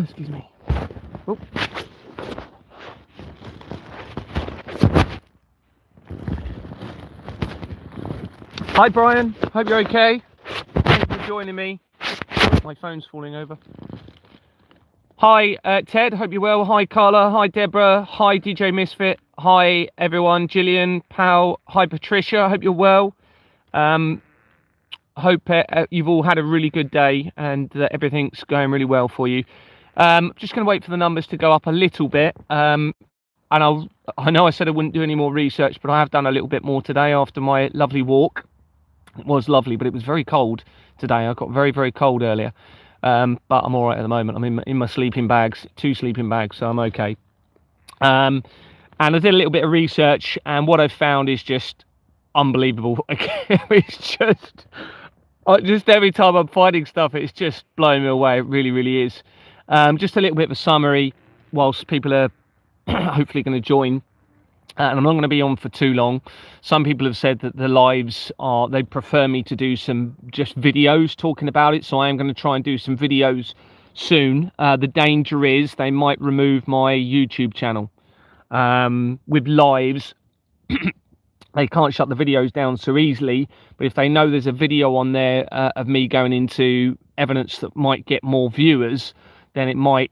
Excuse me. Oh. Hi Brian, hope you're okay. Thanks for joining me. My phone's falling over. Hi Ted, hope you're well. Hi Carla, hi Deborah, hi DJ Misfit, hi everyone, Gillian, Pal, hi Patricia, hope you're well. Hope you've all had a really good day and that everything's going really well for you. Just going to wait for the numbers to go up a little bit. And I know I said I wouldn't do any more research, but I have done a little bit more today after my lovely walk. It was lovely, but it was very cold today. I got very, very cold earlier. But I'm all right at the moment. I'm in my sleeping bags, 2 sleeping bags, so I'm okay. And I did a little bit of research, and what I've found is just unbelievable. It's just every time I'm finding stuff, it's just blowing me away. It really, really is. Just a little bit of a summary whilst people are hopefully going to join. And I'm not going to be on for too long. Some people have said that the lives they'd prefer me to do some just videos talking about it. So I am going to try and do some videos soon. The danger is they might remove my YouTube channel. With lives, they can't shut the videos down so easily. But if they know there's a video on there of me going into evidence that might get more viewers, then it might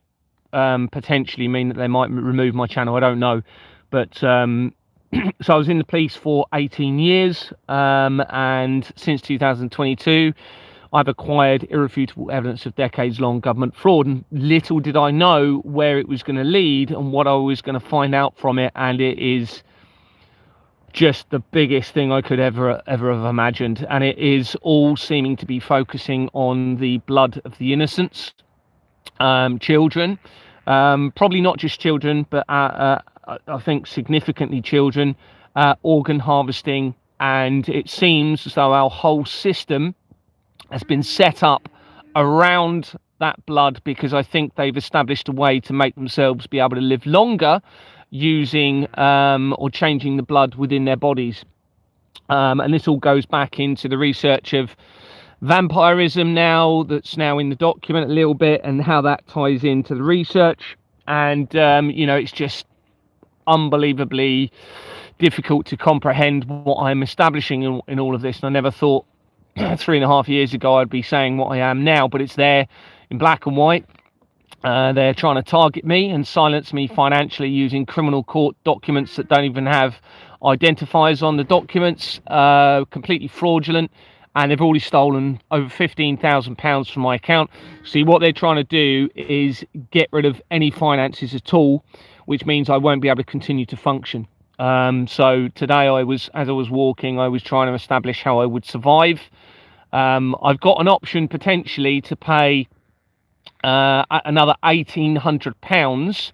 potentially mean that they might remove my channel. I don't know. But so I was in the police for 18 years, and since 2022, I've acquired irrefutable evidence of decades-long government fraud. And little did I know where it was going to lead and what I was going to find out from it. And it is just the biggest thing I could ever have imagined. And it is all seeming to be focusing on the blood of the innocents, children, probably not just children, but I think significantly children, organ harvesting, and it seems as though our whole system has been set up around that blood because I think they've established a way to make themselves be able to live longer using or changing the blood within their bodies. And this all goes back into the research of vampirism that's now in the document a little bit, and how that ties into the research. And it's just unbelievably difficult to comprehend what I'm establishing in all of this. And I never thought 3.5 years ago I'd be saying what I am now, but it's there in black and white. They're trying to target me and silence me financially using criminal court documents that don't even have identifiers on the documents, completely fraudulent. And they've already stolen over £15,000 from my account. See, what they're trying to do is get rid of any finances at all, which means I won't be able to continue to function. So today as I was walking, I was trying to establish how I would survive. I've got an option potentially to pay another £1,800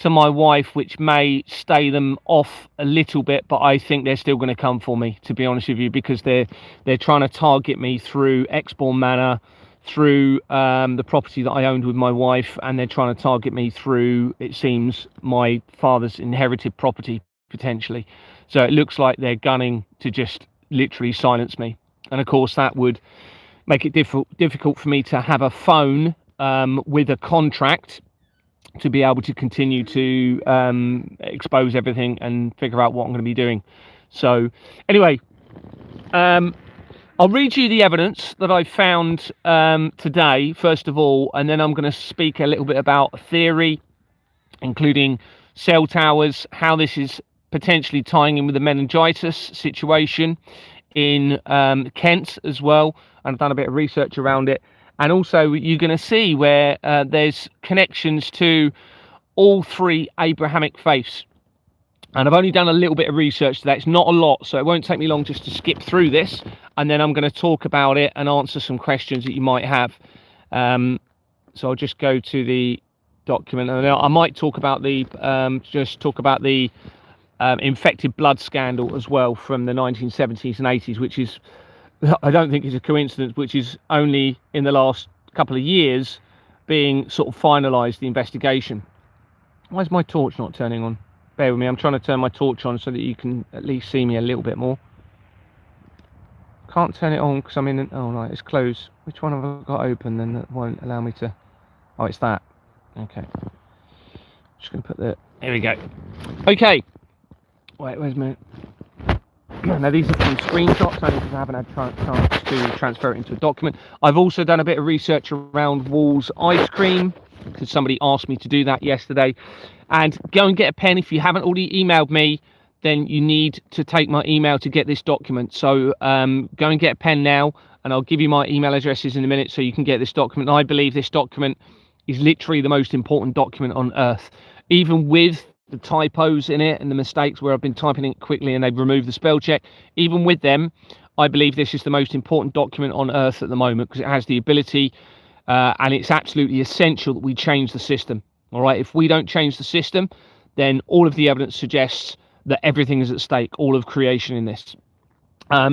to my wife, which may stay them off a little bit, but I think they're still going to come for me, to be honest with you, because they're trying to target me through Exbourne Manor, through the property that I owned with my wife, and they're trying to target me through, it seems, my father's inherited property potentially. So it looks like they're gunning to just literally silence me, and of course that would make it difficult for me to have a phone with a contract to be able to continue to expose everything and figure out what I'm going to be doing. So anyway, I'll read you the evidence that I found today, first of all, and then I'm going to speak a little bit about theory, including cell towers, how this is potentially tying in with the meningitis situation in Kent as well. And I've done a bit of research around it. And also you're going to see where there's connections to all 3 Abrahamic faiths. And I've only done a little bit of research today. It's not a lot, so it won't take me long just to skip through this. And then I'm going to talk about it and answer some questions that you might have. So I'll just go to the document. And I might talk about the infected blood scandal as well from the 1970s and 80s, which is, I don't think is a coincidence, which is only in the last couple of years being sort of finalised, the investigation. Why is my torch not turning on? Bear with me, I'm trying to turn my torch on so that you can at least see me a little bit more. Can't turn it on because I'm in, oh right, it's closed. Which one have I got open then that won't allow me to, oh it's that. Okay. Just going to put the... Here we go. Okay. Wait, where's my... Now, these are some screenshots, only because I haven't had chance to transfer it into a document. I've also done a bit of research around Wall's ice cream, because somebody asked me to do that yesterday. And go and get a pen. If you haven't already emailed me, then you need to take my email to get this document. So go and get a pen now, and I'll give you my email addresses in a minute so you can get this document. And I believe this document is literally the most important document on earth, even with the typos in it and the mistakes where I've been typing it quickly and they've removed the spell check. Even with them, I believe this is the most important document on earth at the moment, because it has the ability and it's absolutely essential that we change the system. All right, if we don't change the system, then all of the evidence suggests that everything is at stake, all of creation in this.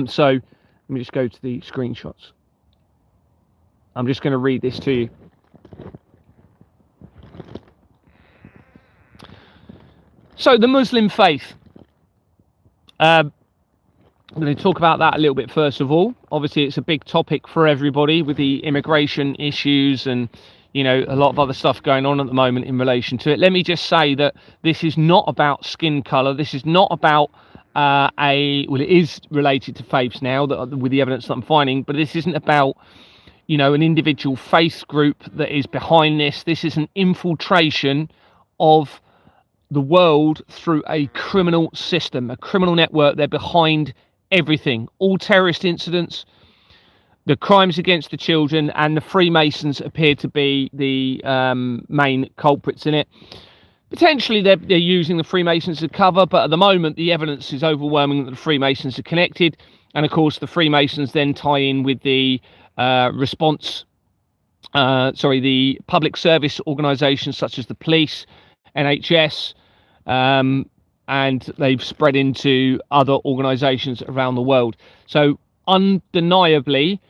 So let me just go to the screenshots. I'm just going to read this to you. So the Muslim faith. I'm going to talk about that a little bit first of all. Obviously, it's a big topic for everybody with the immigration issues and, you know, a lot of other stuff going on at the moment in relation to it. Let me just say that this is not about skin color. This is not about well, it is related to faiths now with the evidence that I'm finding, but this isn't about, you know, an individual faith group that is behind this. This is an infiltration of the world through a criminal system, a criminal network. They're behind everything, all terrorist incidents, the crimes against the children, and the Freemasons appear to be the main culprits in it. Potentially they're using the Freemasons as cover, but at the moment the evidence is overwhelming that the Freemasons are connected, and of course the Freemasons then tie in with the the public service organisations such as the police, NHS, and they've spread into other organisations around the world. So undeniably,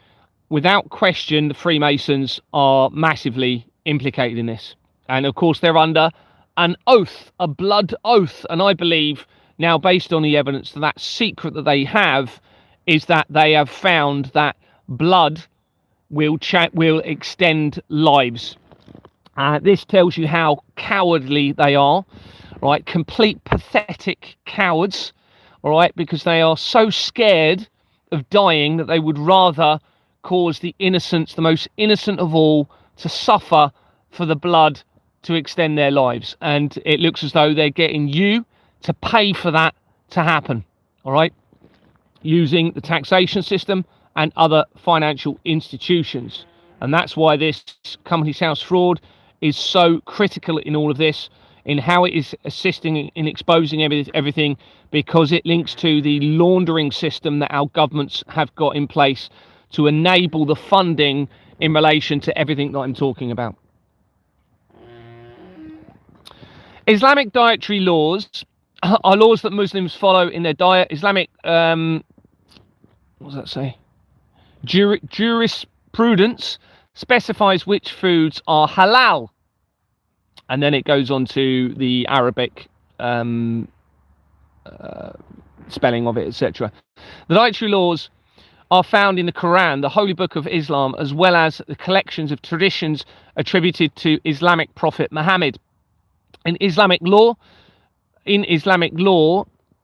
without question, the Freemasons are massively implicated in this. And of course, they're under an oath, a blood oath. And I believe now, based on the evidence, that secret that they have is that they have found that blood will extend lives. This tells you how cowardly they are, right? Complete pathetic cowards, all right? Because they are so scared of dying that they would rather cause the innocents, the most innocent of all, to suffer for the blood to extend their lives. And it looks as though they're getting you to pay for that to happen, all right? Using the taxation system and other financial institutions. And that's why this Companies House fraud is so critical in all of this, in how it is assisting in exposing everything, because it links to the laundering system that our governments have got in place to enable the funding in relation to everything that I'm talking about. Islamic dietary laws are laws that Muslims follow in their diet. Islamic, what does that say? Jurisprudence specifies which foods are halal, and then it goes on to the Arabic spelling of it, etc. The dietary laws are found in the Quran, the holy book of Islam, as well as the collections of traditions attributed to Islamic prophet Muhammad. In Islamic law,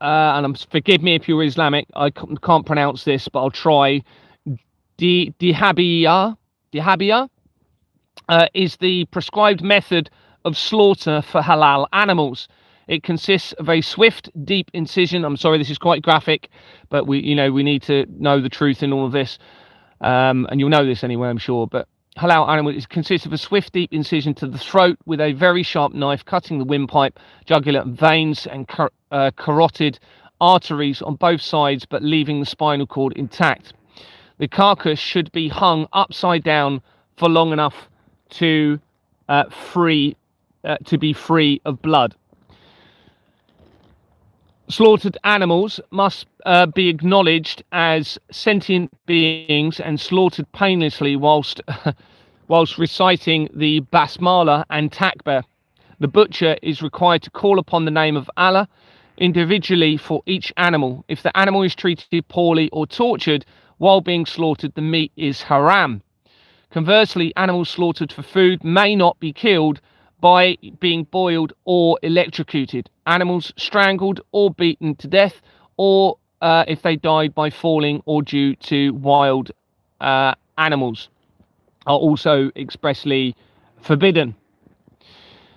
and forgive me if you're Islamic, I can't pronounce this, but I'll try. Dihabiyah is the prescribed method of slaughter for halal animals. It consists of a swift, deep incision. I'm sorry, this is quite graphic, but we need to know the truth in all of this, and you'll know this anyway, I'm sure. But halal animal consists of a swift, deep incision to the throat with a very sharp knife, cutting the windpipe, jugular veins, and carotid arteries on both sides, but leaving the spinal cord intact. The carcass should be hung upside down for long enough to be free of blood. Slaughtered animals must be acknowledged as sentient beings and slaughtered painlessly whilst reciting the basmala and takbir. The butcher is required to call upon the name of Allah individually for each animal. If the animal is treated poorly or tortured while being slaughtered, the meat is haram. Conversely, animals slaughtered for food may not be killed, by being boiled or electrocuted, animals strangled or beaten to death, or if they died by falling or due to wild animals, are also expressly forbidden.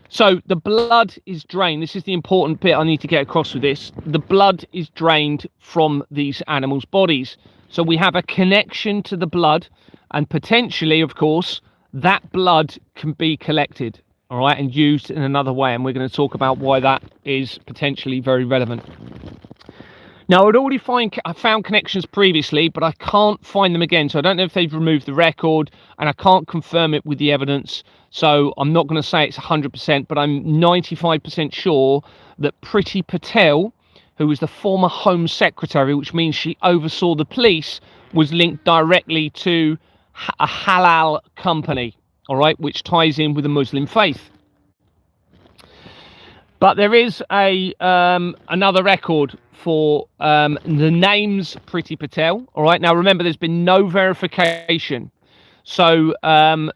So the blood is drained. This is the important bit I need to get across with this. The blood is drained from these animals' bodies. So we have a connection to the blood, and potentially, of course, that blood can be collected, all right, and used in another way. And we're going to talk about why that is potentially very relevant. Now, I found connections previously, but I can't find them again. So I don't know if they've removed the record, and I can't confirm it with the evidence. So I'm not going to say it's 100%, but I'm 95% sure that Priti Patel, who was the former Home Secretary, which means she oversaw the police, was linked directly to a halal company, all right, which ties in with the Muslim faith. But there is another record for the names Priti Patel. All right. Now, remember, there's been no verification. So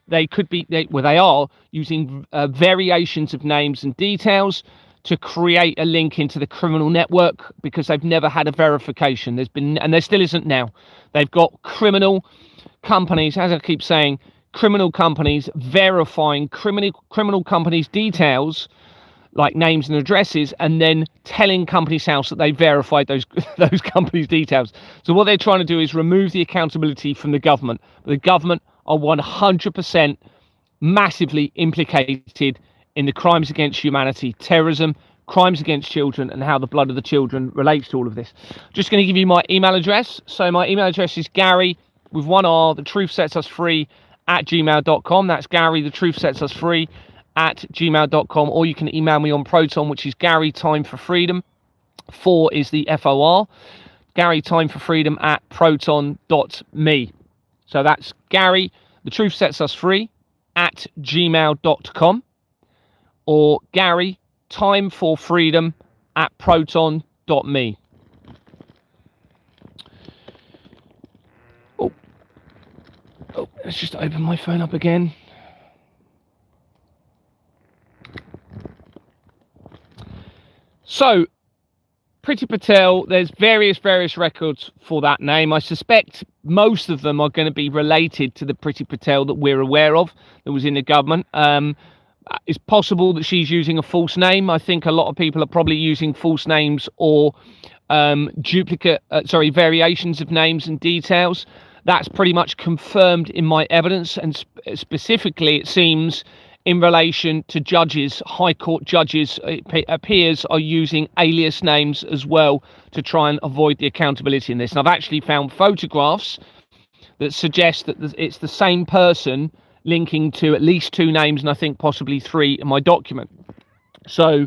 they could be, they are using variations of names and details to create a link into the criminal network, because they've never had a verification. There's been, and there still isn't now. They've got criminal companies, as I keep saying, criminal companies verifying criminal companies' details, like names and addresses, and then telling Companies House that they verified those companies' details. So what they're trying to do is remove the accountability from the government. But the government are 100% massively implicated in the crimes against humanity, terrorism, crimes against children, and how the blood of the children relates to all of this. Just going to give you my email address. So my email address is Gary with one R, the truth sets us free @gmail.com. That's Gary, the truth sets us free @gmail.com, or you can email me on Proton, which is Gary Time for Freedom. 4 is the FOR. Gary Time for Freedom @proton.me. So that's Gary, the truth sets us free @gmail.com, or Gary Time for Freedom @proton.me. Oh, let's just open my phone up again. So, Priti Patel, there's various records for that name. I suspect most of them are going to be related to the Priti Patel that we're aware of, that was in the government. It's possible that she's using a false name. I think a lot of people are probably using false names or variations of names and details. That's pretty much confirmed in my evidence, and specifically, it seems, in relation to judges, high court judges, it appears, are using alias names as well to try and avoid the accountability in this. And I've actually found photographs that suggest that it's the same person linking to at least 2 names, and I think possibly 3 in my document. So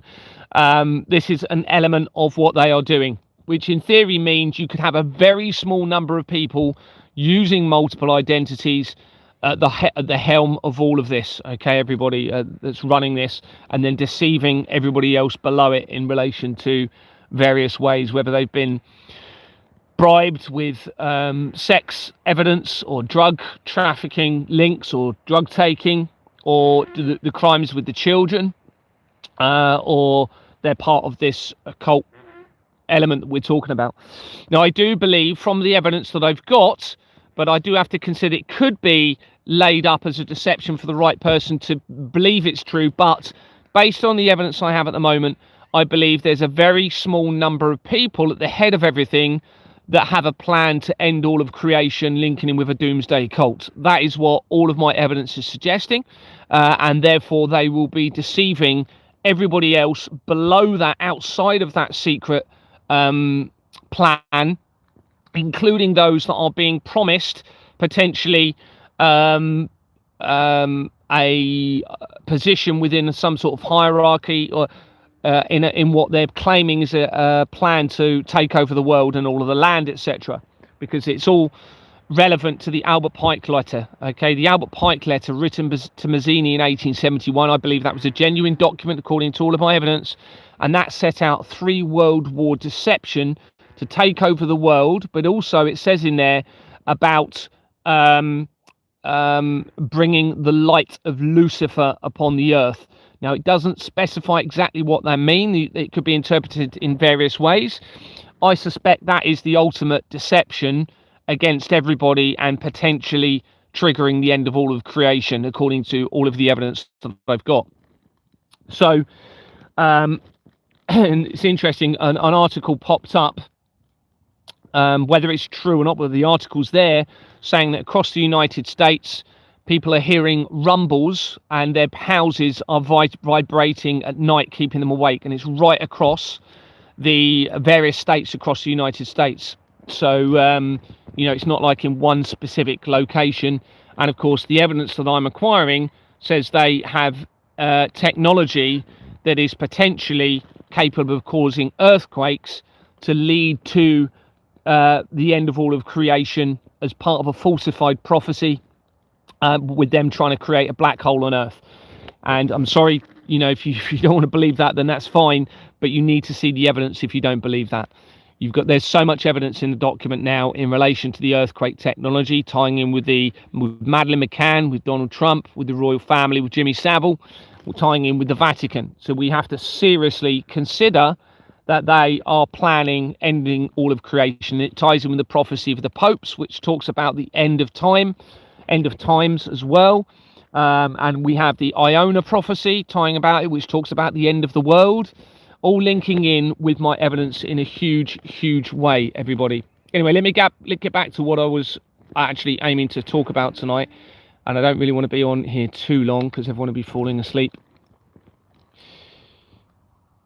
this is an element of what they are doing, which in theory means you could have a very small number of people using multiple identities at the helm of all of this, okay, everybody that's running this, and then deceiving everybody else below it in relation to various ways, whether they've been bribed with sex evidence or drug trafficking links or drug taking, or the crimes with the children, or they're part of this occult element that we're talking about. Now, I do believe from the evidence that I've got, but I do have to consider it could be laid up as a deception for the right person to believe it's true. But based on the evidence I have at the moment, I believe there's a very small number of people at the head of everything that have a plan to end all of creation, linking in with a doomsday cult. That is what all of my evidence is suggesting, and therefore they will be deceiving everybody else below that, outside of that secret plan, including those that are being promised potentially a position within some sort of hierarchy, or in what they're claiming is a plan to take over the world and all of the land, etc. Because it's all relevant to the Albert Pike letter. Okay, the Albert Pike letter written to Mazzini in 1871. I believe that was a genuine document according to all of my evidence, and that set out 3 World War deception to take over the world. But also it says in there about bringing the light of Lucifer upon the earth. Now, it doesn't specify exactly what that means. It could be interpreted in various ways. I suspect that is the ultimate deception against everybody and potentially triggering the end of all of creation, according to all of the evidence that I've got. So, and it's interesting, an article popped up, whether it's true or not, but the article's there saying that across the United States, people are hearing rumbles and their houses are vibrating at night, keeping them awake. And it's right across the various states across the United States. So, it's not like in one specific location. And of course, the evidence that I'm acquiring says they have technology that is potentially capable of causing earthquakes to lead to the end of all of creation as part of a falsified prophecy, with them trying to create a black hole on Earth. And I'm sorry, if you don't want to believe that, then that's fine, but you need to see the evidence if you don't believe that. There's so much evidence in the document now in relation to the earthquake technology, tying in with Madeleine McCann, with Donald Trump, with the royal family, with Jimmy Savile, tying in with the Vatican. So we have to seriously consider that they are planning ending all of creation. It ties in with the prophecy of the popes, which talks about the end of times as well. And we have the Iona prophecy tying about it, which talks about the end of the world, all linking in with my evidence in a huge, huge way, everybody. Anyway, let me get back to what I was actually aiming to talk about tonight. And I don't really want to be on here too long because everyone will be falling asleep.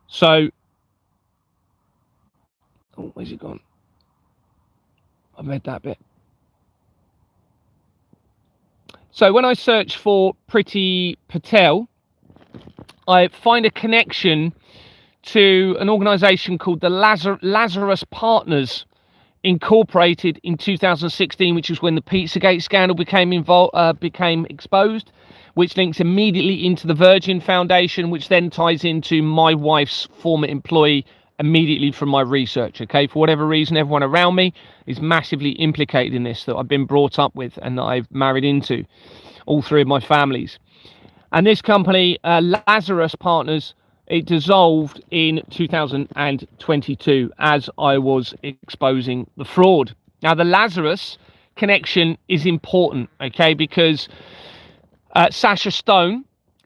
So, oh, where's it gone? I read that bit. So when I search for Priti Patel, I find a connection to an organization called the Lazarus Partners, incorporated in 2016, which is when the Pizzagate scandal became exposed, which links immediately into the Virgin Foundation, which then ties into my wife's former employee immediately from my research. Okay, for whatever reason, everyone around me is massively implicated in this, that I've been brought up with and that I've married into, all three of my families. And this company, Lazarus Partners, it dissolved in 2022 as I was exposing the fraud. Now, the Lazarus connection is important, okay, because Sasha Stone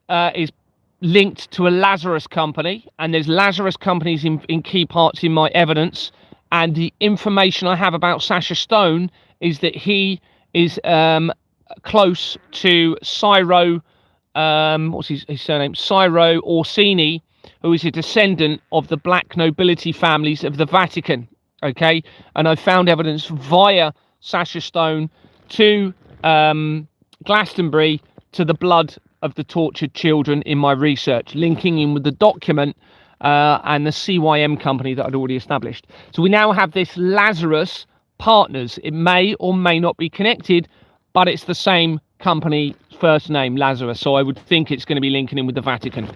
is linked to a Lazarus company, and there's Lazarus companies in key parts in my evidence. And the information I have about Sasha Stone is that he is close to Ciro, what's his surname? Ciro Orsini, who is a descendant of the black nobility families of the Vatican. Okay, and I found evidence via Sasha Stone to Glastonbury, to the blood of the tortured children in my research, linking in with the document and the CYM company that I'd already established. So we now have this Lazarus Partners. It may or may not be connected, but it's the same company, first name, Lazarus. So I would think it's going to be linking in with the Vatican.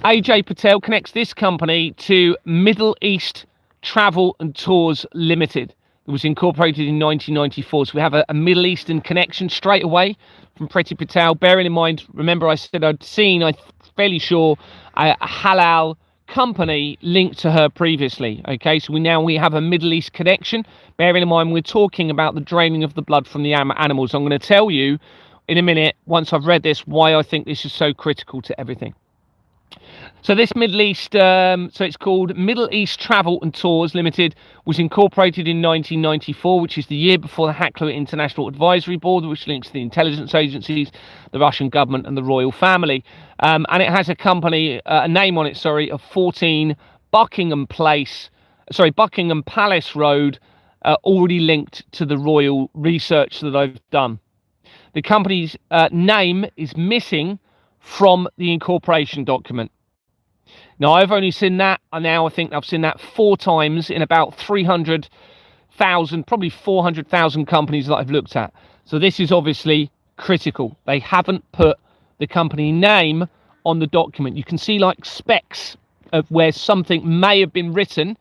AJ Patel connects this company to Middle East Travel and Tours Limited. It was incorporated in 1994. So we have a Middle Eastern connection straight away from Priti Patel. Bearing in mind, remember I said I'm fairly sure, a halal company linked to her previously. Okay, so we have a Middle East connection. Bearing in mind, we're talking about the draining of the blood from the animals. I'm going to tell you in a minute, once I've read this, why I think this is so critical to everything. So this Middle East, so it's called Middle East Travel and Tours Limited, was incorporated in 1994, which is the year before the Hackler International Advisory Board, which links to the intelligence agencies, the Russian government and the royal family. And it has a company, a name on it, of 14 Buckingham Palace Road, already linked to the royal research that I've done. The company's name is missing from the incorporation document. Now, I've only seen that, and now I think I've seen that 4 times in about 300,000, probably 400,000 companies that I've looked at. So this is obviously critical. They haven't put the company name on the document. You can see like specks of where something may have been written,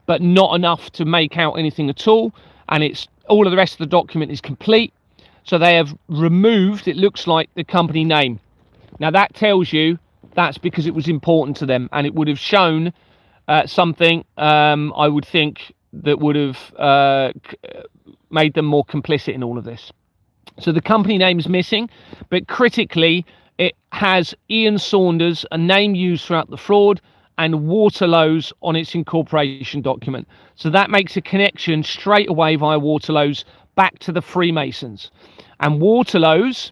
but not enough to make out anything at all. And it's all of the rest of the document is complete. So they have removed, it looks like, the company name. Now that tells you that's because it was important to them, and it would have shown something, I would think, that would have made them more complicit in all of this. So the company name is missing, but critically, it has Ian Saunders, a name used throughout the fraud, and Waterloo's on its incorporation document. So that makes a connection straight away via Waterloo's back to the Freemasons. And Waterloo's,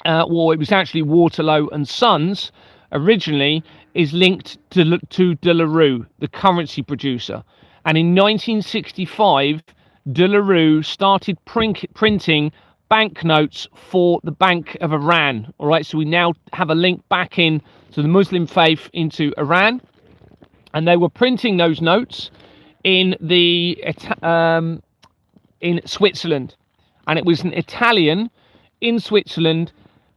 well, it was actually Waterloo and Sons originally, is linked to De La Rue, the currency producer. And in 1965, De La Rue started printing banknotes for the Bank of Iran. All right, so we now have a link back in to the Muslim faith into Iran, and they were printing those notes in the in Switzerland, and it was an Italian in Switzerland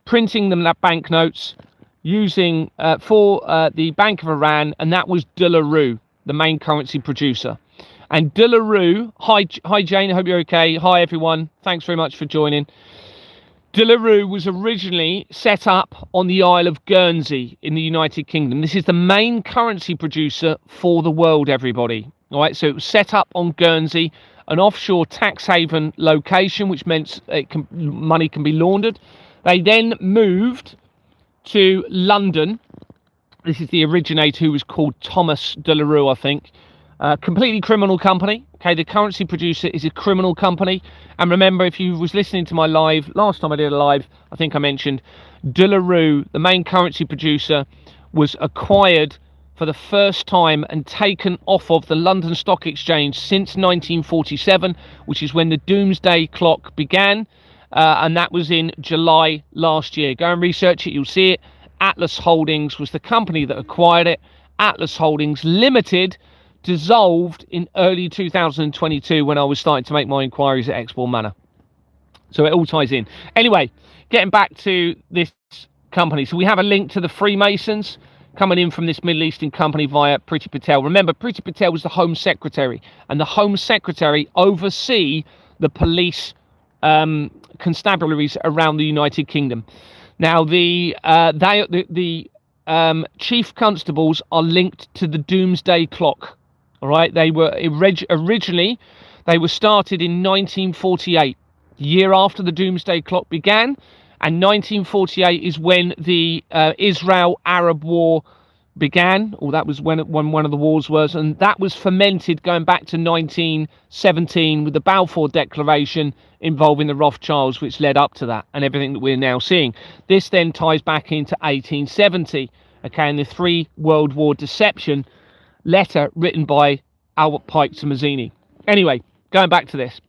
printing them that banknotes using for the Bank of Iran, and that was De La Rue, the main currency producer. And De La Rue, hi Jane, I hope you're okay. Hi everyone, thanks very much for joining. De La Rue was originally set up on the Isle of Guernsey in the United Kingdom. This is the main currency producer for the world, everybody. All right, so it was set up on Guernsey, an offshore tax haven location, which meant money can be laundered. They then moved to London. This is the originator, who was called Thomas De La Rue, I think. Completely criminal company. Okay, the currency producer is a criminal company. And remember, if you was listening to my live last time I did a live, I think I mentioned De La Rue, the main currency producer, was acquired for the first time and taken off of the London Stock Exchange since 1947, which is when the doomsday clock began, and that was in July last year. Go and research it, you'll see it. Atlas Holdings was the company that acquired it. Atlas Holdings Limited dissolved in early 2022 when I was starting to make my inquiries at Export Manor. So it all ties in. Anyway, getting back to this company. So we have a link to the Freemasons coming in from this Middle Eastern company via Priti Patel. Remember, Priti Patel was the Home Secretary, and the Home Secretary oversee the police constabularies around the United Kingdom. Now, the chief constables are linked to the Doomsday Clock. All right, they were originally started in 1948, the year after the Doomsday Clock began, and 1948 is when the Israel-Arab War began, or that was when one of the wars was, and that was fermented going back to 1917 with the Balfour Declaration involving the Rothschilds, which led up to that and everything that we're now seeing. This then ties back into 1870, okay, and the Three World War Deception letter written by Albert Pike to Mazzini. Anyway, going back to this.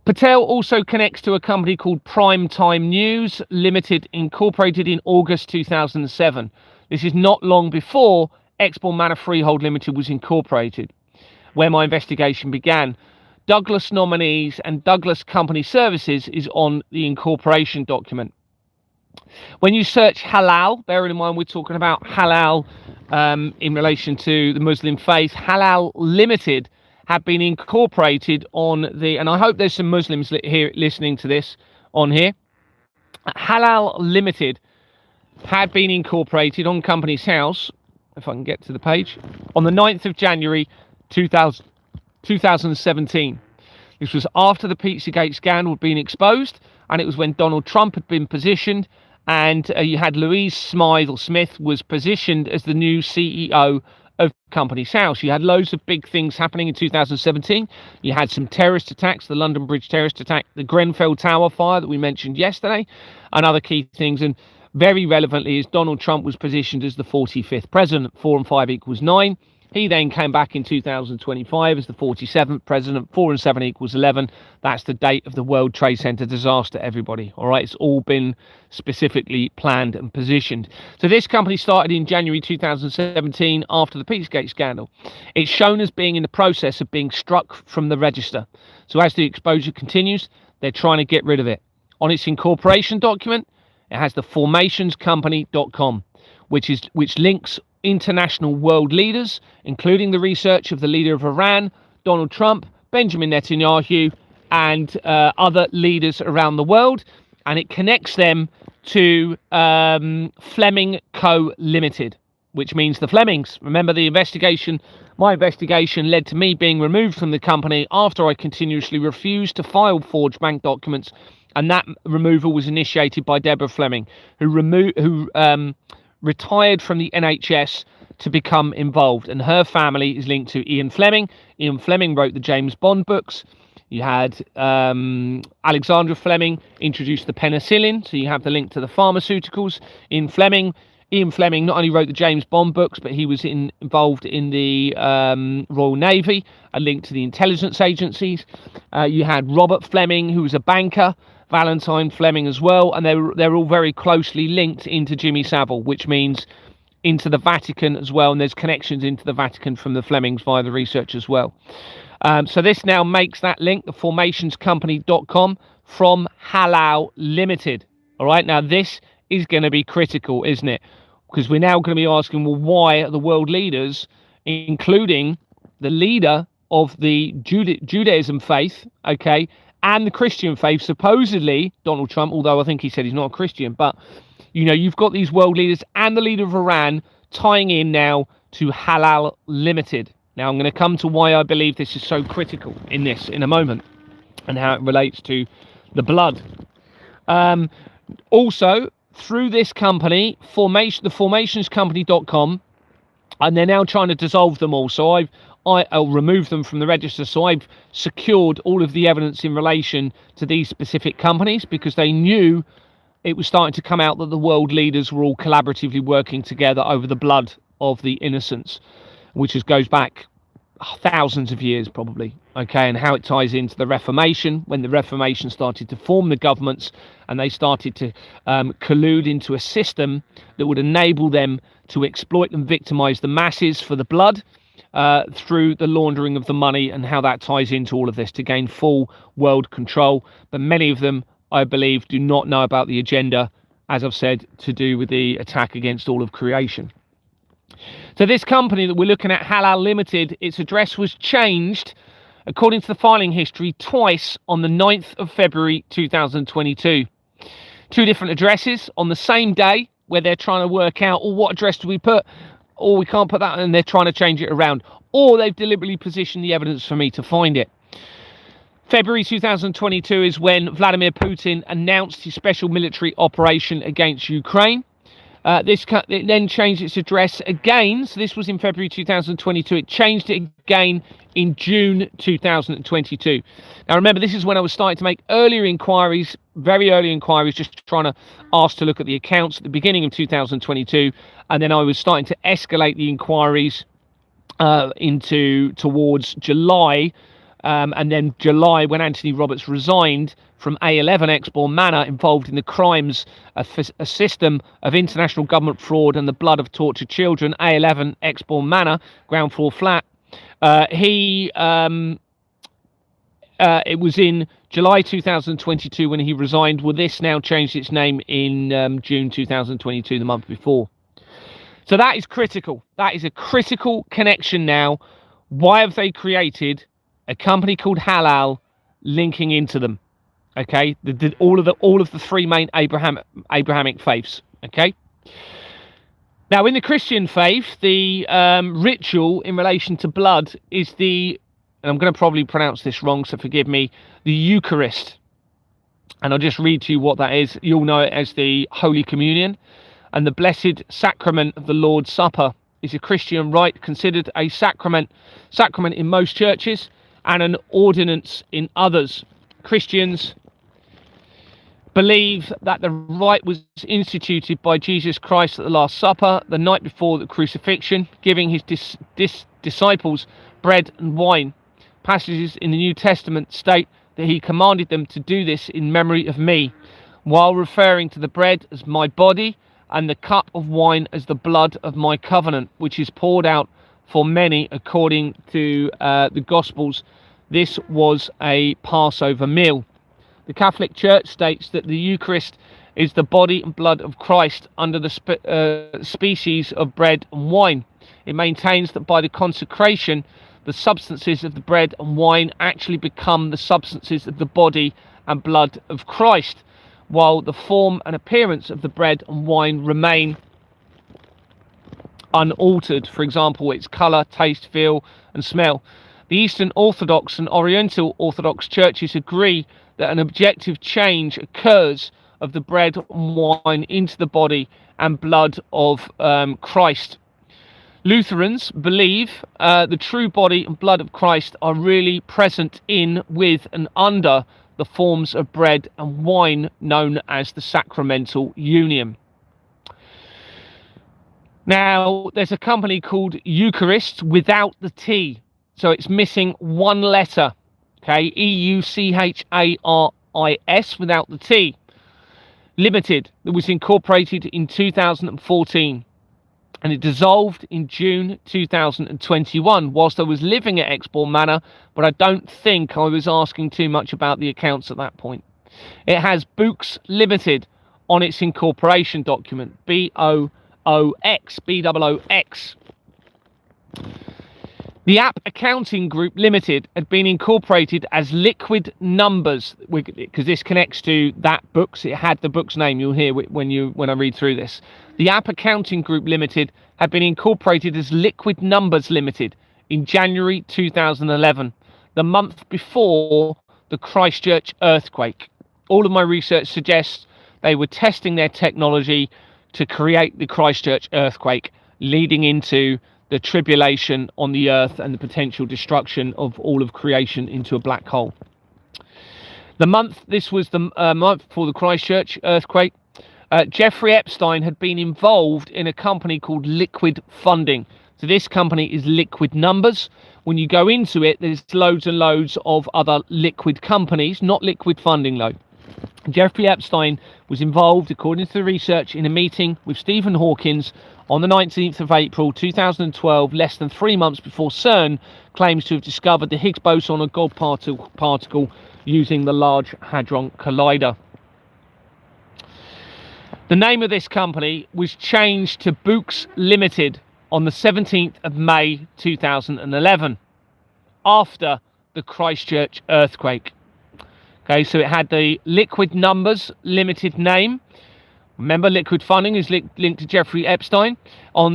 Patel also connects to a company called Prime Time News Limited, incorporated in August 2007. This is not long before Export Manor Freehold Limited was incorporated, where my investigation began. Douglas Nominees and Douglas Company Services is on the incorporation document. When you search halal, bearing in mind we're talking about halal in relation to the Muslim faith, Halal Limited have been incorporated on the, and I hope there's some Muslims here listening to this on here. Halal Limited had been incorporated on Companies House, if I can get to the page, on the 9th of January 2017. This was after the Pizzagate scandal had been exposed, and it was when Donald Trump had been positioned, and you had Louise Smith was positioned as the new CEO of Companies House. You had loads of big things happening in 2017. You had some terrorist attacks, the London Bridge terrorist attack, the Grenfell Tower fire that we mentioned yesterday, and other key things. And very relevantly is Donald Trump was positioned as the 45th president. 4 and 5 equals 9. He then came back in 2025 as the 47th president. 4 and 7 equals 11. That's the date of the World Trade Center disaster, everybody. All right, it's all been specifically planned and positioned. So this company started in January 2017 after the Pizzagate scandal. It's shown as being in the process of being struck from the register. So as the exposure continues, they're trying to get rid of it. On its incorporation document, it has the formationscompany.com, which links international world leaders, including the research of the leader of Iran, Donald Trump, Benjamin Netanyahu, and other leaders around the world, and it connects them to Fleming Co. Limited, which means the Flemings. Remember, my investigation led to me being removed from the company after I continuously refused to file forged bank documents, and that removal was initiated by Deborah Fleming, who retired from the NHS to become involved, and her family is linked to Ian Fleming. Ian Fleming wrote the James Bond books. You had Alexandra Fleming introduced the penicillin, so you have the link to the pharmaceuticals. Ian Fleming not only wrote the James Bond books, but he was involved in the Royal Navy, a link to the intelligence agencies. You had Robert Fleming, who was a banker, Valentine Fleming as well, and they're all very closely linked into Jimmy Savile, which means into the Vatican as well, and there's connections into the Vatican from the Flemings via the research as well. So this now makes that link, the formationscompany.com, from Halal Limited. All right, now this is going to be critical, isn't it? Because we're now going to be asking, well, why are the world leaders, including the leader of the Judaism faith, okay, and the Christian faith, supposedly Donald Trump, although I think he said he's not a Christian, but, you know, you've got these world leaders and the leader of Iran tying in now to Halal Limited. Now, I'm going to come to why I believe this is so critical in a moment, and how it relates to the blood. Also, through this company, the formationscompany.com, and they're now trying to dissolve them all. So I'll remove them from the register. So I've secured all of the evidence in relation to these specific companies, because they knew it was starting to come out that the world leaders were all collaboratively working together over the blood of the innocents, which goes back thousands of years probably, okay, and how it ties into the Reformation, when the Reformation started to form the governments and they started to collude into a system that would enable them to exploit and victimize the masses for the blood through the laundering of the money, and how that ties into all of this to gain full world control. But many of them, I believe, do not know about the agenda, as I've said, to do with the attack against all of creation. So this company that we're looking at, Halal Limited, its address was changed, according to the filing history, twice on the 9th of February 2022. Two different addresses on the same day, where they're trying to work out, oh, what address do we put? Or we can't put that, and they're trying to change it around. Or they've deliberately positioned the evidence for me to find it. February 2022 is when Vladimir Putin announced his special military operation against Ukraine. It then changed its address again. So this was in February 2022. It changed it again in June 2022. Now, remember, this is when I was starting to make earlier inquiries, very early inquiries, just trying to ask to look at the accounts at the beginning of 2022. And then I was starting to escalate the inquiries towards July. And then July, when Anthony Roberts resigned from A11 Exbourne Manor, involved in the crimes of a system of international government fraud and the blood of tortured children, A11 Exbourne Manor, ground floor flat. It was in July 2022 when he resigned. Well, this now changed its name in June 2022, the month before. So that is critical. That is a critical connection now. Why have they created a company called Halal linking into them? Okay, all of the three main Abrahamic faiths. Okay. Now, in the Christian faith, the ritual in relation to blood is and I'm going to probably pronounce this wrong, so forgive me, the Eucharist. And I'll just read to you what that is. You'll know it as the Holy Communion. And the Blessed Sacrament of the Lord's Supper is a Christian rite, considered a sacrament in most churches and an ordinance in others. Christians believe that the rite was instituted by Jesus Christ at the Last Supper, the night before the crucifixion, giving his disciples bread and wine. Passages in the New Testament state that he commanded them to do this in memory of me, while referring to the bread as my body and the cup of wine as the blood of my covenant, which is poured out for many according to the Gospels. This was a Passover meal. The Catholic Church states that the Eucharist is the body and blood of Christ under the species of bread and wine. It maintains that by the consecration, the substances of the bread and wine actually become the substances of the body and blood of Christ, while the form and appearance of the bread and wine remain unaltered. For example, its colour, taste, feel and smell. The Eastern Orthodox and Oriental Orthodox churches agree that an objective change occurs of the bread and wine into the body and blood of Christ. Lutherans believe the true body and blood of Christ are really present in, with and under the forms of bread and wine known as the sacramental union. Now, there's a company called Eucharist without the T, so it's missing one letter, okay, EUCHARIS without the T, Limited, that was incorporated in 2014, and it dissolved in June 2021 whilst I was living at Exbourne Manor, but I don't think I was asking too much about the accounts at that point. It has Books Limited on its incorporation document, BOOX. The App Accounting Group Limited had been incorporated as Liquid Numbers, because this connects to that books. It had the book's name. You'll hear when I read through this. The App Accounting Group Limited had been incorporated as Liquid Numbers Limited in January 2011, the month before the Christchurch earthquake. All of my research suggests they were testing their technology to create the Christchurch earthquake, leading into the tribulation on the earth and the potential destruction of all of creation into a black hole. This was the month before the Christchurch earthquake. Jeffrey Epstein had been involved in a company called Liquid Funding. So this company is Liquid Numbers. When you go into it, there's loads and loads of other liquid companies, not Liquid Funding though. Jeffrey Epstein was involved, according to the research, in a meeting with Stephen Hawking on the 19th of April 2012, less than 3 months before CERN claims to have discovered the Higgs boson, a God particle using the Large Hadron Collider. The name of this company was changed to Books Limited on the 17th of May 2011, after the Christchurch earthquake. Okay, so it had the Liquid Numbers Limited name. Remember, Liquid Funding is linked to Jeffrey Epstein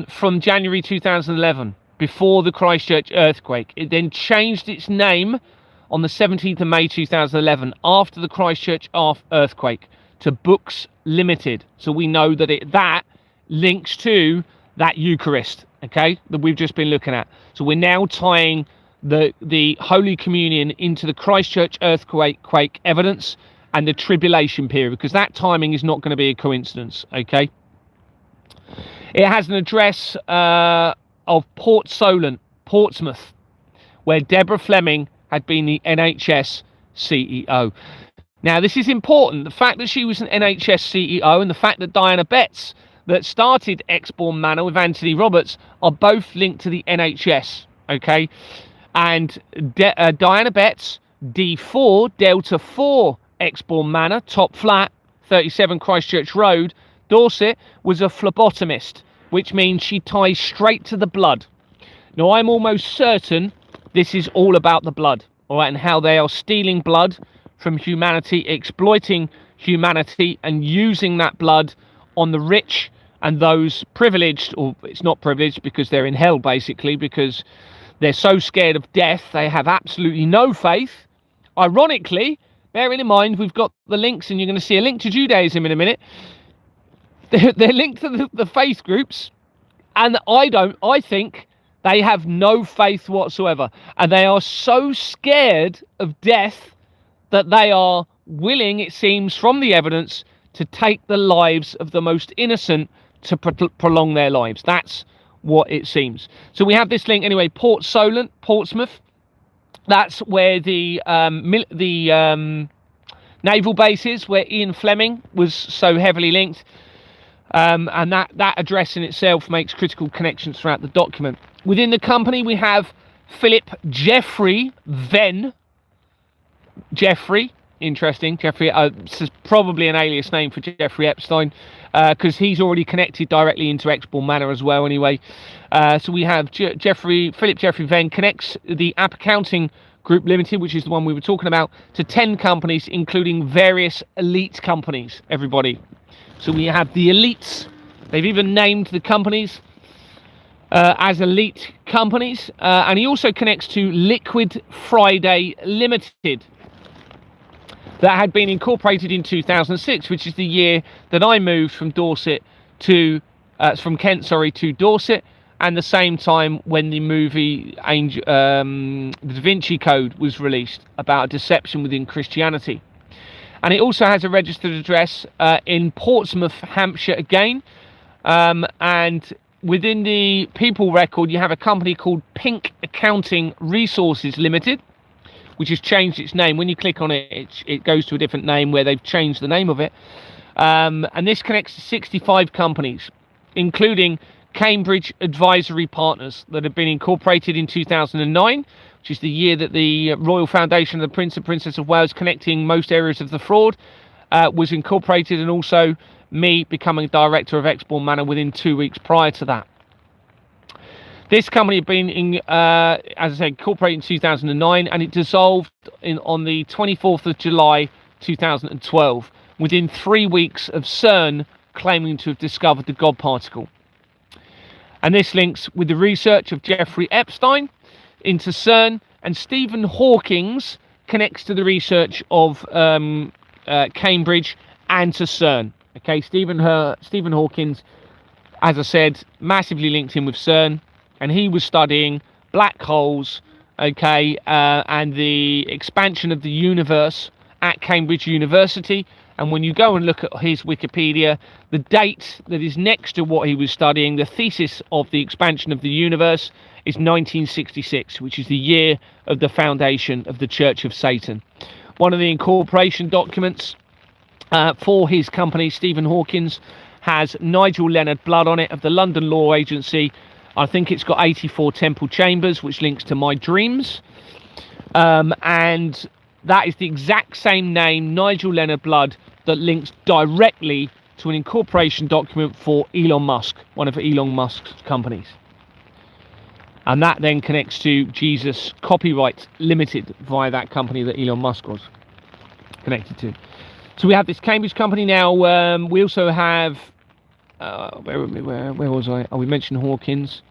from January 2011, before the Christchurch earthquake. It then changed its name on the 17th of May 2011, after the Christchurch earthquake, to Books Limited. So we know that that links to that Eucharist, okay, that we've just been looking at. So we're now tying the Holy Communion into the Christchurch earthquake evidence and the tribulation period, because that timing is not going to be a coincidence, okay? It has an address of Port Solent, Portsmouth, where Deborah Fleming had been the NHS CEO. Now, this is important. The fact that she was an NHS CEO and the fact that Diana Betts, that started Exbourne Manor with Anthony Roberts, are both linked to the NHS, okay? And Diana Betts, D4, Delta 4, Exbourne Manor, top flat, 37 Christchurch Road, Dorset, was a phlebotomist, which means she ties straight to the blood. Now, I'm almost certain this is all about the blood, all right, and how they are stealing blood from humanity, exploiting humanity, and using that blood on the rich and those privileged, or it's not privileged because they're in hell, basically, because they're so scared of death, they have absolutely no faith. Ironically, bearing in mind, we've got the links, and you're going to see a link to Judaism in a minute. They're linked to the faith groups, and I think they have no faith whatsoever. And they are so scared of death that they are willing, it seems, from the evidence, to take the lives of the most innocent to prolong their lives. That's what it seems. So we have this link anyway. Port Solent, Portsmouth. That's where the naval base is, where Ian Fleming was so heavily linked. And that address in itself makes critical connections throughout the document. Within the company, we have Philip Jeffrey Venn. Jeffrey, interesting. Jeffrey, this is probably an alias name for Jeffrey Epstein, because he's already connected directly into Exbourne Manor as well anyway. So we have Philip Jeffrey Venn connects the App Accounting Group Limited, which is the one we were talking about, to 10 companies, including various elite companies, everybody. So we have the elites. They've even named the companies as elite companies. And he also connects to Liquid Friday Limited, that had been incorporated in 2006, which is the year that I moved from Dorset to from Kent, to Dorset, and the same time when the movie the Da Vinci Code was released, about deception within Christianity. And it also has a registered address in Portsmouth, Hampshire again. And within the people record, you have a company called Pink Accounting Resources Limited, which has changed its name. When you click on it, it goes to a different name where they've changed the name of it. And this connects to 65 companies, including Cambridge Advisory Partners, that have been incorporated in 2009, which is the year that the Royal Foundation of the Prince and Princess of Wales, connecting most areas of the fraud, was incorporated, and also me becoming director of Exbourne Manor within 2 weeks prior to that. This company had been, as I said, incorporated in 2009, and it dissolved on the 24th of July 2012, within 3 weeks of CERN claiming to have discovered the God particle. And this links with the research of Jeffrey Epstein into CERN, and Stephen Hawking's connects to the research of Cambridge and to CERN. Okay, Stephen Hawking, as I said, massively linked in with CERN, and he was studying black holes, okay, and the expansion of the universe at Cambridge University. And when you go and look at his Wikipedia, the date that is next to what he was studying, the thesis of the expansion of the universe, is 1966, which is the year of the foundation of the Church of Satan. One of the incorporation documents for his company, Stephen Hawkins, has Nigel Leonard Blood on it, of the London Law Agency. I think it's got 84 temple chambers, which links to my dreams. And that is the exact same name, Nigel Leonard Blood, that links directly to an incorporation document for Elon Musk, one of Elon Musk's companies. And that then connects to Jesus Copyright Limited via that company that Elon Musk was connected to. So we have this Cambridge company now. We also have, where was I? Oh, we mentioned Hawkins.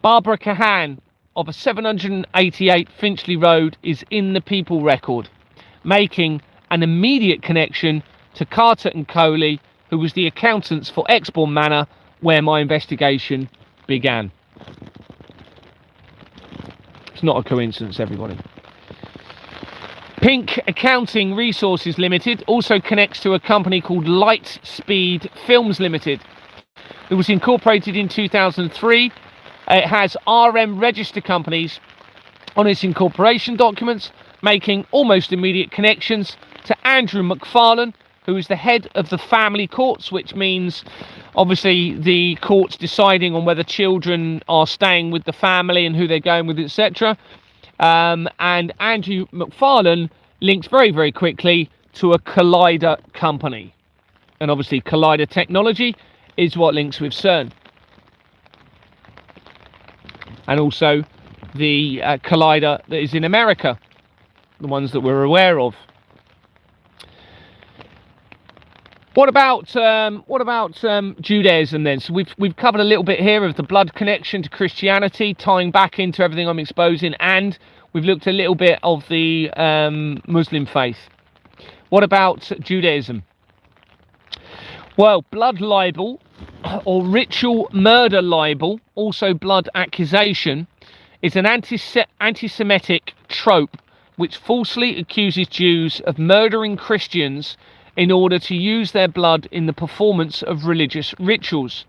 Barbara Cahan of a 788 Finchley Road is in the people record, making an immediate connection to Carter and Coley, who was the accountants for Exbourne Manor, where my investigation began. It's not a coincidence, everybody. Pink Accounting Resources Limited also connects to a company called Lightspeed Films Limited. It was incorporated in 2003. It has RM register companies on its incorporation documents, making almost immediate connections to Andrew McFarlane, who is the head of the family courts, which means obviously the courts deciding on whether children are staying with the family and who they're going with, etc. And Andrew McFarlane links very, very quickly to a Collider company. And obviously Collider technology is what links with CERN. And also the Collider that is in America, the ones that we're aware of. What about Judaism then? So we've covered a little bit here of the blood connection to Christianity, tying back into everything I'm exposing, and we've looked a little bit of the Muslim faith. What about Judaism? Well, blood libel or ritual murder libel, also blood accusation, is an anti-Semitic trope which falsely accuses Jews of murdering Christians in order to use their blood in the performance of religious rituals,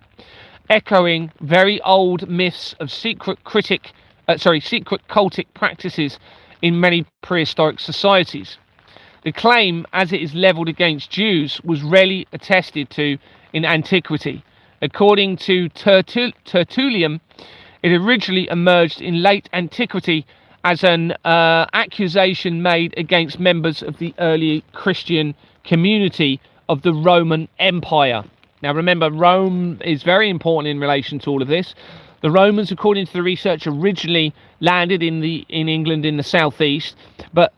echoing very old myths of secret cultic practices in many prehistoric societies. The claim, as it is levelled against Jews, was rarely attested to in antiquity. According to Tertullian, it originally emerged in late antiquity as an accusation made against members of the early Christian community of the Roman Empire. Now remember, Rome is very important in relation to all of this. The Romans, according to the research, originally landed in England in the southeast, but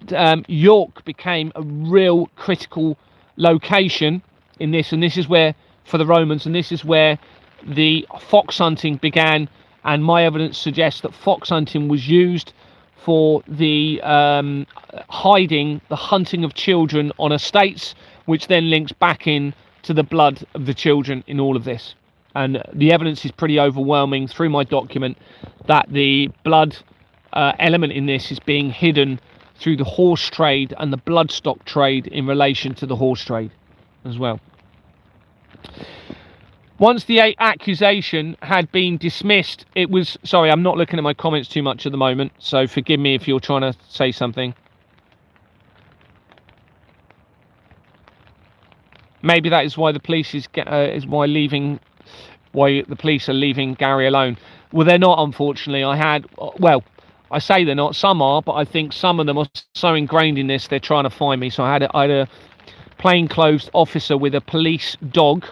York became a real critical location in this, and this is where, for the Romans, and this is where the fox hunting began. And my evidence suggests that fox hunting was used for the hiding, the hunting of children on estates, which then links back in to the blood of the children in all of this. And the evidence is pretty overwhelming through my document that the blood element in this is being hidden through the horse trade and the bloodstock trade in relation to the horse trade as well. Once the accusation had been dismissed, it was... Sorry, I'm not looking at my comments too much at the moment, so forgive me if you're trying to say something. Maybe that is why the police why the police are leaving Gary alone. Well, they're not, unfortunately. I say they're not. Some are, but I think some of them are so ingrained in this, they're trying to find me. So I had a plainclothes officer with a police dog.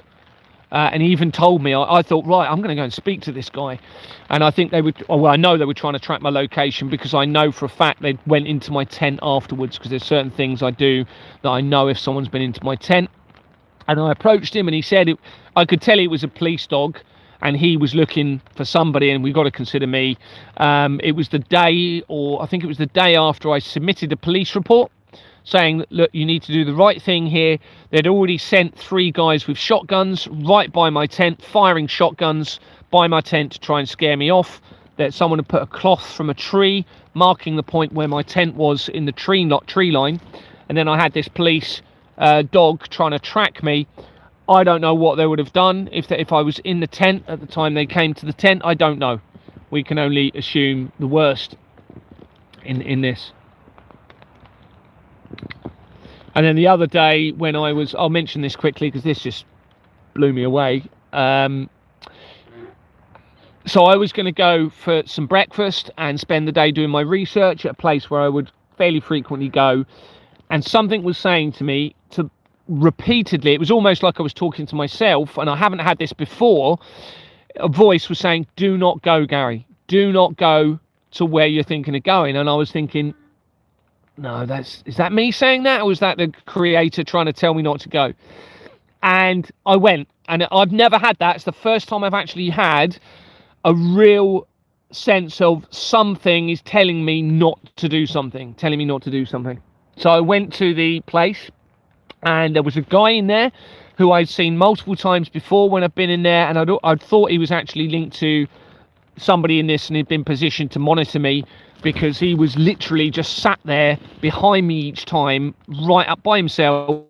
And he even told me, I thought, right, I'm going to go and speak to this guy. And I think they would, well, I know they were trying to track my location, because I know for a fact they went into my tent afterwards, because there's certain things I do that I know if someone's been into my tent. And I approached him, and he said, I could tell it was a police dog, and he was looking for somebody, and we've got to consider me. It was the day, or I think it was the day after I submitted a police report, saying, look, you need to do the right thing here. They'd already sent 3 guys with shotguns right by my tent, firing shotguns by my tent to try and scare me off. That someone had put a cloth from a tree marking the point where my tent was in the tree line. And then I had this police dog trying to track me. I don't know what they would have done if I was in the tent at the time they came to the tent. I don't know. We can only assume the worst in this. And then the other day when I'll mention this quickly because this just blew me away. So I was going to go for some breakfast and spend the day doing my research at a place where I would fairly frequently go. And something was saying to me repeatedly, it was almost like I was talking to myself, and I haven't had this before. A voice was saying, do not go, Gary. Do not go to where you're thinking of going. And I was thinking, no, is that me saying that, or is that the creator trying to tell me not to go? And I went, and I've never had that. It's the first time I've actually had a real sense of something is telling me not to do something, So I went to the place, and there was a guy in there who I'd seen multiple times before when I've been in there, and I'd thought he was actually linked to somebody in this, and he'd been positioned to monitor me, because he was literally just sat there behind me each time, right up by himself,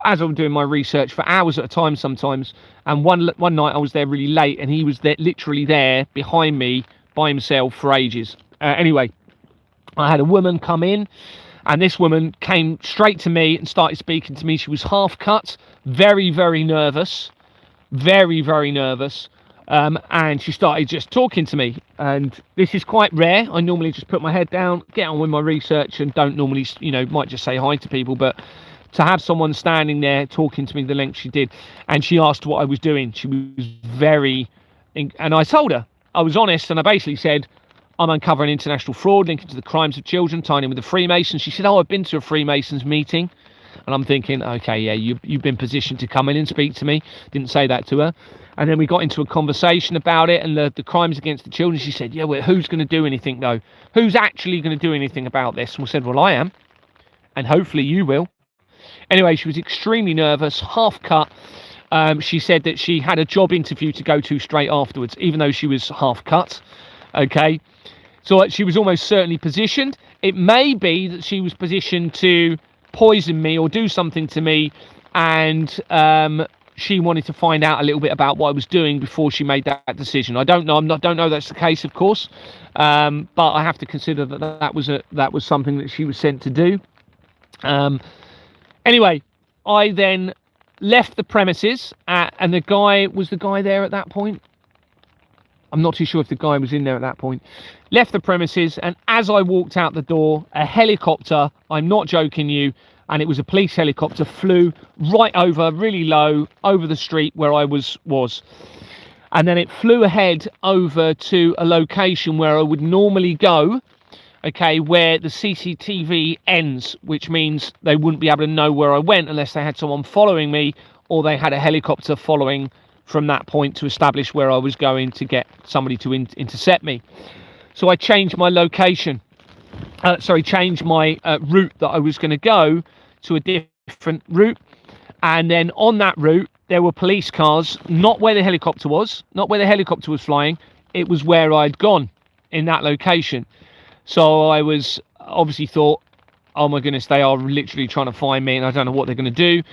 as I'm doing my research for hours at a time sometimes. And one night I was there really late, and he was there, literally there behind me by himself for ages. Anyway, I had a woman come in, and this woman came straight to me and started speaking to me. She was half cut, very, very nervous, very, very nervous. And she started just talking to me, and this is quite rare. I normally just put my head down, get on with my research, and don't normally, might just say hi to people. But to have someone standing there talking to me the length she did, and she asked what I was doing, she was and I told her, I was honest, and I basically said, I'm uncovering international fraud linking to the crimes of children, tying in with the Freemasons. She said, oh, I've been to a Freemasons meeting. And I'm thinking, okay, yeah, you've been positioned to come in and speak to me. Didn't say that to her. And then we got into a conversation about it and the crimes against the children. She said, yeah, well, who's going to do anything, though? Who's actually going to do anything about this? And we said, well, I am. And hopefully you will. Anyway, she was extremely nervous, half cut. She said that she had a job interview to go to straight afterwards, even though she was half cut. Okay. So she was almost certainly positioned. It may be that she was positioned to poison me or do something to me, and she wanted to find out a little bit about what I was doing before she made that decision. I don't know. Don't know that's the case, of course, but I have to consider that was something that she was sent to do. Anyway, I then left the premises, and the guy there at that point. I'm not too sure if the guy was in there at that point. Left the premises, and as I walked out the door, a helicopter, I'm not joking you, and it was a police helicopter, flew right over, really low, over the street where I was. and then it flew ahead over to a location where I would normally go, okay, where the CCTV ends, which means they wouldn't be able to know where I went unless they had someone following me, or they had a helicopter following from that point to establish where I was going to get somebody to intercept me. So I changed my location, changed my route that I was going to go to a different route. And then on that route, there were police cars, not where the helicopter was, flying. It was where I'd gone in that location. So I was obviously thought, oh my goodness, they are literally trying to find me and I don't know what they're going to do.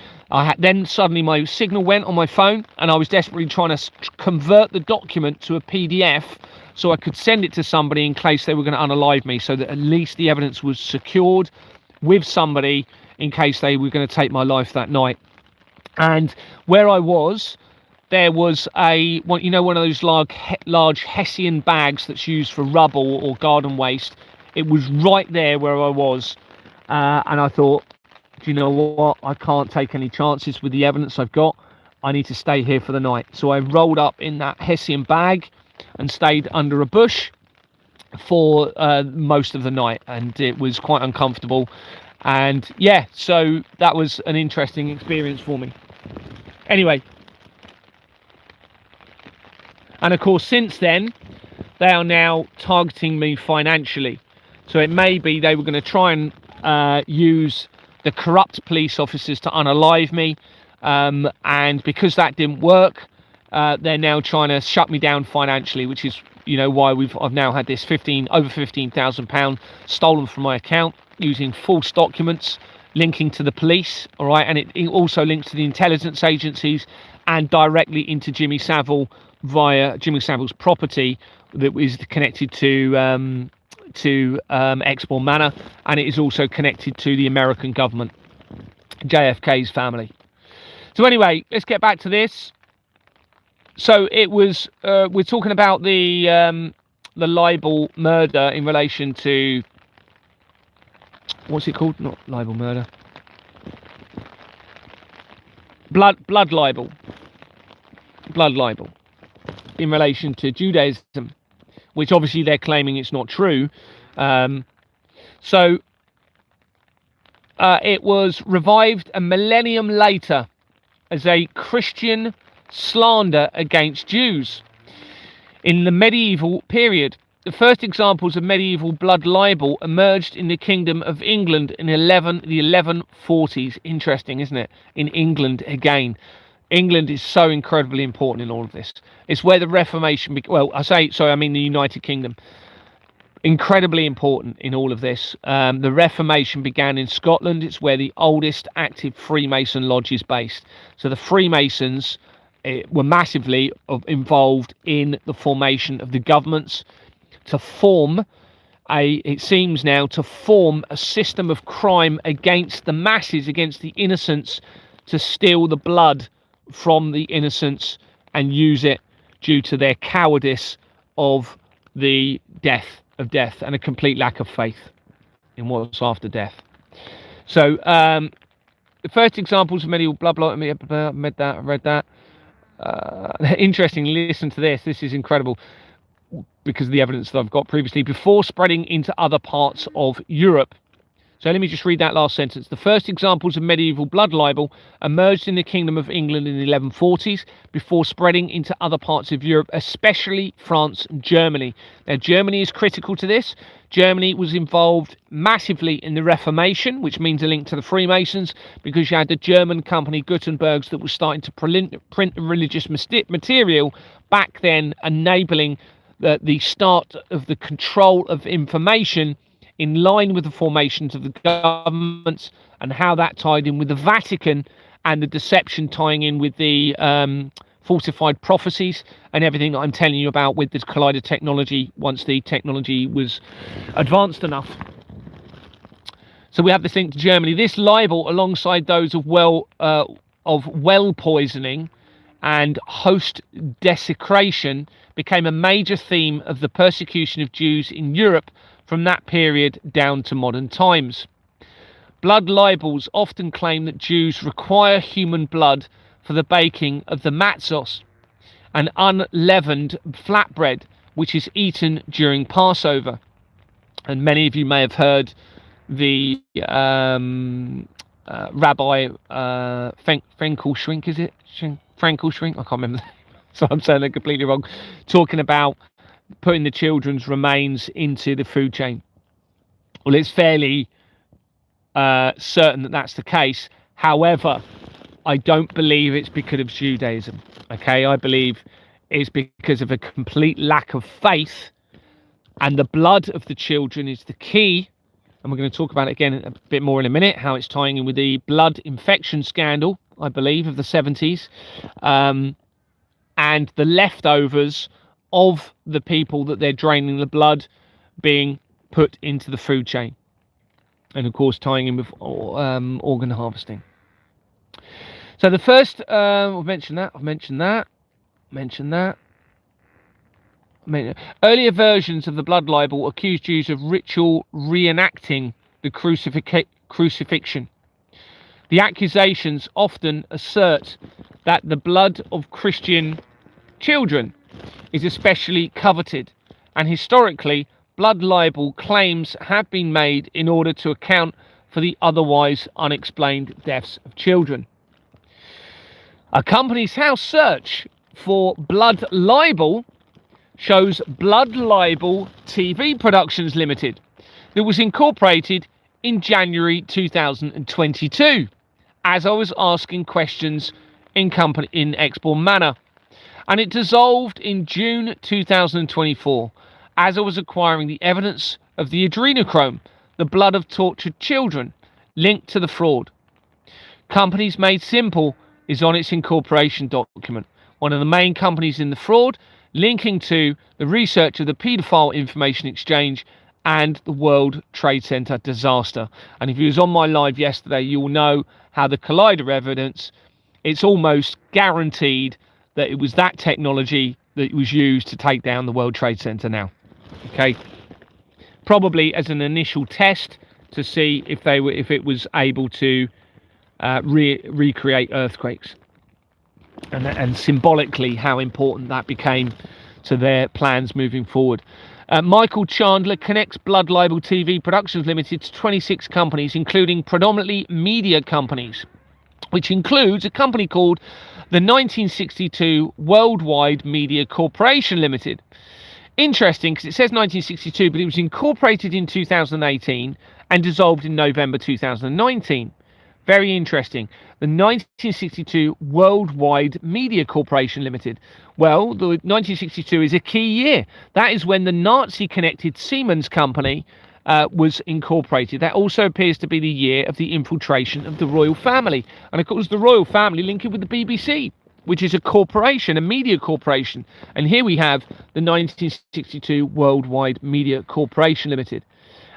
Then suddenly my signal went on my phone and I was desperately trying to convert the document to a PDF so I could send it to somebody in case they were going to unalive me, so that at least the evidence was secured with somebody in case they were going to take my life that night. And where I was, there was one of those large Hessian bags that's used for rubble or garden waste. It was right there where I was. And I thought, do you know what? I can't take any chances with the evidence I've got. I need to stay here for the night. So I rolled up in that Hessian bag and stayed under a bush for most of the night. And it was quite uncomfortable. And yeah, so that was an interesting experience for me. Anyway. And of course, since then, they are now targeting me financially. So it may be they were going to try and use the corrupt police officers to unalive me, and because that didn't work, they're now trying to shut me down financially, which is, you know, why I've now had this over £15,000 stolen from my account using false documents linking to the police. All right, and it also links to the intelligence agencies and directly into Jimmy Savile via Jimmy Savile's property that is connected to Exmoor Manor, and it is also connected to the American government, JFK's family. So anyway, let's get back to this. So it was we're talking about the libel murder in relation to, what's it called? Not libel murder. Blood libel. Blood libel in relation to Judaism, which obviously they're claiming it's not true. So it was revived a millennium later as a Christian slander against Jews. In the medieval period, the first examples of medieval blood libel emerged in the Kingdom of England in the 1140s. Interesting, isn't it? In England again. England is so incredibly important in all of this. It's where the Reformation, I mean the United Kingdom. Incredibly important in all of this. The Reformation began in Scotland. It's where the oldest active Freemason lodge is based. So the Freemasons were massively involved in the formation of the governments to form it seems now, to form a system of crime against the masses, against the innocents, to steal the blood from the innocents and use it due to their cowardice of the death and a complete lack of faith in what's after death. So the first examples of medieval blood I read that. Interestingly, listen to this. This is incredible because of the evidence that I've got previously. Before spreading into other parts of Europe. So let me just read that last sentence. The first examples of medieval blood libel emerged in the Kingdom of England in the 1140s before spreading into other parts of Europe, especially France and Germany. Now, Germany is critical to this. Germany was involved massively in the Reformation, which means a link to the Freemasons, because you had the German company Gutenberg's that was starting to print religious material back then, enabling the start of the control of information in line with the formations of the governments, and how that tied in with the Vatican and the deception tying in with the falsified prophecies and everything that I'm telling you about with this collider technology once the technology was advanced enough. So we have this link to Germany. This libel, alongside those of well poisoning and host desecration, became a major theme of the persecution of Jews in Europe from that period down to modern times. Blood libels often claim that Jews require human blood for the baking of the matzos, and unleavened flatbread, which is eaten during Passover. And many of you may have heard the Rabbi Frankel-Schwink, is it? Frankel-Schwink? I can't remember. So I'm saying it completely wrong. Talking about putting the children's remains into the food chain. Well, it's fairly certain that that's the case. However, I don't believe it's because of Judaism. Okay, I believe it's because of a complete lack of faith, and the blood of the children is the key. And we're going to talk about it again a bit more in a minute, how it's tying in with the blood infection scandal, I believe, of the 70s, and the leftovers of the people that they're draining the blood being put into the food chain. And of course, tying in with organ harvesting. So the first, I've mentioned that. Earlier versions of the blood libel accused Jews of ritual reenacting the crucifixion. The accusations often assert that the blood of Christian children is especially coveted, and historically, blood libel claims have been made in order to account for the otherwise unexplained deaths of children. A Companies House search for blood libel shows Blood Libel TV Productions Limited, that was incorporated in January 2022, as I was asking questions in Exbourne Manor, and it dissolved in June 2024, as I was acquiring the evidence of the adrenochrome, the blood of tortured children, linked to the fraud. Companies Made Simple is on its incorporation document, one of the main companies in the fraud, linking to the research of the paedophile information exchange and the World Trade Center disaster. And if you was on my live yesterday, you'll know how the collider evidence, it's almost guaranteed that it was that technology that was used to take down the World Trade Center now. Okay, probably as an initial test to see if it was able to recreate earthquakes. And symbolically how important that became to their plans moving forward. Michael Chandler connects Blood Libel TV Productions Limited to 26 companies, including predominantly media companies, which includes a company called the 1962 Worldwide Media Corporation Limited. Interesting, because it says 1962, but it was incorporated in 2018 and dissolved in November 2019. Very interesting. The 1962 Worldwide Media Corporation Limited. Well, the 1962 is a key year. That is when the Nazi-connected Siemens company was incorporated. That also appears to be the year of the infiltration of the royal family. And of course, the royal family linked with the BBC, which is a corporation, a media corporation. And here we have the 1962 Worldwide Media Corporation Limited.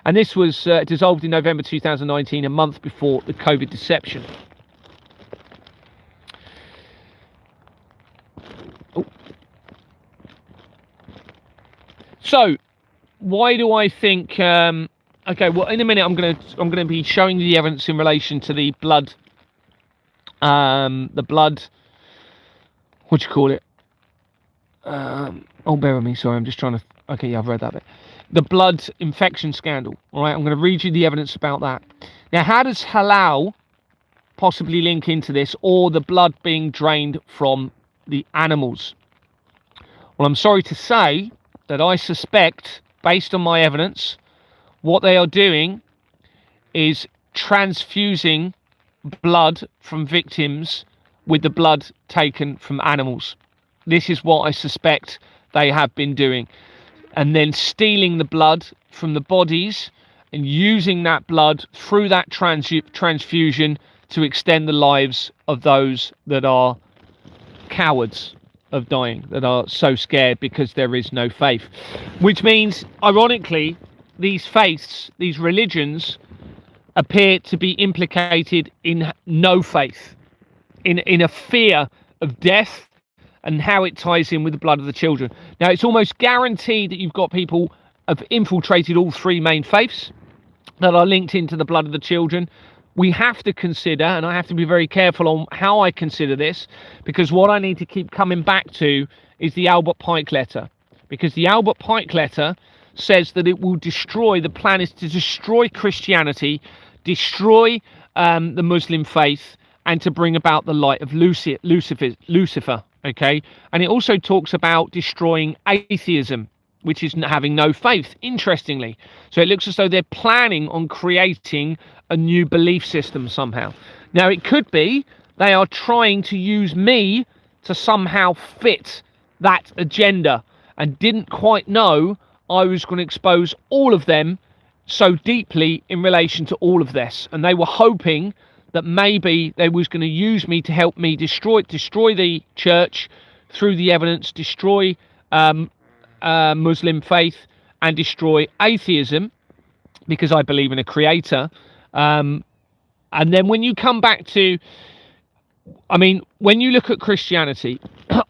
And this was dissolved in November 2019, a month before the COVID deception. Oh. So, why do I think? Okay, well, in a minute I'm gonna be showing you the evidence in relation to the blood. The blood. What do you call it? Oh, bear with me. Sorry, I'm just trying to. Okay, yeah, I've read that bit. The blood infection scandal. All right, I'm going to read you the evidence about that. Now, how does halal possibly link into this, or the blood being drained from the animals? Well, I'm sorry to say that I suspect, based on my evidence, what they are doing is transfusing blood from victims with the blood taken from animals. This is what I suspect they have been doing. And then stealing the blood from the bodies and using that blood through that transfusion to extend the lives of those that are cowards of dying, that are so scared because there is no faith. Which means, ironically, these faiths, these religions, appear to be implicated in no faith, in a fear of death, and how it ties in with the blood of the children. Now, it's almost guaranteed that you've got people have infiltrated all three main faiths that are linked into the blood of the children, we have to consider, and I have to be very careful on how I consider this, because what I need to keep coming back to is the Albert Pike letter, because the Albert Pike letter says that it will destroy, the plan is to destroy Christianity, destroy the Muslim faith, and to bring about the light of Lucifer, okay? And it also talks about destroying atheism, which is having no faith, interestingly. So it looks as though they're planning on creating a new belief system somehow. Now, it could be they are trying to use me to somehow fit that agenda, and didn't quite know I was going to expose all of them so deeply in relation to all of this. And they were hoping that maybe they was going to use me to help me destroy the church through the evidence, destroy Muslim faith, and destroy atheism, because I believe in a creator. And then when you come back to, I mean, when you look at Christianity,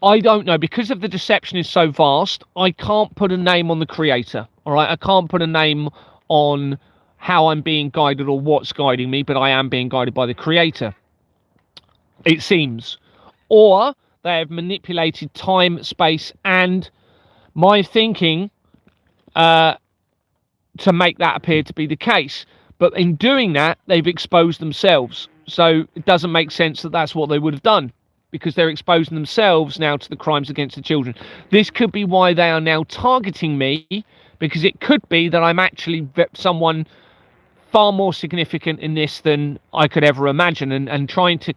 I don't know, because of the deception is so vast, I can't put a name on the creator, all right? I can't put a name on how I'm being guided or what's guiding me, but I am being guided by the creator, it seems. Or they have manipulated time, space, and my thinking to make that appear to be the case. But in doing that, they've exposed themselves. So it doesn't make sense that that's what they would have done, because they're exposing themselves now to the crimes against the children. This could be why they are now targeting me, because it could be that I'm actually someone far more significant in this than I could ever imagine. And trying to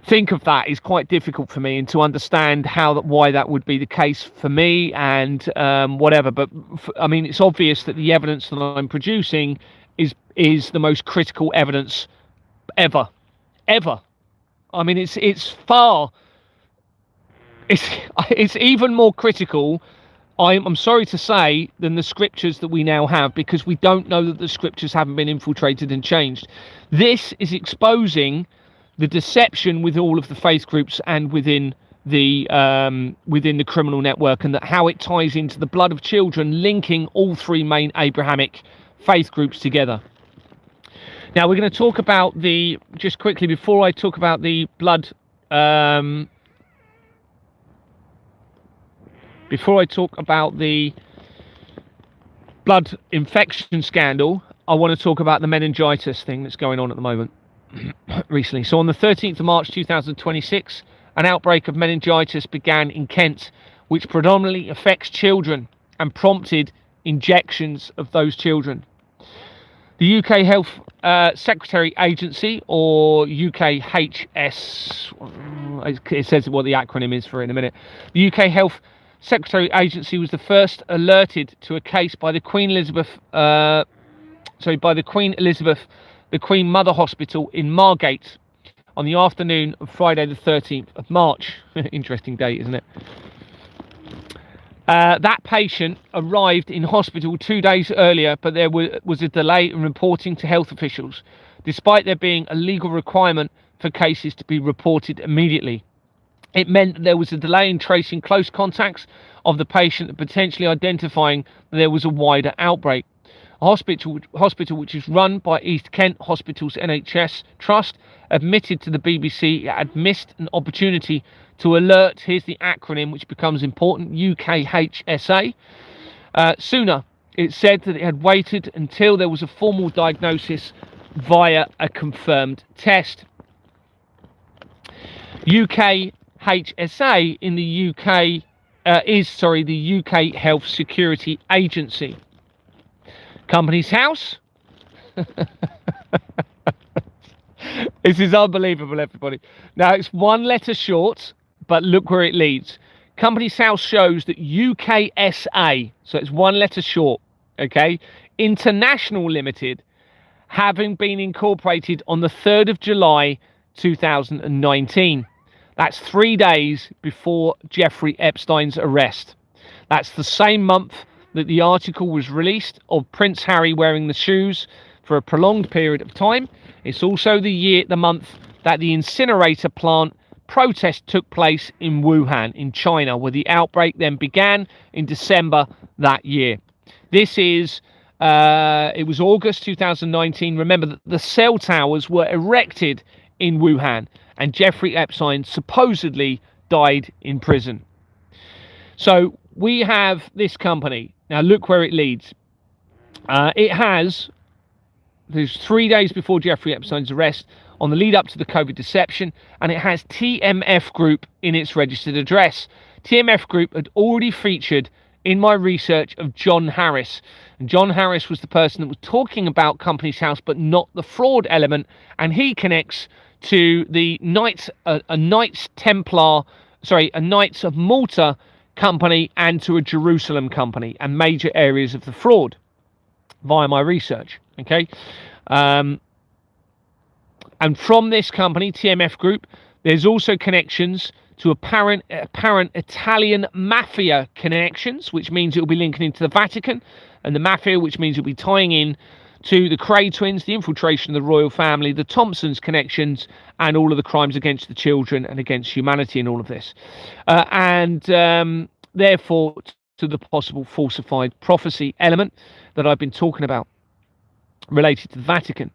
think of that is quite difficult for me, and to understand why that would be the case for me, and whatever. But I mean, it's obvious that the evidence that I'm producing is the most critical evidence ever. I mean, it's even more critical, I'm sorry to say, than the scriptures that we now have, because we don't know that the scriptures haven't been infiltrated and changed. This is exposing the deception with all of the faith groups and within the criminal network, and that how it ties into the blood of children, linking all three main Abrahamic faith groups together. Now we're going to talk about just quickly before I talk about the blood, before I talk about the blood infection scandal, I want to talk about the meningitis thing that's going on at the moment recently. So on the 13th of March 2026, an outbreak of meningitis began in Kent, which predominantly affects children and prompted injections of those children. The UK Health Secretary Agency, or UKHS, it says what the acronym is for in a minute. The UK Health Secretary Agency was the first alerted to a case by the Queen Elizabeth, the Queen Mother Hospital in Margate on the afternoon of Friday the 13th of March. Interesting date, isn't it? That patient arrived in hospital 2 days earlier, but there was a delay in reporting to health officials, despite there being a legal requirement for cases to be reported immediately. It meant that there was a delay in tracing close contacts of the patient and potentially identifying that there was a wider outbreak. A hospital which is run by East Kent Hospitals NHS Trust admitted to the BBC it had missed an opportunity to alert, here's the acronym which becomes important, UKHSA. Sooner, it said that it had waited until there was a formal diagnosis via a confirmed test. UKHSA in the UK is the UK Health Security Agency. Company's House. This is unbelievable, everybody. Now, it's one letter short, but look where it leads. Company's House shows that UKSA, so it's one letter short, okay, International Limited, having been incorporated on the 3rd of July 2019. That's 3 days before Jeffrey Epstein's arrest. That's the same month that the article was released of Prince Harry wearing the shoes for a prolonged period of time. It's also the month that the incinerator plant protest took place in Wuhan in China, where the outbreak then began in December that year. This is It was August 2019. Remember that the cell towers were erected in Wuhan, and Jeffrey Epstein supposedly died in prison. So we have this company. Now look where it leads. There's 3 days before Jeffrey Epstein's arrest, on the lead up to the COVID deception, and it has TMF Group in its registered address. TMF Group had already featured in my research of John Harris. And John Harris was the person that was talking about Companies House, but not the fraud element. And he connects to the Knights of Malta company and to a Jerusalem company and major areas of the fraud via my research. Okay. And from this company, TMF Group, there's also connections to apparent Italian mafia connections, which means it will be linking into the Vatican and the mafia, which means it will be tying in to the Cray twins, the infiltration of the royal family, the Thompsons connections, and all of the crimes against the children and against humanity in all of this. Therefore, to the possible falsified prophecy element that I've been talking about related to the Vatican.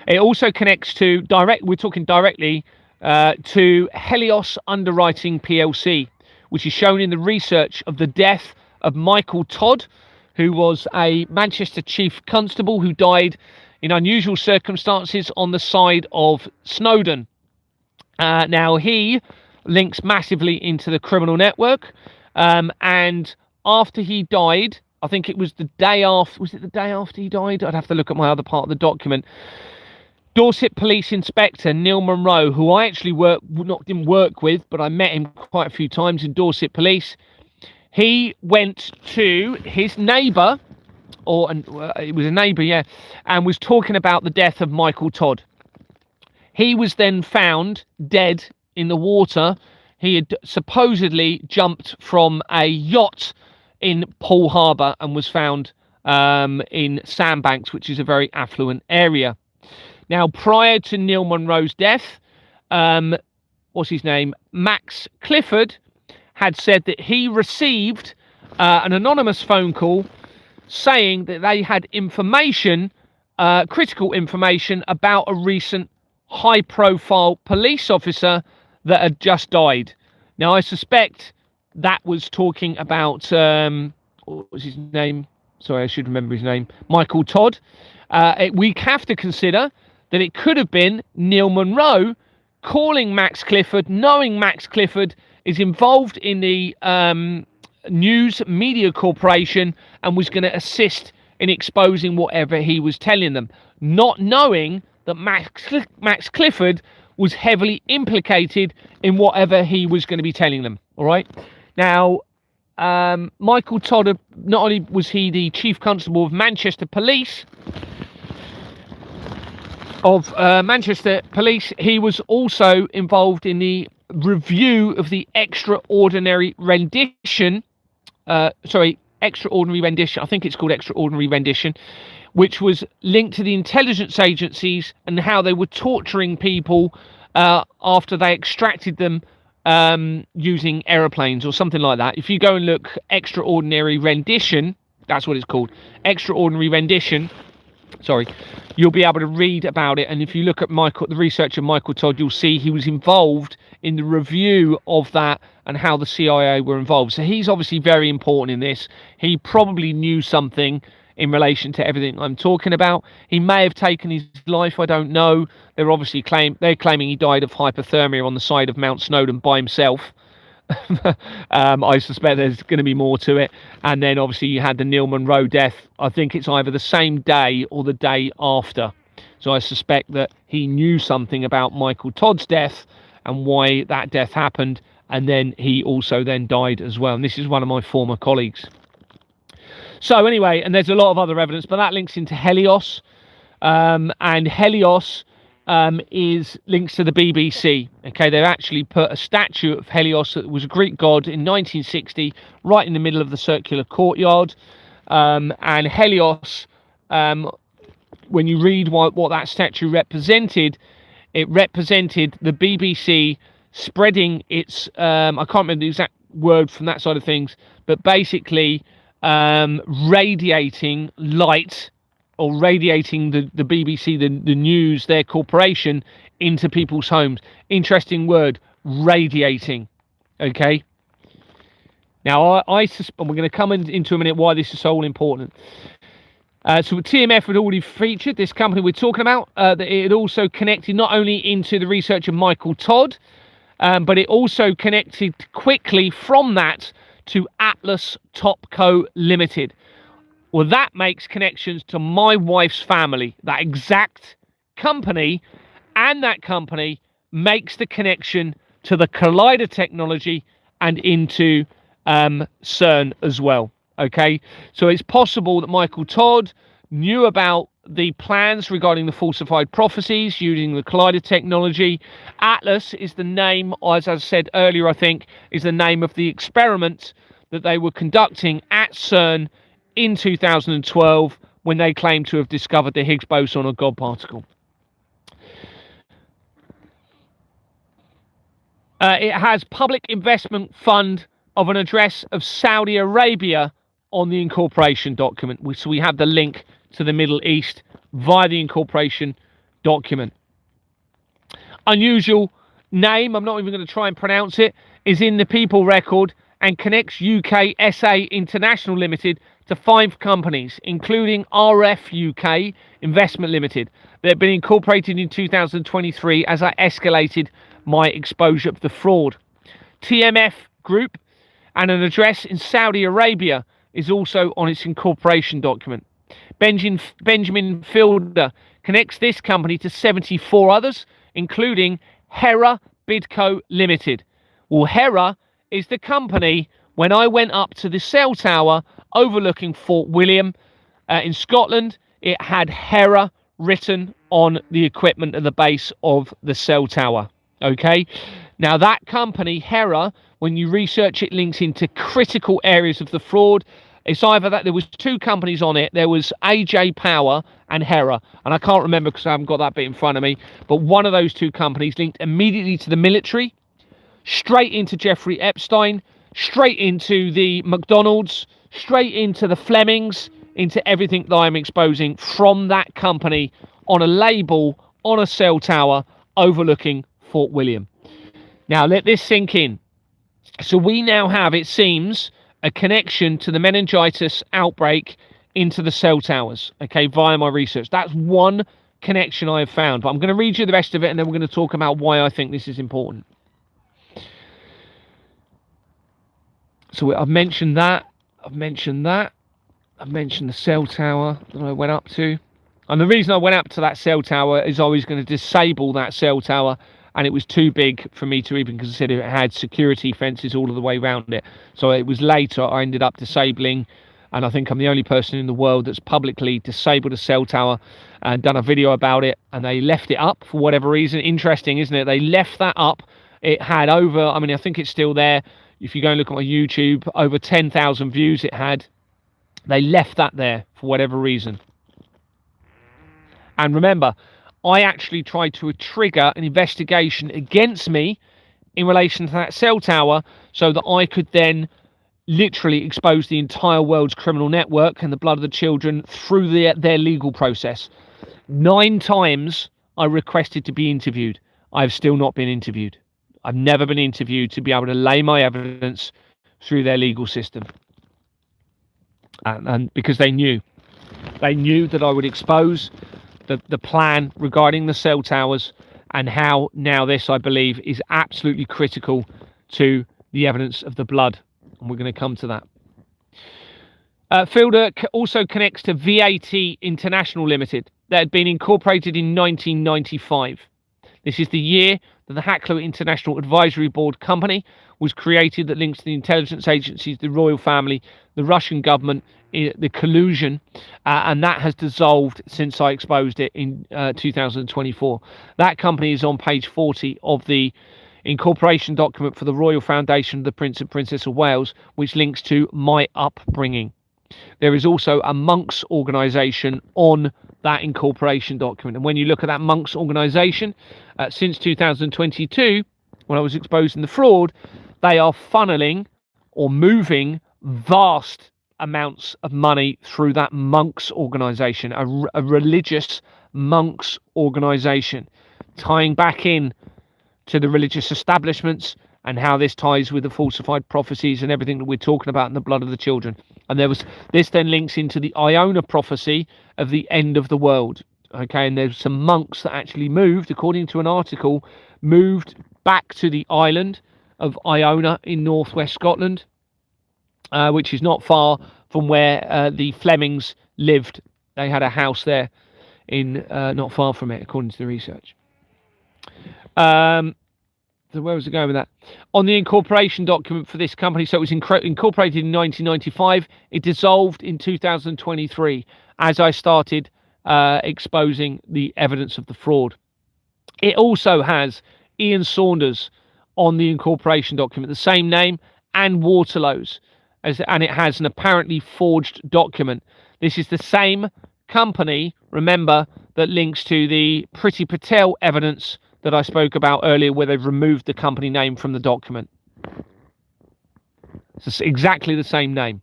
It also connects to we're talking directly to Helios Underwriting PLC, which is shown in the research of the death of Michael Todd, who was a Manchester Chief Constable who died in unusual circumstances on the side of Snowden. Now, he links massively into the criminal network, and after he died, I think it was the day after, was it the day after he died? I'd have to look at my other part of the document. Dorset Police Inspector Neil Monroe, who I actually didn't work with, but I met him quite a few times in Dorset Police. He went to his neighbour, it was a neighbour, yeah, and was talking about the death of Michael Todd. He was then found dead in the water. He had supposedly jumped from a yacht in Poole Harbour and was found in Sandbanks, which is a very affluent area. Now, prior to Neil Monroe's death, what's his name? Max Clifford had said that he received an anonymous phone call saying that they had information, critical information about a recent high-profile police officer that had just died. Now, I suspect that was talking about, what was his name? Sorry, I should remember his name. Michael Todd. We have to consider that it could have been Neil Monroe calling Max Clifford, knowing Max Clifford is involved in the News Media Corporation and was going to assist in exposing whatever he was telling them, not knowing that Max Clifford was heavily implicated in whatever he was going to be telling them. All right. Now, Michael Todd, not only was he the Chief Constable of Manchester Police, he was also involved in the review of the extraordinary rendition. I think it's called extraordinary rendition, which was linked to the intelligence agencies and how they were torturing people after they extracted them using aeroplanes or something like that. If you go and look extraordinary rendition, that's what it's called, extraordinary rendition, you'll be able to read about it. And if you look at the research of Michael Todd, you'll see he was involved in the review of that and how the CIA were involved. So he's obviously very important in this. He probably knew something in relation to everything I'm talking about. He may have taken his life, I don't know. They're obviously claiming he died of hypothermia on the side of Mount Snowdon by himself. I suspect there's going to be more to it. And then obviously you had the Neil Monroe death. I think it's either the same day or the day after. So I suspect that he knew something about Michael Todd's death and why that death happened. And then he also then died as well. And this is one of my former colleagues. So anyway, and there's a lot of other evidence, but that links into Helios. And Helios is links to the BBC. Okay, they've actually put a statue of Helios, that was a Greek god, in 1960, right in the middle of the circular courtyard. And Helios, when you read what that statue represented, it represented the BBC spreading its, I can't remember the exact word from that side of things, but basically radiating light, or radiating the BBC, the news, their corporation, into people's homes. Interesting word, radiating. Okay. Now, I suspect, we're going to come into a minute why this is so all important. So TMF had already featured this company we're talking about. That it had also connected not only into the research of Michael Todd, but it also connected quickly from that to Atlas Topco Limited. Well, that makes connections to my wife's family, that exact company, and that company makes the connection to the Collider technology and into CERN as well. Okay, so it's possible that Michael Todd knew about the plans regarding the falsified prophecies using the Collider technology. Atlas is the name, as I said earlier, I think, is the name of the experiment that they were conducting at CERN in 2012 when they claimed to have discovered the Higgs boson or God particle. It has public investment fund of an address of Saudi Arabia on the incorporation document. So we have the link to the Middle East via the incorporation document. Unusual name, I'm not even going to try and pronounce it, is in the People Record and connects UK SA International Limited to 5 companies, including RF UK Investment Limited. They've been incorporated in 2023 as I escalated my exposure to the fraud. TMF Group and an address in Saudi Arabia is also on its incorporation document. Benjamin Fielder connects this company to 74 others, including Hera Bidco Limited. Well, Hera is the company when I went up to the cell tower overlooking Fort William in Scotland. It had Hera written on the equipment at the base of the cell tower. Okay, now that company, Hera, when you research it, links into critical areas of the fraud. It's either that there was 2 companies on it. There was AJ Power and Hera, and I can't remember because I haven't got that bit in front of me, but one of those 2 companies linked immediately to the military, straight into Jeffrey Epstein, straight into the McDonald's, straight into the Flemings, into everything that I'm exposing from that company on a label on a cell tower overlooking Fort William. Now let this sink in. So we now have, it seems, a connection to the meningitis outbreak into the cell towers, okay, via my research. That's one connection I have found, but I'm going to read you the rest of it and then we're going to talk about why I think this is important. So I've mentioned that, I've mentioned the cell tower that I went up to. And the reason I went up to that cell tower is I was going to disable that cell tower, and it was too big for me to even consider. It had security fences all of the way around it. So it was later I ended up disabling, and I think I'm the only person in the world that's publicly disabled a cell tower and done a video about it, and they left it up for whatever reason. Interesting, isn't it? They left that up. It had over, I mean, I think it's still there. If you go and look at my YouTube, over 10,000 views it had. They left that there for whatever reason. And remember, I actually tried to trigger an investigation against me in relation to that cell tower so that I could then literally expose the entire world's criminal network and the blood of the children through their legal process. 9 times I requested to be interviewed. I've still not been interviewed. I've never been interviewed to be able to lay my evidence through their legal system. And because they knew that I would expose the plan regarding the cell towers and how now this, I believe, is absolutely critical to the evidence of the blood. And we're going to come to that. Fielder also connects to VAT International Limited that had been incorporated in 1995. This is the year that the Hacklow International Advisory Board company was created that links to the intelligence agencies, the royal family, the Russian government, the collusion, and that has dissolved since I exposed it in 2024. That company is on page 40 of the incorporation document for the Royal Foundation of the Prince and Princess of Wales, which links to my upbringing. There is also a monks organisation on that incorporation document, and when you look at that monks organisation, since 2022, when I was exposing the fraud, they are funneling or moving vast amounts of money through that monks organization, a religious monks organization, tying back in to the religious establishments and how this ties with the falsified prophecies and everything that we're talking about in the blood of the children. And this then links into the Iona prophecy of the end of the world. Okay, and there's some monks that actually moved, according to an article, moved back to the island of Iona in northwest Scotland, which is not far from where the Flemings lived. They had a house there in not far from it, according to the research. So where was it going with that? On the incorporation document for this company, so it was incorporated in 1995. It dissolved in 2023 as I started exposing the evidence of the fraud. It also has Ian Saunders on the incorporation document, the same name, and Waterlow's, and it has an apparently forged document. This is the same company, remember, that links to the Priti Patel evidence that I spoke about earlier, where they've removed the company name from the document. It's exactly the same name.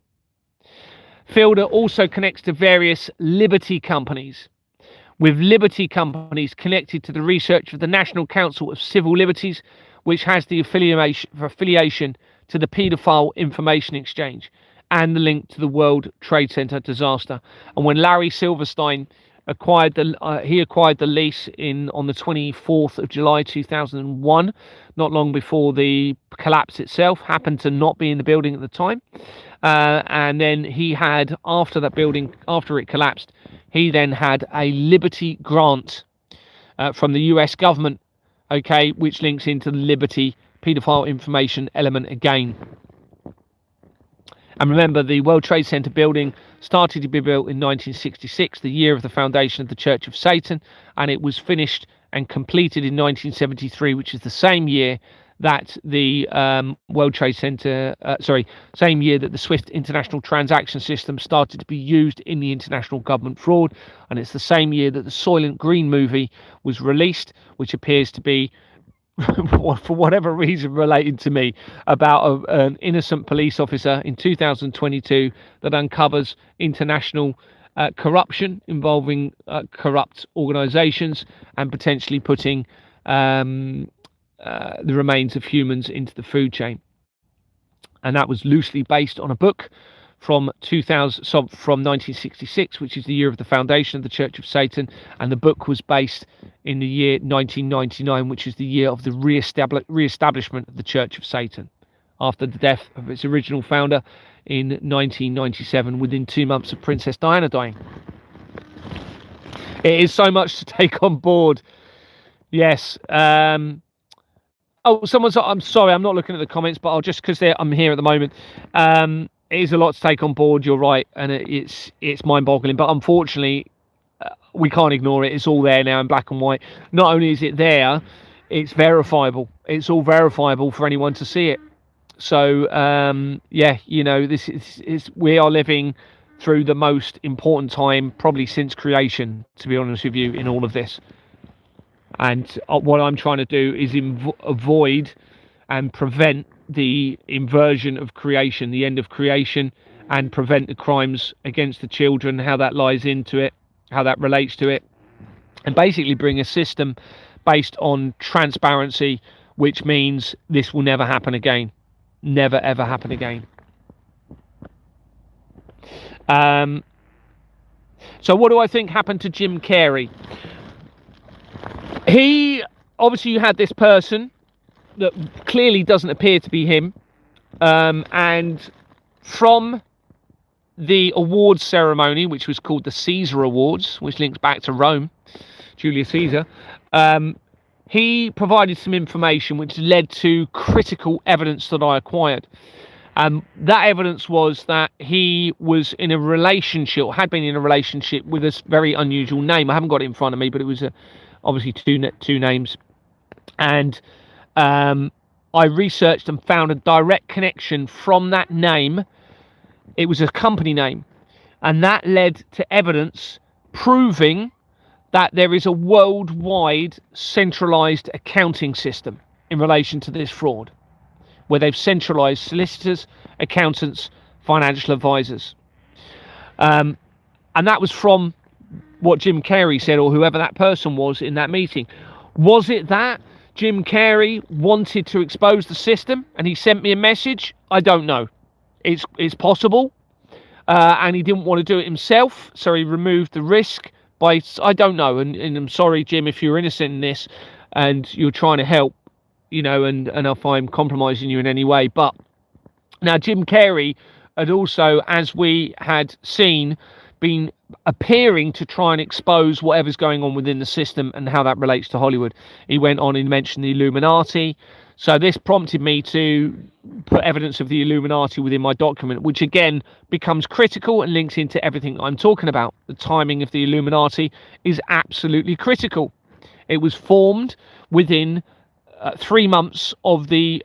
Fielder also connects to various liberty companies, with liberty companies connected to the research of the National Council of Civil Liberties, which has the affiliation to the Paedophile Information Exchange and the link to the World Trade Center disaster. And when Larry Silverstein acquired the lease on the 24th of July 2001, not long before the collapse itself, happened to not be in the building at the time, and then he had, after it collapsed, he then had a Liberty grant from the US government, okay, which links into the Liberty paedophile information element again. And remember, the World Trade Center building started to be built in 1966, the year of the foundation of the Church of Satan, and it was finished and completed in 1973, which is the same year that the World Trade Center, same year that the SWIFT international transaction system started to be used in the international government fraud, and it's the same year that the Soylent Green movie was released, which appears to be, for whatever reason, related to me, about an innocent police officer in 2022 that uncovers international corruption involving corrupt organizations and potentially putting the remains of humans into the food chain. And that was loosely based on a book from 1966, which is the year of the foundation of the Church of Satan, and the book was based in the year 1999, which is the year of the re-establishment of the Church of Satan, after the death of its original founder in 1997, within 2 months of Princess Diana dying. It is so much to take on board. Yes. I'm sorry, I'm not looking at the comments, but I'll just, because I'm here at the moment. It is a lot to take on board, you're right, and it's mind-boggling, but unfortunately we can't ignore it. It's all there now in black and white. Not only is it there, it's verifiable. It's all verifiable for anyone to see it. So this is we are living through the most important time probably since creation, to be honest with you, in all of this. And what I'm trying to do is avoid and prevent the inversion of creation, the end of creation, and prevent the crimes against the children, how that lies into it, how that relates to it, and basically bring a system based on transparency, which means this will never happen again. Never, ever happen again. So what do I think happened to Jim Carrey? Obviously you had this person that clearly doesn't appear to be him, and from the awards ceremony, which was called the Caesar Awards, which links back to Rome, Julius Caesar, he provided some information which led to critical evidence that I acquired. That evidence was that he was in a relationship, or had been in a relationship, with a very unusual name. I haven't got it in front of me, but it was obviously two names. And I researched and found a direct connection from that name. It was a company name, and that led to evidence proving that there is a worldwide centralized accounting system in relation to this fraud, where they've centralized solicitors, accountants, financial advisors. And that was from what Jim Carrey said, or whoever that person was in that meeting. Was it that Jim Carrey wanted to expose the system and he sent me a message? I don't know. It's possible. And he didn't want to do it himself, so he removed the risk by, I don't know. And I'm sorry, Jim, if you're innocent in this and you're trying to help, and if I'm compromising you in any way. But now Jim Carrey had also, as we had seen, been appearing to try and expose whatever's going on within the system and how that relates to Hollywood. He went on and mentioned the Illuminati. So this prompted me to put evidence of the Illuminati within my document, which again becomes critical and links into everything I'm talking about. The timing of the Illuminati is absolutely critical. It was formed within 3 months of the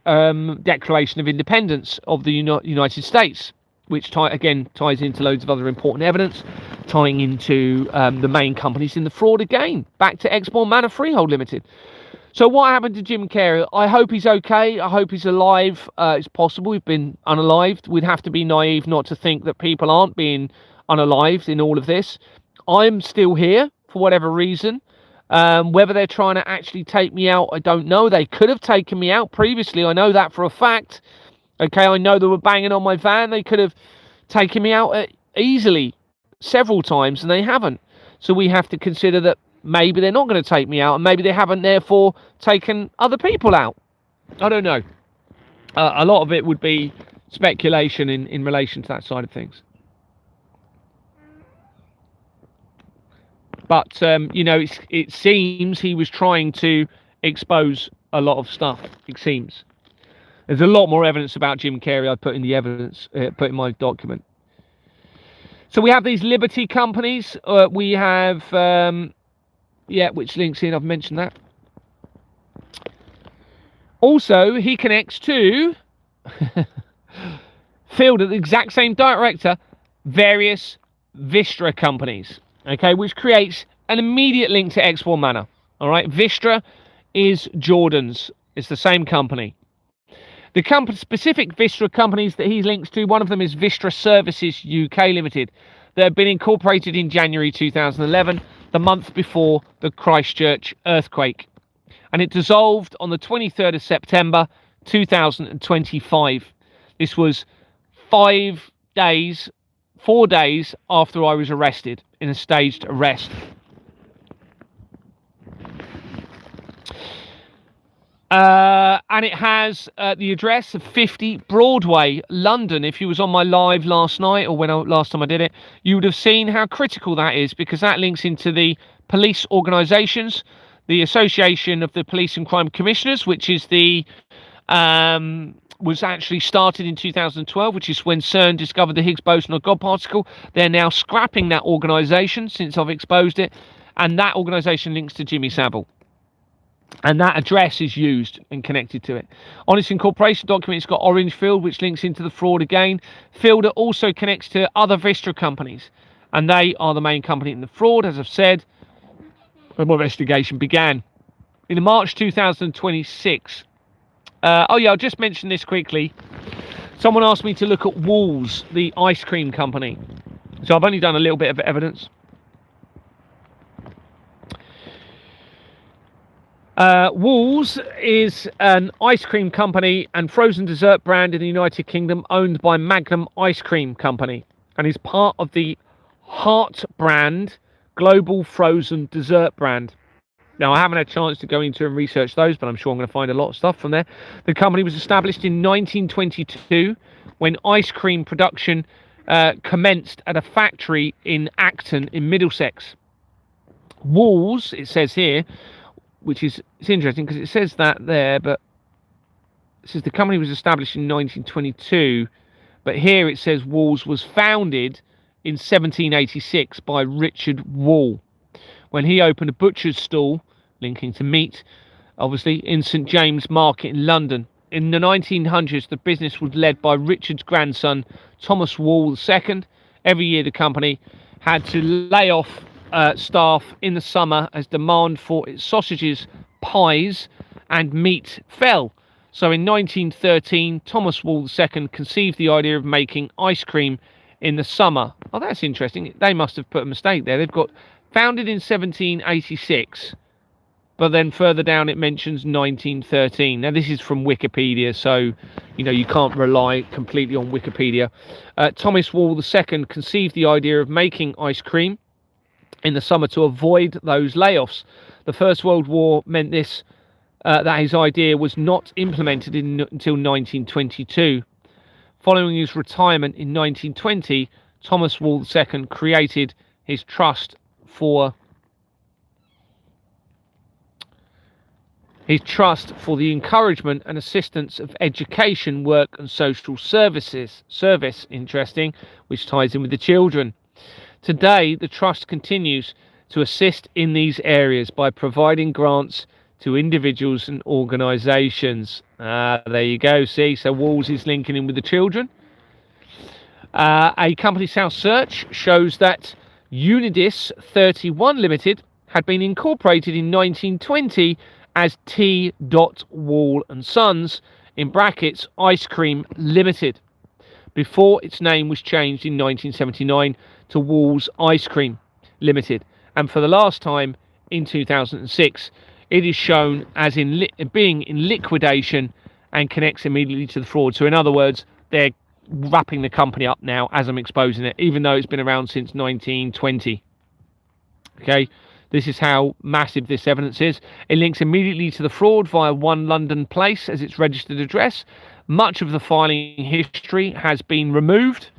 Declaration of Independence of the United States, which again ties into loads of other important evidence, tying into the main companies in the fraud again, back to Exmoor Manor Freehold Limited. So what happened to Jim Carrey? I hope he's okay. I hope he's alive. It's possible we've been unalived. We'd have to be naive not to think that people aren't being unalived in all of this. I'm still here for whatever reason. Whether they're trying to actually take me out, I don't know. They could have taken me out previously. I know that for a fact. Okay, I know they were banging on my van. They could have taken me out easily several times, and they haven't. So we have to consider that maybe they're not going to take me out, and maybe they haven't therefore taken other people out. I don't know. A lot of it would be speculation in relation to that side of things. But, it seems he was trying to expose a lot of stuff, it seems. There's a lot more evidence about Jim Carrey I put in the evidence, put in my document. So we have these Liberty companies. We have, which links in, I've mentioned that. Also, he connects to, filled at the exact same director, various Vistra companies, okay, which creates an immediate link to Exmoor Manor. All right, Vistra is Jordan's. It's the same company. The specific Vistra companies that he links to, one of them is Vistra Services UK Limited. They have been incorporated in January 2011, the month before the Christchurch earthquake. And it dissolved on the 23rd of September 2025. This was 4 days after I was arrested in a staged arrest. And it has the address of 50 Broadway, London. If you was on my live last night, or last time I did it, you would have seen how critical that is, because that links into the police organisations, the Association of the Police and Crime Commissioners, which is was actually started in 2012, which is when CERN discovered the Higgs boson or God particle. They're now scrapping that organisation since I've exposed it, and that organisation links to Jimmy Savile. And that address is used and connected to it. On its incorporation document, it's got Orangefield, which links into the fraud again. Fielder also connects to other Vistra companies, and they are the main company in the fraud, as I've said, when my investigation began. In March 2026. I'll just mention this quickly. Someone asked me to look at Walls, the ice cream company. So I've only done a little bit of evidence. Walls is an ice cream company and frozen dessert brand in the United Kingdom, owned by Magnum Ice Cream Company, and is part of the Heart brand global frozen dessert brand. Now, I haven't had a chance to go into and research those, but I'm sure I'm going to find a lot of stuff from there. The company was established in 1922 when ice cream production commenced at a factory in Acton in Middlesex. Walls, it says here, which is, it's interesting because it says that there, but it says the company was established in 1922, but here it says Walls was founded in 1786 by Richard Wall, when he opened a butcher's stall, linking to meat, obviously, in St James Market in London. In the 1900s, the business was led by Richard's grandson, Thomas Wall II. Every year, the company had to lay off staff in the summer as demand for its sausages, pies, and meat fell. So in 1913, Thomas Wall II conceived the idea of making ice cream in the summer. Oh, that's interesting. They must have put a mistake there. They've got founded in 1786, but then further down it mentions 1913. Now this is from Wikipedia, so you can't rely completely on Wikipedia. Thomas Wall II conceived the idea of making ice cream in the summer to avoid those layoffs. The First World War meant that his idea was not implemented until 1922. Following his retirement in 1920, Thomas Wall II created his trust for the encouragement and assistance of education, work and social service, interesting, which ties in with the children. Today, the trust continues to assist in these areas by providing grants to individuals and organisations. There you go, see, so Walls is linking in with the children. A company's house search shows that Unidis 31 Limited had been incorporated in 1920 as T. Wall and Sons, in brackets, Ice Cream Limited, before its name was changed in 1979 to Walls Ice Cream Limited, and for the last time in 2006. It is shown as being in liquidation and connects immediately to the fraud. So in other words, they're wrapping the company up now as I'm exposing it, even though it's been around since 1920. Okay, this is how massive this evidence is. It links immediately to the fraud via 1 London Place as its registered address. Much of the filing history has been removed,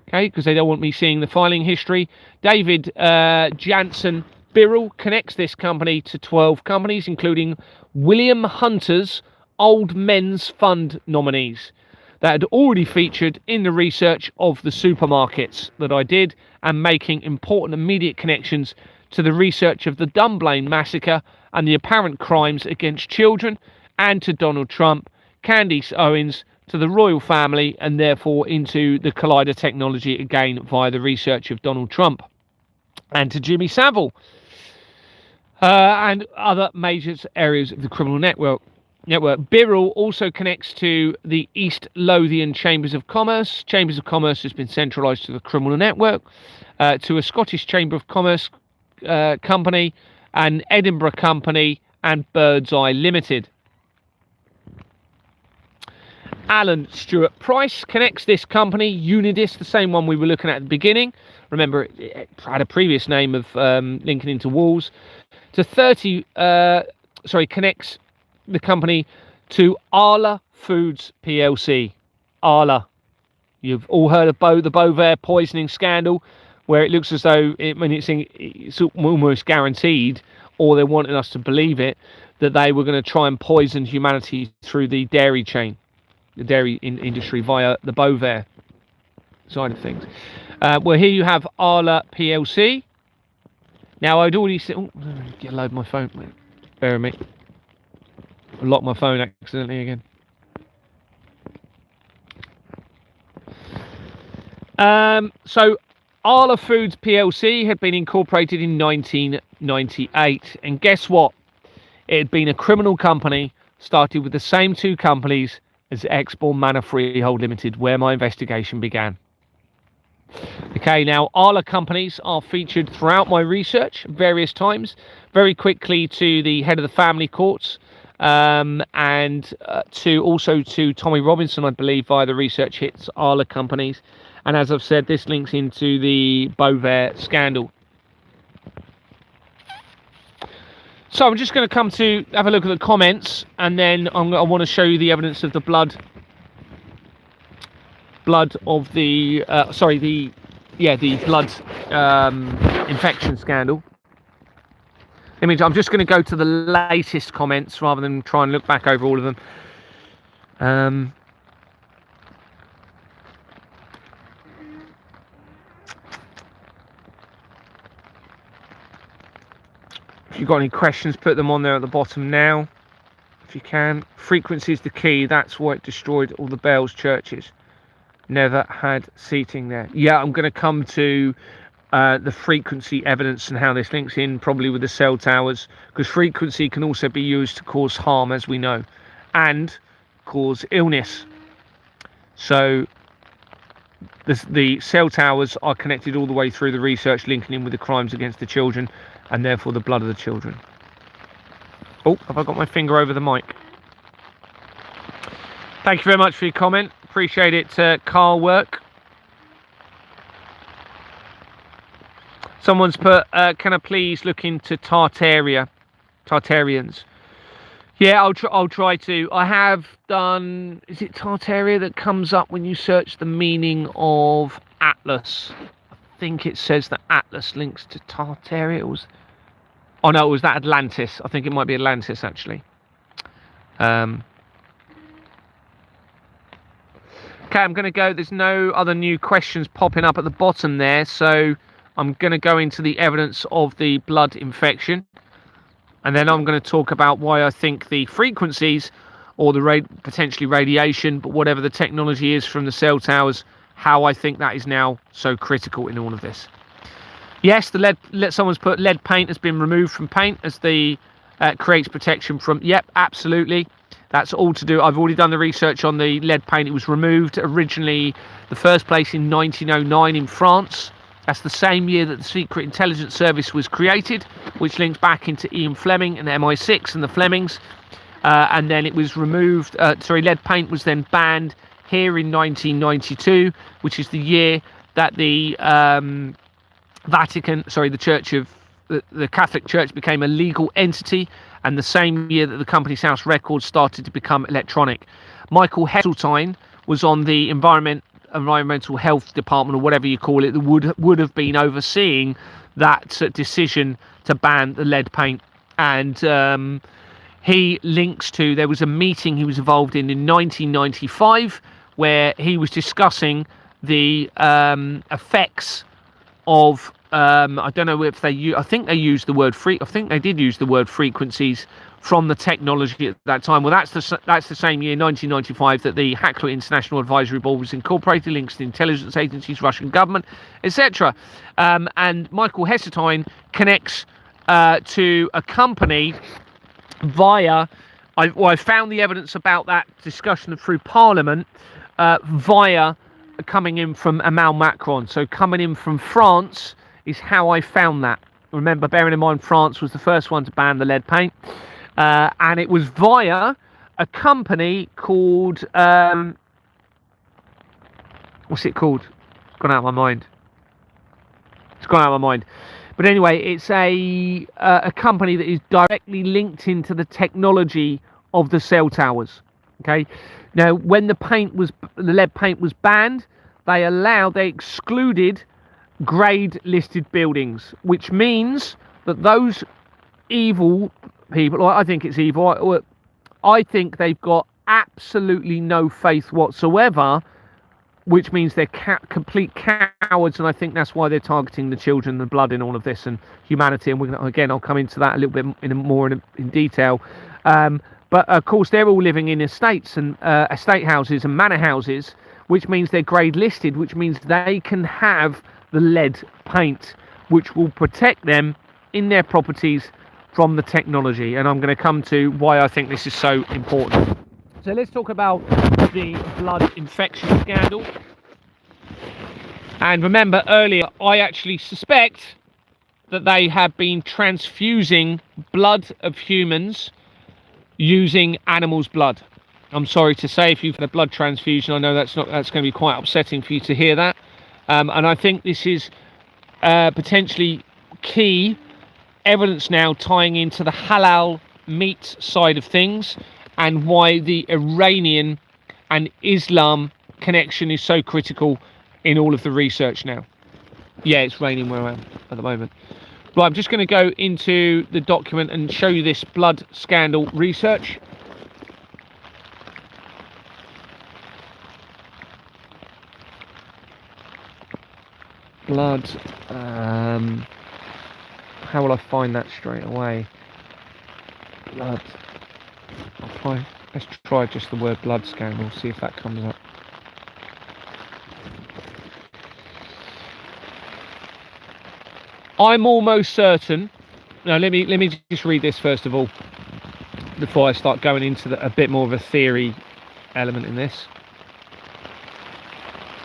okay, because they don't want me seeing the filing history. David Jansen Birrell connects this company to 12 companies, including William Hunter's Old Men's Fund nominees that had already featured in the research of the supermarkets that I did, and making important immediate connections to the research of the Dunblane massacre and the apparent crimes against children, and to Donald Trump, Candace Owens, to the royal family, and therefore into the Collider technology again via the research of Donald Trump, and to Jimmy Savile. And other major areas of the criminal network. Birrell also connects to the East Lothian Chambers of Commerce. Chambers of Commerce has been centralised to the criminal network, to a Scottish Chamber of Commerce company, an Edinburgh company, and Birdseye Limited. Alan Stewart Price connects this company, Unidis, the same one we were looking at the beginning. Remember, it had a previous name of linking into Walls. Connects the company to Arla Foods PLC. Arla. You've all heard of the Bovaer poisoning scandal, where it looks as though it's almost guaranteed, or they're wanting us to believe it, that they were going to try and poison humanity through the dairy chain, the dairy industry, via the Bovaer side of things. Well, here you have Arla PLC. Now, I'd already said... Oh, get a load of my phone. Bear with me. I locked my phone accidentally again. So, Arla Foods PLC had been incorporated in 1998. And guess what? It had been a criminal company started with the same 2 companies as Exbourne Manor Freehold Limited, where my investigation began. Okay, now Arla companies are featured throughout my research various times, very quickly to the head of the family courts, and to Tommy Robinson, I believe, via the research hits Arla companies. And as I've said, this links into the Bovaer scandal. So I'm just going to come to have a look at the comments, and then I want to show you the evidence of the blood of the blood infection scandal. I'm just going to go to the latest comments rather than try and look back over all of them. If you've got any questions, put them on there at the bottom now, if you can. Frequency is the key. That's why it destroyed all the Bells churches. Never had seating there. Yeah, I'm going to come to the frequency evidence and how this links in, probably with the cell towers, because frequency can also be used to cause harm, as we know, and cause illness. So the cell towers are connected all the way through the research, linking in with the crimes against the children, and therefore the blood of the children. Oh, have I got my finger over the mic? Thank you very much for your comment. Appreciate it, Carl Work. Someone's put, can I please look into Tartarians? Yeah, I'll try to. I have done. Is it Tartaria that comes up when you search the meaning of Atlas? I think it says that Atlas links to Tartaria. Oh no, it was that Atlantis. I think it might be Atlantis actually. Okay, I'm going to go. There's no other new questions popping up at the bottom there, so I'm going to go into the evidence of the blood infection, and then I'm going to talk about why I think the frequencies, or the potentially radiation, but whatever the technology is from the cell towers, how I think that is now so critical in all of this. Yes, the lead. Someone's put lead paint has been removed from paint as the creates protection from. Yep, absolutely. That's all to do. I've already done the research on the lead paint. It was removed originally, the first place in 1909 in France. That's the same year that the Secret Intelligence Service was created, which links back into Ian Fleming and MI6 and the Flemings. And then it was removed. Lead paint was then banned here in 1992, which is the year that the the Catholic Church became a legal entity, and the same year that the Companies House records started to become electronic. Michael Heseltine was on the environmental health department, or whatever you call it, that would have been overseeing that decision to ban the lead paint. And he links to, there was a meeting he was involved in 1995 where he was discussing the effects of I don't know if I think they used the word I think they did use the word frequencies from the technology at that time. Well, that's the same year, 1995, that the Hackler International Advisory Board was incorporated, links to intelligence agencies, Russian government, etc. And Michael Heseltine connects to a company via. I found the evidence about that discussion through Parliament via coming in from Emmanuel Macron. So coming in from France is how I found that. Remember, bearing in mind, France was the first one to ban the lead paint. And it was via a company called... what's it called? It's gone out of my mind. But anyway, it's a company that is directly linked into the technology of the cell towers. Okay. Now, when the lead paint was banned, they excluded grade listed buildings, which means that those evil people, I think it's evil, I think they've got absolutely no faith whatsoever, which means they're complete cowards, and I think that's why they're targeting the children, the blood in all of this, and humanity. And I'll come into that a little bit more in detail. But of course, they're all living in estates and estate houses and manor houses, which means they're grade listed, which means they can have the lead paint, which will protect them in their properties from the technology. And I'm going to come to why I think this is so important. So let's talk about the blood infection scandal. And remember earlier, I actually suspect that they have been transfusing blood of humans using animals' blood. I'm sorry to say, if you've had a blood transfusion, I know that's going to be quite upsetting for you to hear that. And I think this is potentially key evidence now tying into the halal meat side of things, and why the Iranian and Islam connection is so critical in all of the research now. Yeah, it's raining where I am at the moment. Right, I'm just going to go into the document and show you this blood scandal research. Blood, how will I find that straight away? Blood. Let's try just the word blood scandal, see if that comes up. I'm almost certain. Now let me just read this first of all before I start going into a bit more of a theory element in this.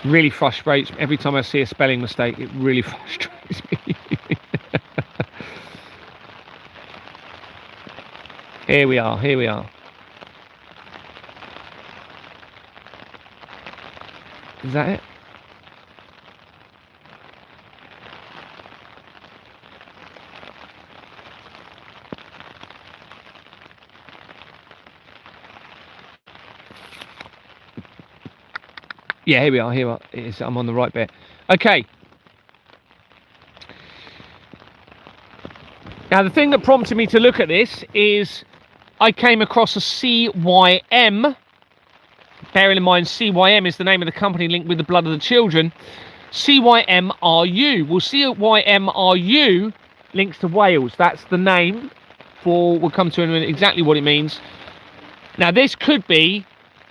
Really frustrates me. Every time I see a spelling mistake, it really frustrates me. Here we are. Is that it? Yeah, here we are. It is. I'm on the right bit. Okay. Now, the thing that prompted me to look at this is I came across a CYM. Bearing in mind, CYM is the name of the company linked with the blood of the children. CYMRU. Well, CYMRU links to Wales. That's the name for, we'll come to in a minute exactly what it means. Now, this could be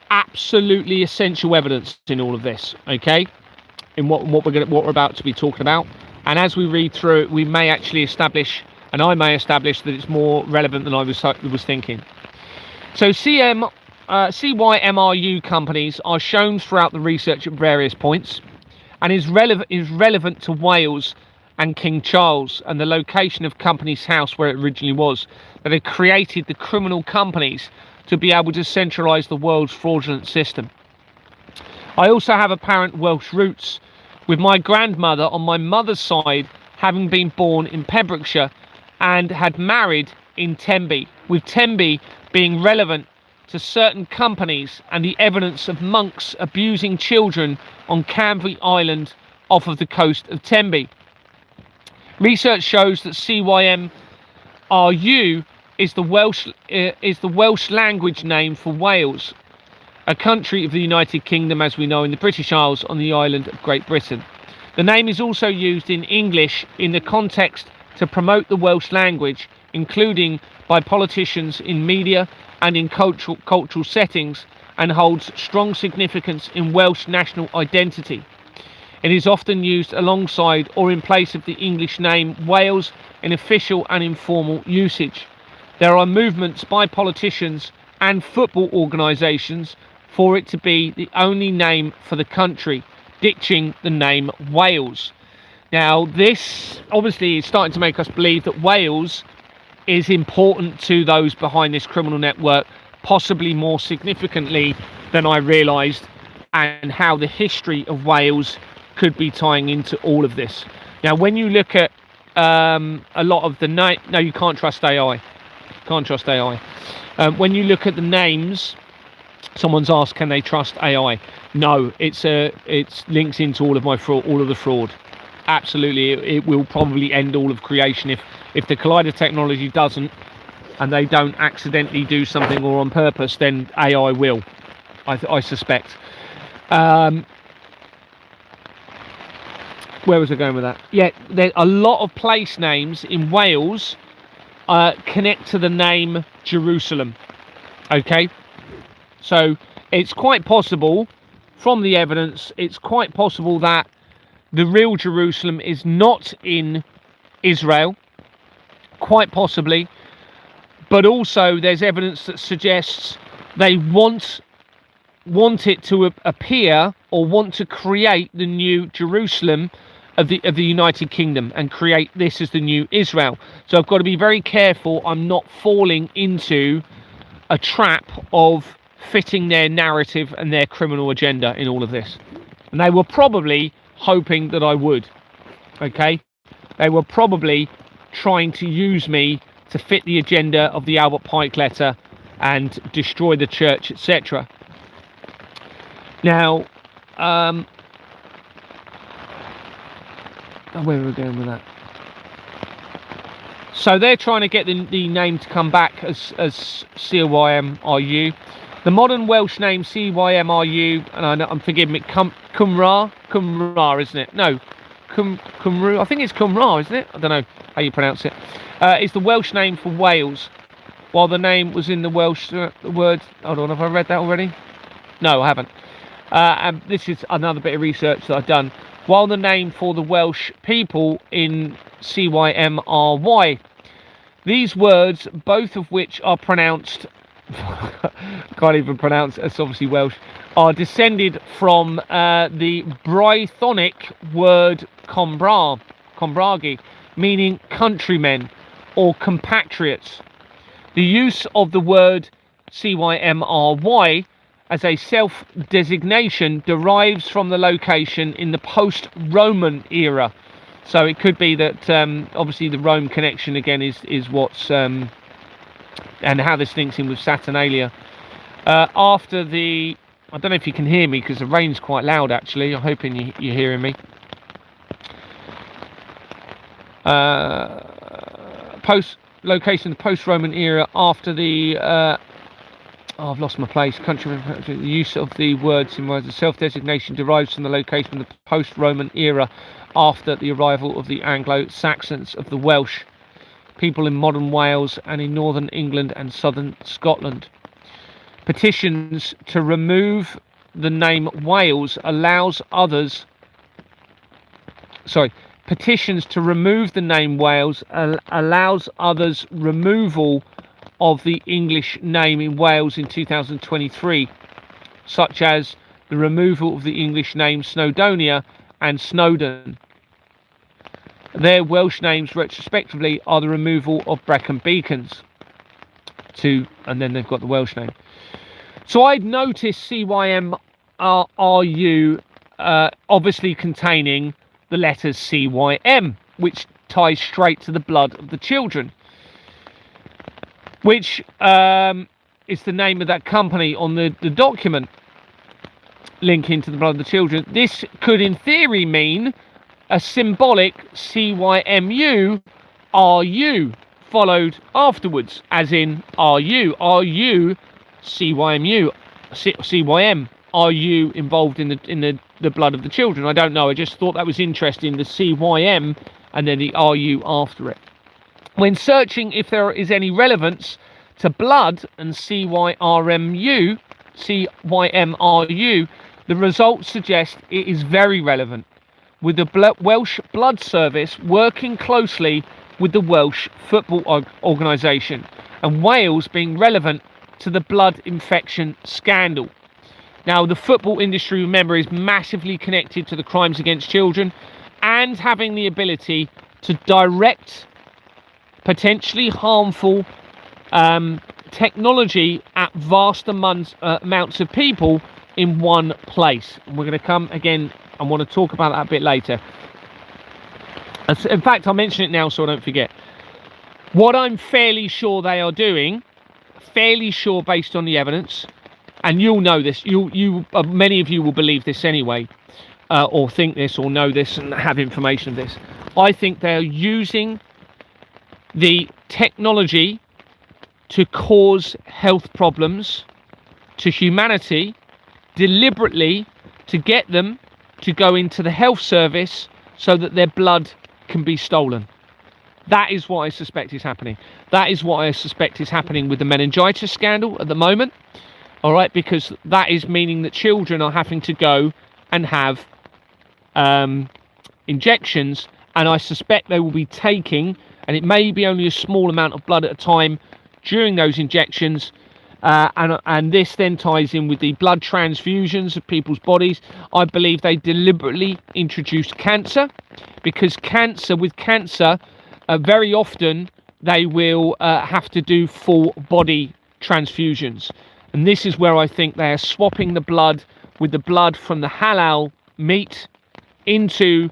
absolutely essential evidence in all of this, okay? In what we're about to be talking about. And as we read through it, we may actually establish, and I may establish, that it's more relevant than I was thinking. So CYMRU companies are shown throughout the research at various points, and is relevant to Wales and King Charles and the location of Companies House where it originally was, that had created the criminal companies to be able to centralise the world's fraudulent system. I also have apparent Welsh roots, with my grandmother on my mother's side having been born in Pembrokeshire and had married in Tenby, with Tenby being relevant to certain companies and the evidence of monks abusing children on Canvey Island off of the coast of Tenby. Research shows that CYMRU is the Welsh language name for Wales, a country of the United Kingdom, as we know, in the British Isles on the island of Great Britain. The name is also used in English in the context to promote the Welsh language, including by politicians in media and in cultural settings, and holds strong significance in Welsh national identity. It is often used alongside or in place of the English name Wales in official and informal usage. There are movements by politicians and football organisations for it to be the only name for the country, ditching the name Wales. Now, this obviously is starting to make us believe that Wales is important to those behind this criminal network, possibly more significantly than I realised, and how the history of Wales could be tying into all of this. Now, when you look at a lot of the no, you can't trust AI. When you look at the names, someone's asked, can they trust AI? No, it's links into all of the fraud. Absolutely, it will probably end all of creation if the collider technology doesn't, and they don't accidentally do something or on purpose, then AI will, I suspect. Where was I going with that? Yeah, there a lot of place names in Wales connect to the name Jerusalem. Okay, so it's quite possible, from the evidence, it's quite possible that the real Jerusalem is not in Israel, quite possibly, but also there's evidence that suggests they want it to appear, or want to create the new Jerusalem of the United Kingdom and create this as the new Israel. So I've got to be very careful I'm not falling into a trap of fitting their narrative and their criminal agenda in all of this. And they were probably hoping that I would. Okay, they were probably trying to use me to fit the agenda of the Albert Pike letter and destroy the church, etc. Now, where are we going with that? So they're trying to get the name to come back as CYMRU. The modern Welsh name CYMRU, and I'm forgive me, Cymra, isn't it? No, Cymru. I think it's Cymra, isn't it? I don't know how you pronounce it. It's the Welsh name for Wales, while the name was in the Welsh word. Hold on, have I read that already? No, I haven't. And this is another bit of research that I've done. While the name for the Welsh people in CYMRY, these words, both of which are pronounced can't even pronounce it, it's obviously Welsh, are descended from the Brythonic word combragi, meaning countrymen or compatriots. The use of the word cymry as a self-designation derives from the location in the post-Roman era. So it could be that obviously the Rome connection again is what's and how this links in with Saturnalia. After the, I don't know if you can hear me because the rain's quite loud actually. I'm hoping you're hearing me. Location, the post-Roman era after the I've lost my place. The use of the word symbolizes self-designation derives from the location of the post-Roman era after the arrival of the Anglo-Saxons of the Welsh people in modern Wales and in northern England and southern Scotland. Petitions to remove the name Wales allows others. Petitions to remove the name Wales allows others removal of the English name in Wales in 2023, such as the removal of the English name Snowdonia and Snowdon. Their Welsh names, retrospectively, are the removal of Brecon Beacons, and then they've got the Welsh name. So I'd noticed CYMRU obviously containing the letters CYM, which ties straight to the blood of the children, which is the name of that company on the document linking to the blood of the children. This could in theory mean a symbolic CYMU RU followed afterwards, as in RU CYMU CYM RU involved in the blood of the children. I don't know, I just thought that was interesting, the CYM and then the RU after it. When searching if there is any relevance to blood and CYMRU, the results suggest it is very relevant, with the Welsh Blood Service working closely with the Welsh Football Organisation, and Wales being relevant to the blood infection scandal. Now, the football industry, remember, is massively connected to the crimes against children and having the ability to direct potentially harmful technology at vast amounts of people in one place. And we're going to come again, I want to talk about that a bit later. In fact, I'll mention it now so I don't forget. What I'm fairly sure they are doing, fairly sure based on the evidence, and you'll know this, many of you will believe this anyway, or think this or know this and have information of this. I think they're using the technology to cause health problems to humanity deliberately, to get them to go into the health service so that their blood can be stolen. That is what I suspect is happening. That is what I suspect is happening with the meningitis scandal at the moment. All right, because that is meaning that children are having to go and have injections, and I suspect they will be taking, and it may be only a small amount of blood at a time during those injections, and this then ties in with the blood transfusions of people's bodies. I believe they deliberately introduced cancer, because with cancer, very often they will have to do full body transfusions. And this is where I think they are swapping the blood with the blood from the halal meat into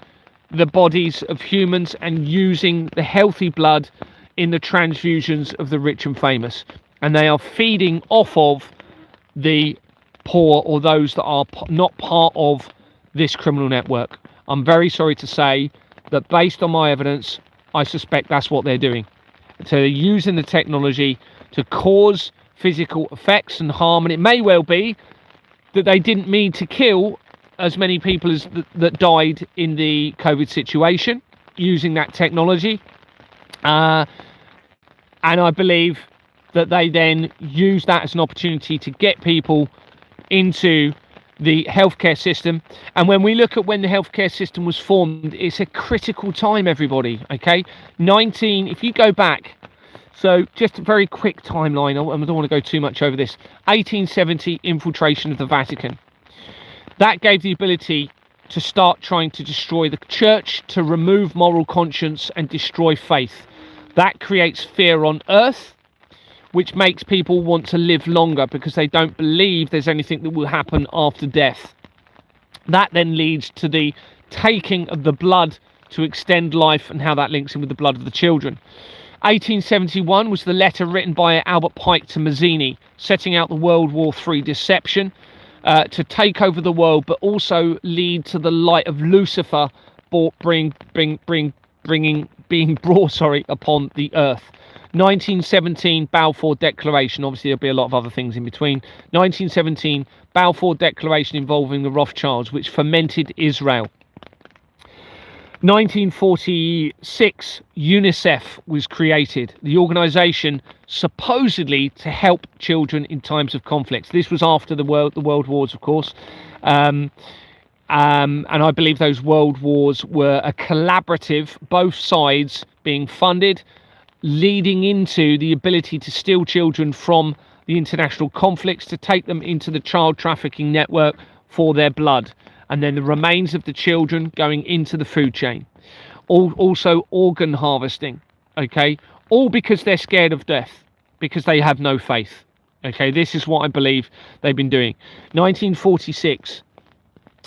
the bodies of humans and using the healthy blood in the transfusions of the rich and famous. And they are feeding off of the poor or those that are not part of this criminal network. I'm very sorry to say that based on my evidence, I suspect that's what they're doing. So they're using the technology to cause physical effects and harm, and it may well be that they didn't mean to kill as many people as that died in the COVID situation using that technology, and I believe that they then use that as an opportunity to get people into the healthcare system. And when we look at when the healthcare system was formed, it's a critical time, everybody. Okay, if you go back So just a very quick timeline. I don't want to go too much over this. 1870, infiltration of the Vatican. That gave the ability to start trying to destroy the church, to remove moral conscience and destroy faith. That creates fear on earth, which makes people want to live longer because they don't believe there's anything that will happen after death. That then leads to the taking of the blood to extend life, and how that links in with the blood of the children. 1871 was the letter written by Albert Pike to Mazzini, setting out the World War III deception to take over the world, but also lead to the light of Lucifer being brought upon the earth. 1917 Balfour Declaration. Obviously there'll be a lot of other things in between. 1917 Balfour Declaration involving the Rothschilds, which fermented Israel. 1946 UNICEF was created, the organization supposedly to help children in times of conflicts. This was after the world wars, of course, and I believe those world wars were a collaborative, both sides being funded, leading into the ability to steal children from the international conflicts, to take them into the child trafficking network for their blood, and then the remains of the children going into the food chain. Also organ harvesting, okay, all because they're scared of death, because they have no faith. Okay, this is what I believe they've been doing. 1946,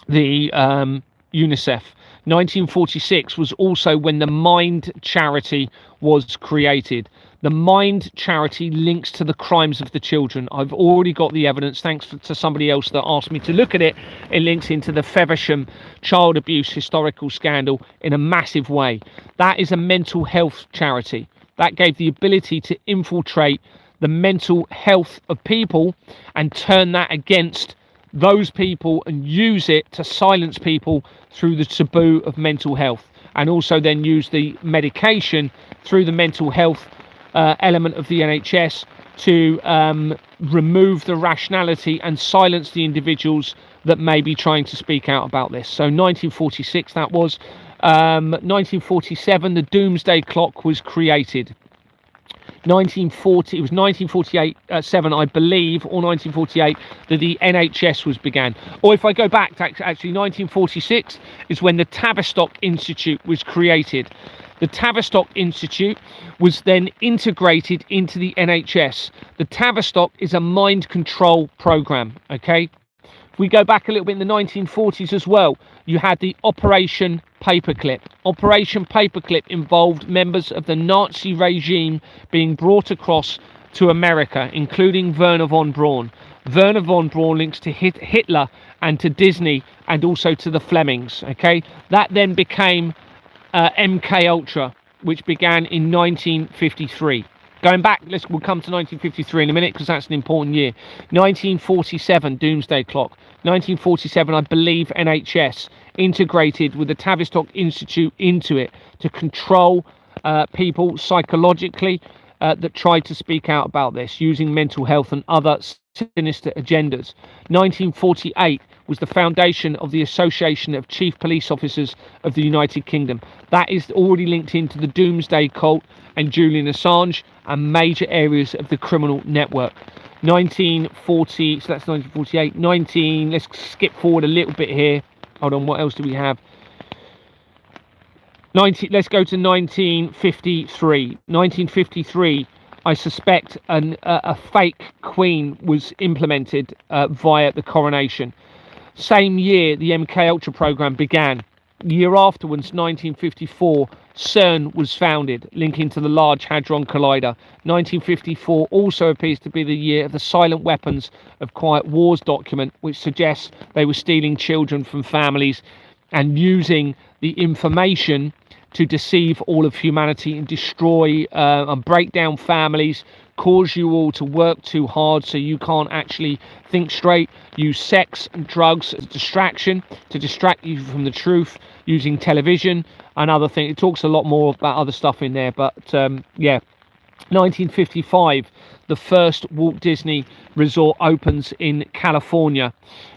the UNICEF. 1946 was also when the Mind charity was created. The Mind charity links to the crimes of the children. I've already got the evidence, thanks to somebody else that asked me to look at it. It links into the Feversham child abuse historical scandal in a massive way. That is a mental health charity. That gave the ability to infiltrate the mental health of people and turn that against those people and use it to silence people through the taboo of mental health, and also then use the medication through the mental health element of the NHS to remove the rationality and silence the individuals that may be trying to speak out about this. So 1946 that was. 1947 the Doomsday Clock was created. 1940, it was 1948, 7, I believe, or 1948, that the NHS was began. Or if I go back to actually 1946 is when the Tavistock Institute was created. The Tavistock Institute was then integrated into the NHS. The Tavistock is a mind control program, okay? If we go back a little bit in the 1940s as well, you had the Operation Paperclip. Operation Paperclip involved members of the Nazi regime being brought across to America, including Werner von Braun. Werner von Braun links to Hitler and to Disney and also to the Flemings, okay? That then became MK Ultra, which began in 1953. Going back, we'll come to 1953 in a minute because that's an important year. 1947 Doomsday Clock. 1947, I believe, NHS integrated with the Tavistock Institute into it to control people psychologically that tried to speak out about this using mental health and other sinister agendas. 1948 was the foundation of the Association of Chief Police Officers of the United Kingdom. That is already linked into the Doomsday Cult and Julian Assange and major areas of the criminal network. 1940, so that's 1948. Let's skip forward a little bit here. Hold on, what else do we have? Let's go to 1953. 1953, I suspect a fake queen was implemented via the coronation. Same year, the MK Ultra program began. The year afterwards, 1954, CERN was founded, linking to the Large Hadron Collider. 1954 also appears to be the year of the Silent Weapons of Quiet Wars document, which suggests they were stealing children from families and using the information to deceive all of humanity and destroy and break down families, cause you all to work too hard so you can't actually think straight, use sex and drugs as a distraction to distract you from the truth, using television and other things. It talks a lot more about other stuff in there, but yeah. 1955, the first Walt Disney Resort opens in California.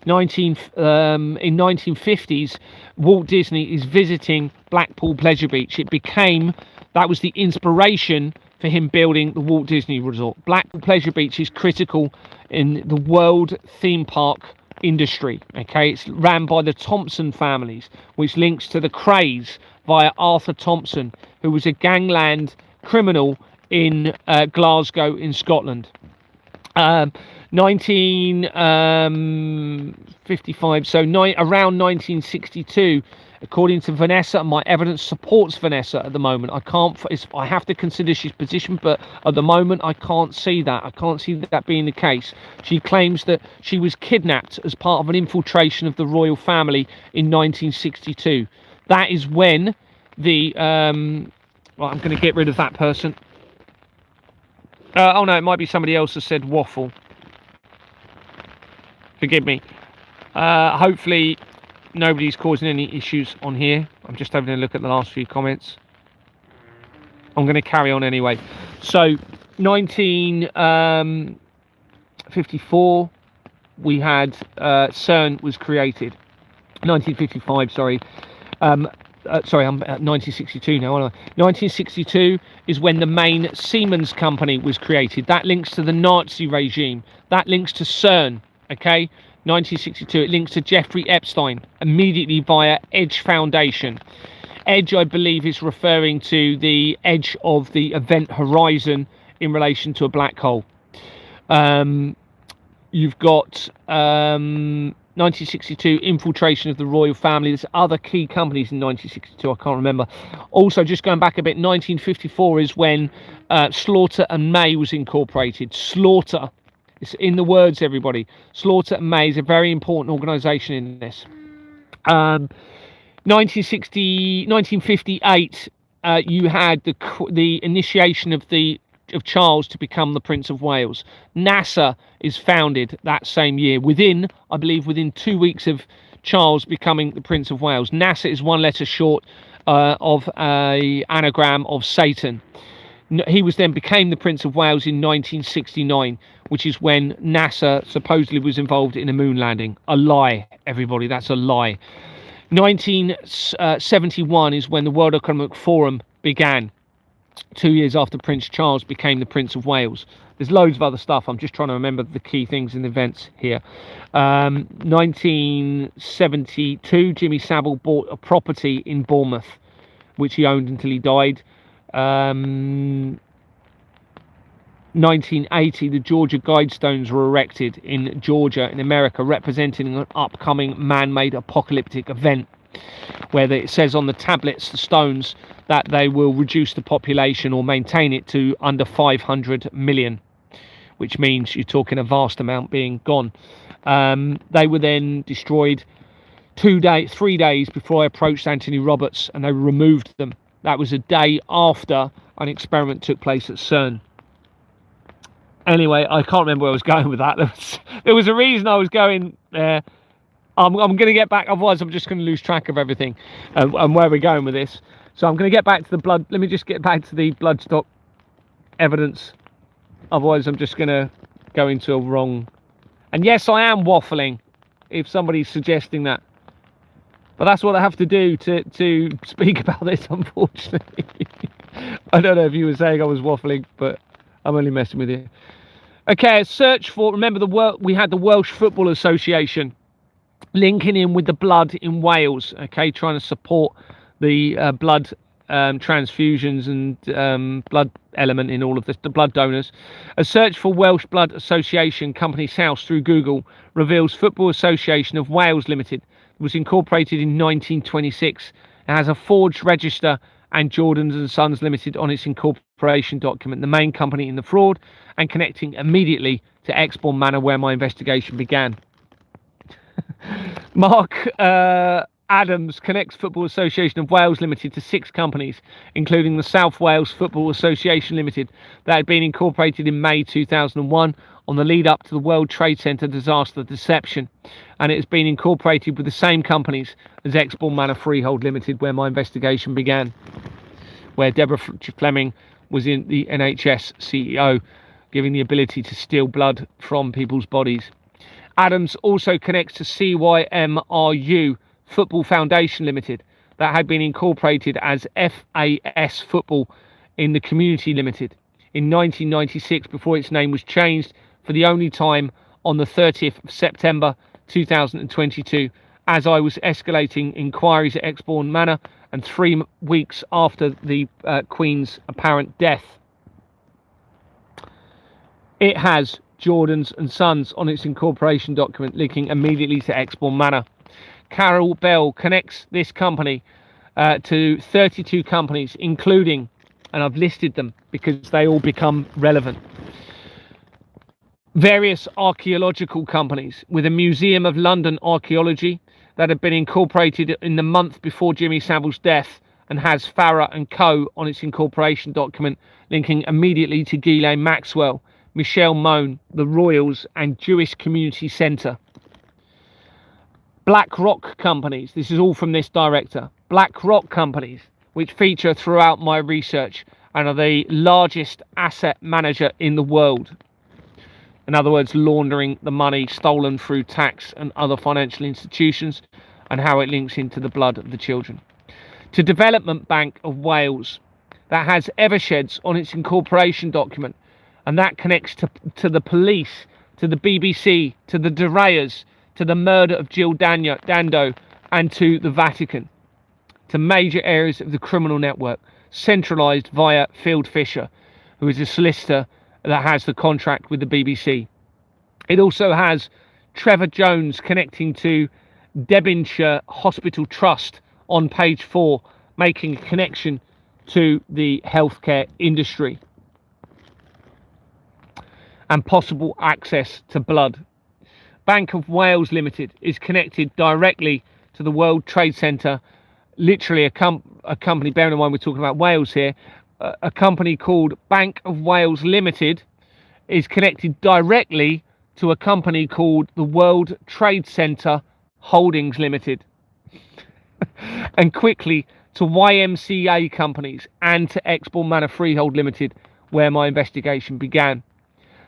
In 1950s, Walt Disney is visiting Blackpool Pleasure Beach. That was the inspiration for him building the Walt Disney Resort. Blackpool Pleasure Beach is critical in the world theme park industry. Okay, it's ran by the Thompson families, which links to the Krays via Arthur Thompson, who was a gangland criminal in Glasgow in Scotland. 1955, so around 1962, according to Vanessa, and my evidence supports Vanessa at the moment. I have to consider she's position, but at the moment I can't see that. I can't see that being the case. She claims that she was kidnapped as part of an infiltration of the royal family in 1962. That is when the I'm going to get rid of that person. Oh no, it might be somebody else that said waffle. Forgive me. Hopefully nobody's causing any issues on here. I'm just having a look at the last few comments. I'm going to carry on anyway. So 1954 we had CERN was created. 1955, sorry. Sorry, I'm at 1962 now, aren't I? 1962 is when the main Siemens company was created. That links to the Nazi regime. That links to CERN, okay? 1962, it links to Jeffrey Epstein immediately via Edge Foundation. Edge, I believe, is referring to the edge of the event horizon in relation to a black hole. You've got 1962 infiltration of the royal family. There's other key companies in 1962, I can't remember. Also, just going back a bit, 1954 is when Slaughter and May was incorporated. Slaughter, it's in the words, everybody. Slaughter and May is a very important organisation in this. 1958, you had the initiation of Charles to become the Prince of Wales. NASA is founded that same year, I believe within 2 weeks of Charles becoming the Prince of Wales. NASA is one letter short of a anagram of Satan. He became the Prince of Wales in 1969, which is when NASA supposedly was involved in a moon landing. A lie, everybody, that's a lie. 1971 is when the World Economic Forum began, 2 years after Prince Charles became the Prince of Wales. There's loads of other stuff. I'm just trying to remember the key things in the events here. 1972, Jimmy Savile bought a property in Bournemouth, which he owned until he died. 1980, the Georgia Guidestones were erected in Georgia, in America, representing an upcoming man-made apocalyptic event, where it says on the tablets, the stones, that they will reduce the population or maintain it to under 500 million, which means you're talking a vast amount being gone. They were then destroyed 3 days before I approached Anthony Roberts, and they removed them. That was a day after an experiment took place at CERN. Anyway, I can't remember where I was going with that. There was a reason I was going there. I'm going to get back, otherwise I'm just going to lose track of everything and where we're going with this. So I'm going to get back to the blood. Let me just get back to the bloodstock evidence. Otherwise I'm just going to go into a wrong. And yes, I am waffling if somebody's suggesting that. But that's what I have to do to speak about this, unfortunately. I don't know if you were saying I was waffling, but I'm only messing with you. Okay, search for, remember we had the Welsh Football Association linking in with the blood in Wales, okay, trying to support the blood transfusions and blood element in all of this, the blood donors. A search for Welsh Blood Association Company's House through Google reveals Football Association of Wales Limited was incorporated in 1926. It has a forged register and Jordans and Sons Limited on its incorporation document, the main company in the fraud, and connecting immediately to Exbourne Manor, where my investigation began. Mark Adams connects Football Association of Wales Limited to 6 companies, including the South Wales Football Association Limited, that had been incorporated in May 2001 on the lead up to the World Trade Center disaster deception, and it has been incorporated with the same companies as Exbourne Manor Freehold Limited, where my investigation began, where Deborah Fleming was in the NHS CEO, giving the ability to steal blood from people's bodies. Adams also connects to CYMRU Football Foundation Limited, that had been incorporated as FAS Football in the Community Limited. in 1996 before its name was changed for the only time on the 30th of September 2022, as I was escalating inquiries at Exbourne Manor and 3 weeks after the Queen's apparent death. It has Jordan's and Sons on its incorporation document, linking immediately to Exbourne Manor. Carol Bell connects this company to 32 companies, including, and I've listed them because they all become relevant, various archaeological companies, with a Museum of London Archaeology that had been incorporated in the month before Jimmy Savile's death and has Farrer and Co. on its incorporation document, linking immediately to Ghislaine Maxwell, Michelle Mone, the Royals and Jewish Community Centre. Black Rock companies, this is all from this director. Black Rock companies, which feature throughout my research and are the largest asset manager in the world. In other words, laundering the money stolen through tax and other financial institutions, and how it links into the blood of the children. To Development Bank of Wales, that has Eversheds on its incorporation document, and that connects to the police, to the BBC, to the De Reyers, to the murder of Jill Dando, and to the Vatican, to major areas of the criminal network, centralised via Field Fisher, who is a solicitor that has the contract with the BBC. It also has Trevor Jones connecting to Devonshire Hospital Trust on page 4, making a connection to the healthcare industry and possible access to blood. Bank of Wales Limited is connected directly to the World Trade Centre, literally a company, bearing in mind we're talking about Wales here, a company called Bank of Wales Limited is connected directly to a company called the World Trade Centre Holdings Limited. And quickly to YMCA companies and to Exbourne Manor Freehold Limited, where my investigation began.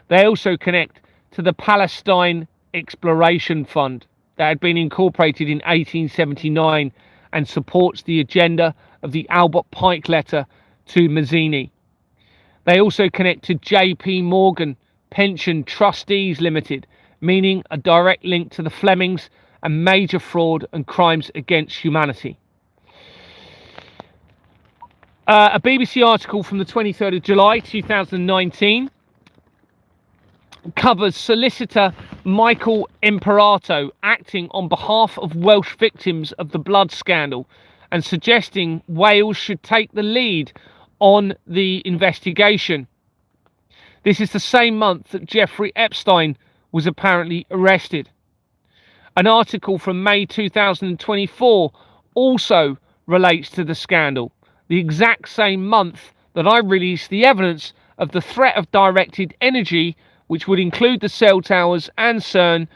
They also connect to the Palestine Exploration Fund that had been incorporated in 1879 and supports the agenda of the Albert Pike letter to Mazzini. They also connect to JP Morgan Pension Trustees Limited, meaning a direct link to the Flemings and major fraud and crimes against humanity. A BBC article from the 23rd of July 2019 covers solicitor Michael Imperato acting on behalf of Welsh victims of the blood scandal and suggesting Wales should take the lead on the investigation. This is the same month that Jeffrey Epstein was apparently arrested. An article from May 2024 also relates to the scandal, the exact same month that I released the evidence of the threat of directed energy, which would include the cell towers and CERN,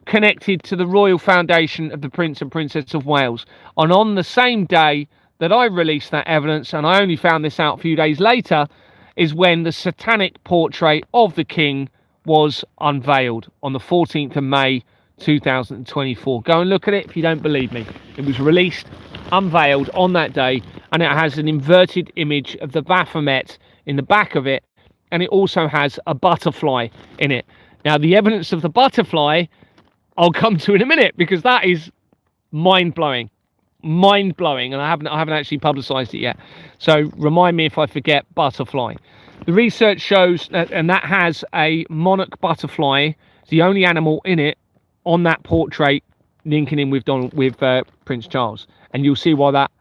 connected to the Royal Foundation of the Prince and Princess of Wales. And on the same day that I released that evidence, and I only found this out a few days later, is when the satanic portrait of the King was unveiled on the 14th of May 2024. Go and look at it if you don't believe me. It was released, unveiled on that day, and it has an inverted image of the Baphomet in the back of it, and it also has a butterfly in it. Now, the evidence of the butterfly I'll come to in a minute, because that is mind-blowing, and I haven't actually publicized it yet, so remind me if I forget butterfly. The research shows that, and that has a monarch butterfly, it's the only animal in it on that portrait, linking in with Prince Charles, and you'll see why that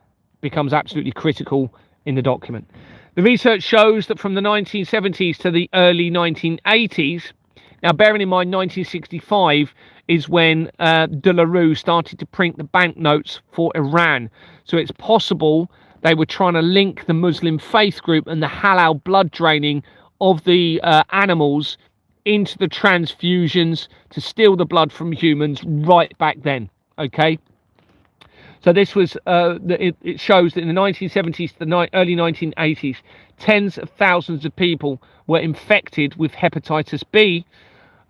becomes absolutely critical in the document. The research shows that from the 1970s to the early 1980s, now bearing in mind 1965 is when de la Rue started to print the banknotes for Iran, so it's possible they were trying to link the Muslim faith group and the halal blood draining of the animals into the transfusions to steal the blood from humans right back then. Okay, so this was it shows that in the 1970s to the early 1980s, tens of thousands of people were infected with hepatitis B,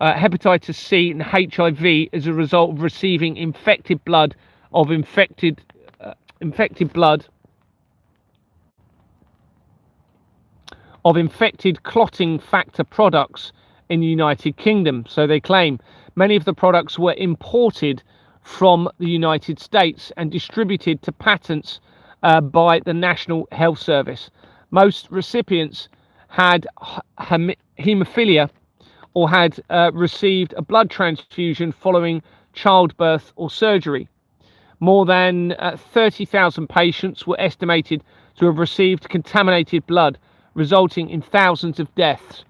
hepatitis C and HIV as a result of receiving infected blood of infected blood of infected clotting factor products in the United Kingdom. So they claim many of the products were imported from the United States and distributed to patents by the National Health Service. Most recipients had haemophilia or had received a blood transfusion following childbirth or surgery. More than 30,000 patients were estimated to have received contaminated blood, resulting in thousands of deaths.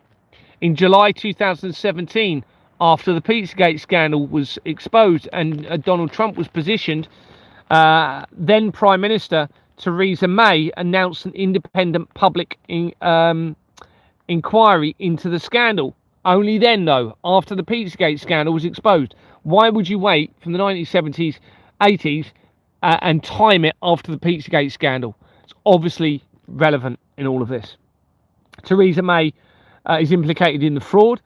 In July 2017, after the Pizzagate scandal was exposed and Donald Trump was positioned, then Prime Minister Theresa May announced an independent public inquiry into the scandal. Only then, though, after the Pizzagate scandal was exposed. Why would you wait from the 1970s, 80s, and time it after the Pizzagate scandal? It's obviously relevant in all of this. Theresa May is implicated in the fraud.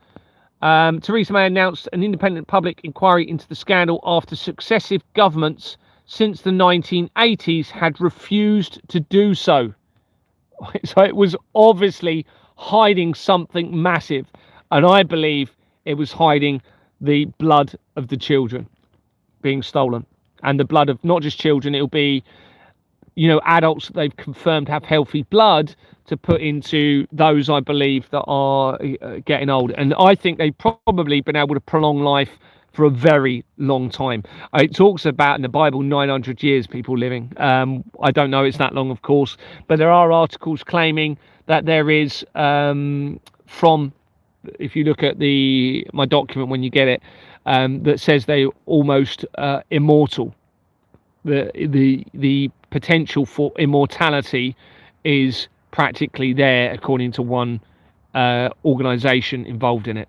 Theresa May announced an independent public inquiry into the scandal after successive governments since the 1980s had refused to do so. So it was obviously hiding something massive, and I believe it was hiding the blood of the children being stolen, and the blood of not just children. It'll be, adults that they've confirmed have healthy blood to put into those, I believe, that are getting old. And I think they've probably been able to prolong life for a very long time. It talks about in the Bible 900 years people living. I don't know it's that long, of course, but there are articles claiming that there is from, if you look at my document when you get it, that says they're almost immortal. The potential for immortality is practically there, according to one organization involved in it.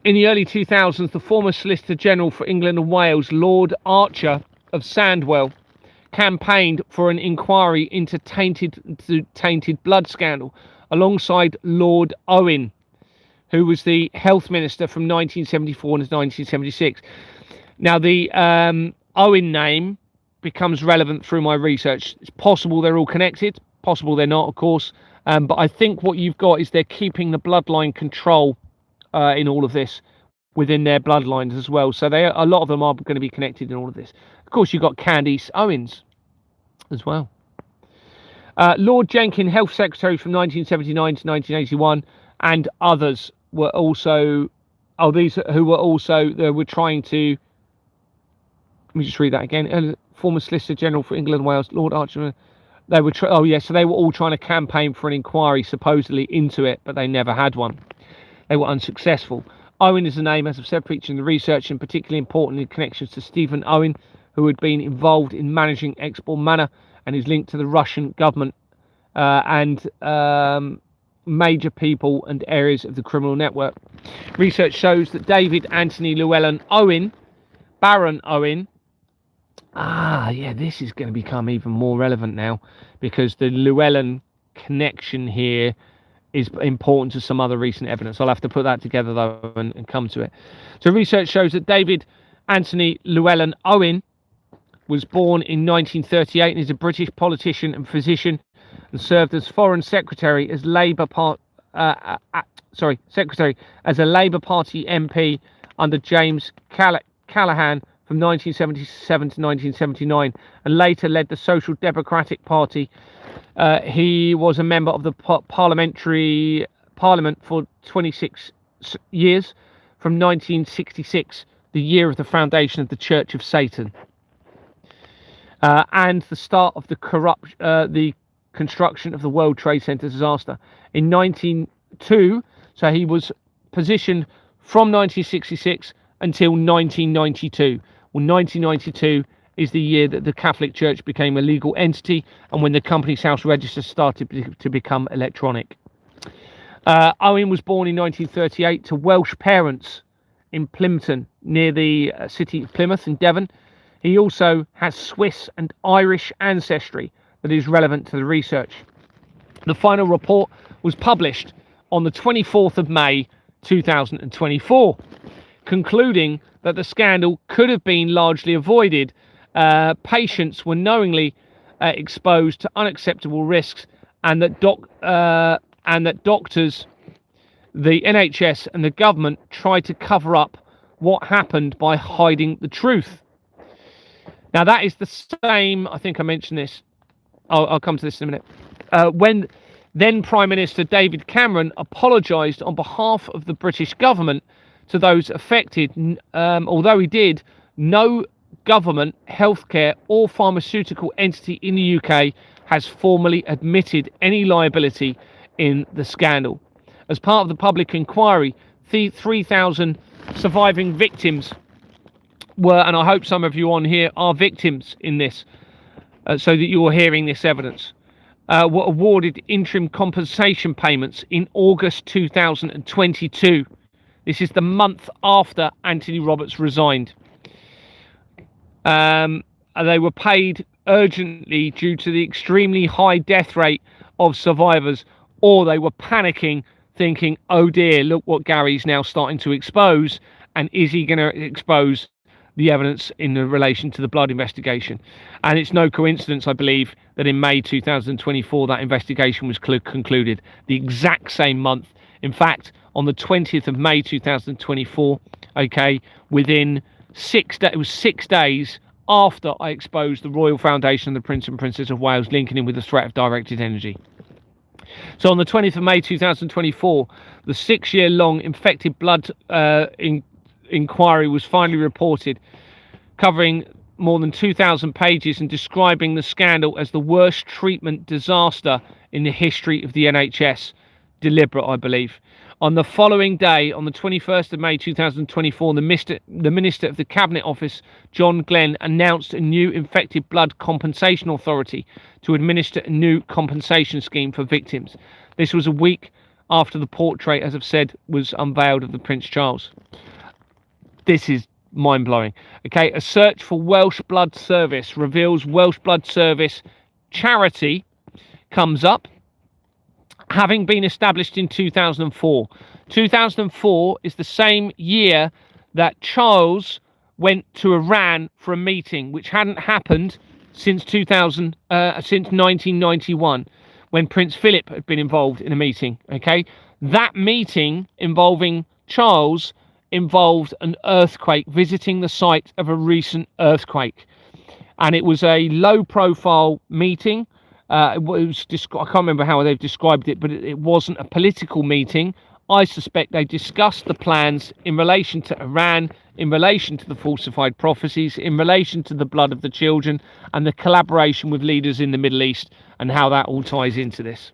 In the early 2000s, the former Solicitor General for England and Wales, Lord Archer of Sandwell, campaigned for an inquiry into tainted blood scandal alongside Lord Owen, who was the health minister from 1974 to 1976. Now, the Owen name becomes relevant through my research. It's possible they're all connected, possible they're not, of course, but I think what you've got is they're keeping the bloodline control in all of this within their bloodlines as well. So a lot of them are going to be connected in all of this. Of course, you've got Candace Owens as well. Lord Jenkin, Health Secretary from 1979 to 1981, and others were also, they were trying to, let me just read that again. Former Solicitor General for England and Wales, Lord Archer, they were, so they were all trying to campaign for an inquiry supposedly into it, but they never had one. They were unsuccessful. Owen is a name, as I've said, featuring the research and particularly important in connections to Stephen Owen, who had been involved in managing Exbourne Manor and is linked to the Russian government and major people and areas of the criminal network. Research shows that David Anthony Llewellyn Owen, Baron Owen, this is going to become even more relevant now, because the Llewellyn connection here is important to some other recent evidence. I'll have to put that together, though, and come to it. So research shows that David Anthony Llewellyn Owen was born in 1938 and is a British politician and physician, and served as Foreign Secretary as Secretary as a Labour Party MP under James Callaghan from 1977 to 1979, and later led the Social Democratic Party. He was a member of the Parliament for 26 years, from 1966, the year of the foundation of the Church of Satan, and the start of the construction of the World Trade Center disaster in 1902. So he was positioned from 1966 until 1992. Well, 1992 is the year that the Catholic Church became a legal entity, and when the Companies House Register started to become electronic. Owen was born in 1938 to Welsh parents in Plympton, near the city of Plymouth in Devon. He also has Swiss and Irish ancestry that is relevant to the research. The final report was published on the 24th of May 2024. concluding that the scandal could have been largely avoided. Patients were knowingly exposed to unacceptable risks, and that doctors, the NHS, and the government tried to cover up what happened by hiding the truth. Now, that is the same. I think I mentioned this. I'll come to this in a minute. When then Prime Minister David Cameron apologised on behalf of the British government to those affected, although he did, no government, healthcare or pharmaceutical entity in the UK has formally admitted any liability in the scandal. As part of the public inquiry, 3,000 surviving victims were, and I hope some of you on here are victims in this, so that you're hearing this evidence, were awarded interim compensation payments in August 2022. This is the month after Anthony Roberts resigned. They were paid urgently due to the extremely high death rate of survivors, or they were panicking, thinking, oh dear, look what Gary's now starting to expose, and is he going to expose the evidence in relation to the blood investigation? And it's no coincidence, I believe, that in May 2024 that investigation was concluded, the exact same month. In fact, on the 20th of May 2024, within 6 days, it was 6 days after I exposed the Royal Foundation and the Prince and Princess of Wales linking in with the threat of directed energy. So on the 20th of May 2024, the 6-year-long infected blood inquiry was finally reported, covering more than 2,000 pages and describing the scandal as the worst treatment disaster in the history of the NHS. Deliberate, I believe. On the following day, on the 21st of May 2024, the Minister of the Cabinet Office, John Glenn, announced a new infected blood compensation authority to administer a new compensation scheme for victims. This was a week after the portrait, as I've said, was unveiled of the Prince Charles. This is mind-blowing. A search for Welsh Blood Service reveals Welsh Blood Service charity comes up, having been established in 2004. 2004 is the same year that Charles went to Iran for a meeting, which hadn't happened since 1991, when Prince Philip had been involved in a meeting. That meeting involving Charles involved an earthquake, visiting the site of a recent earthquake, and it was a low-profile meeting. It was I can't remember how they've described it, but it wasn't a political meeting. I suspect they discussed the plans in relation to Iran, in relation to the falsified prophecies, in relation to the blood of the children, and the collaboration with leaders in the Middle East, and how that all ties into this.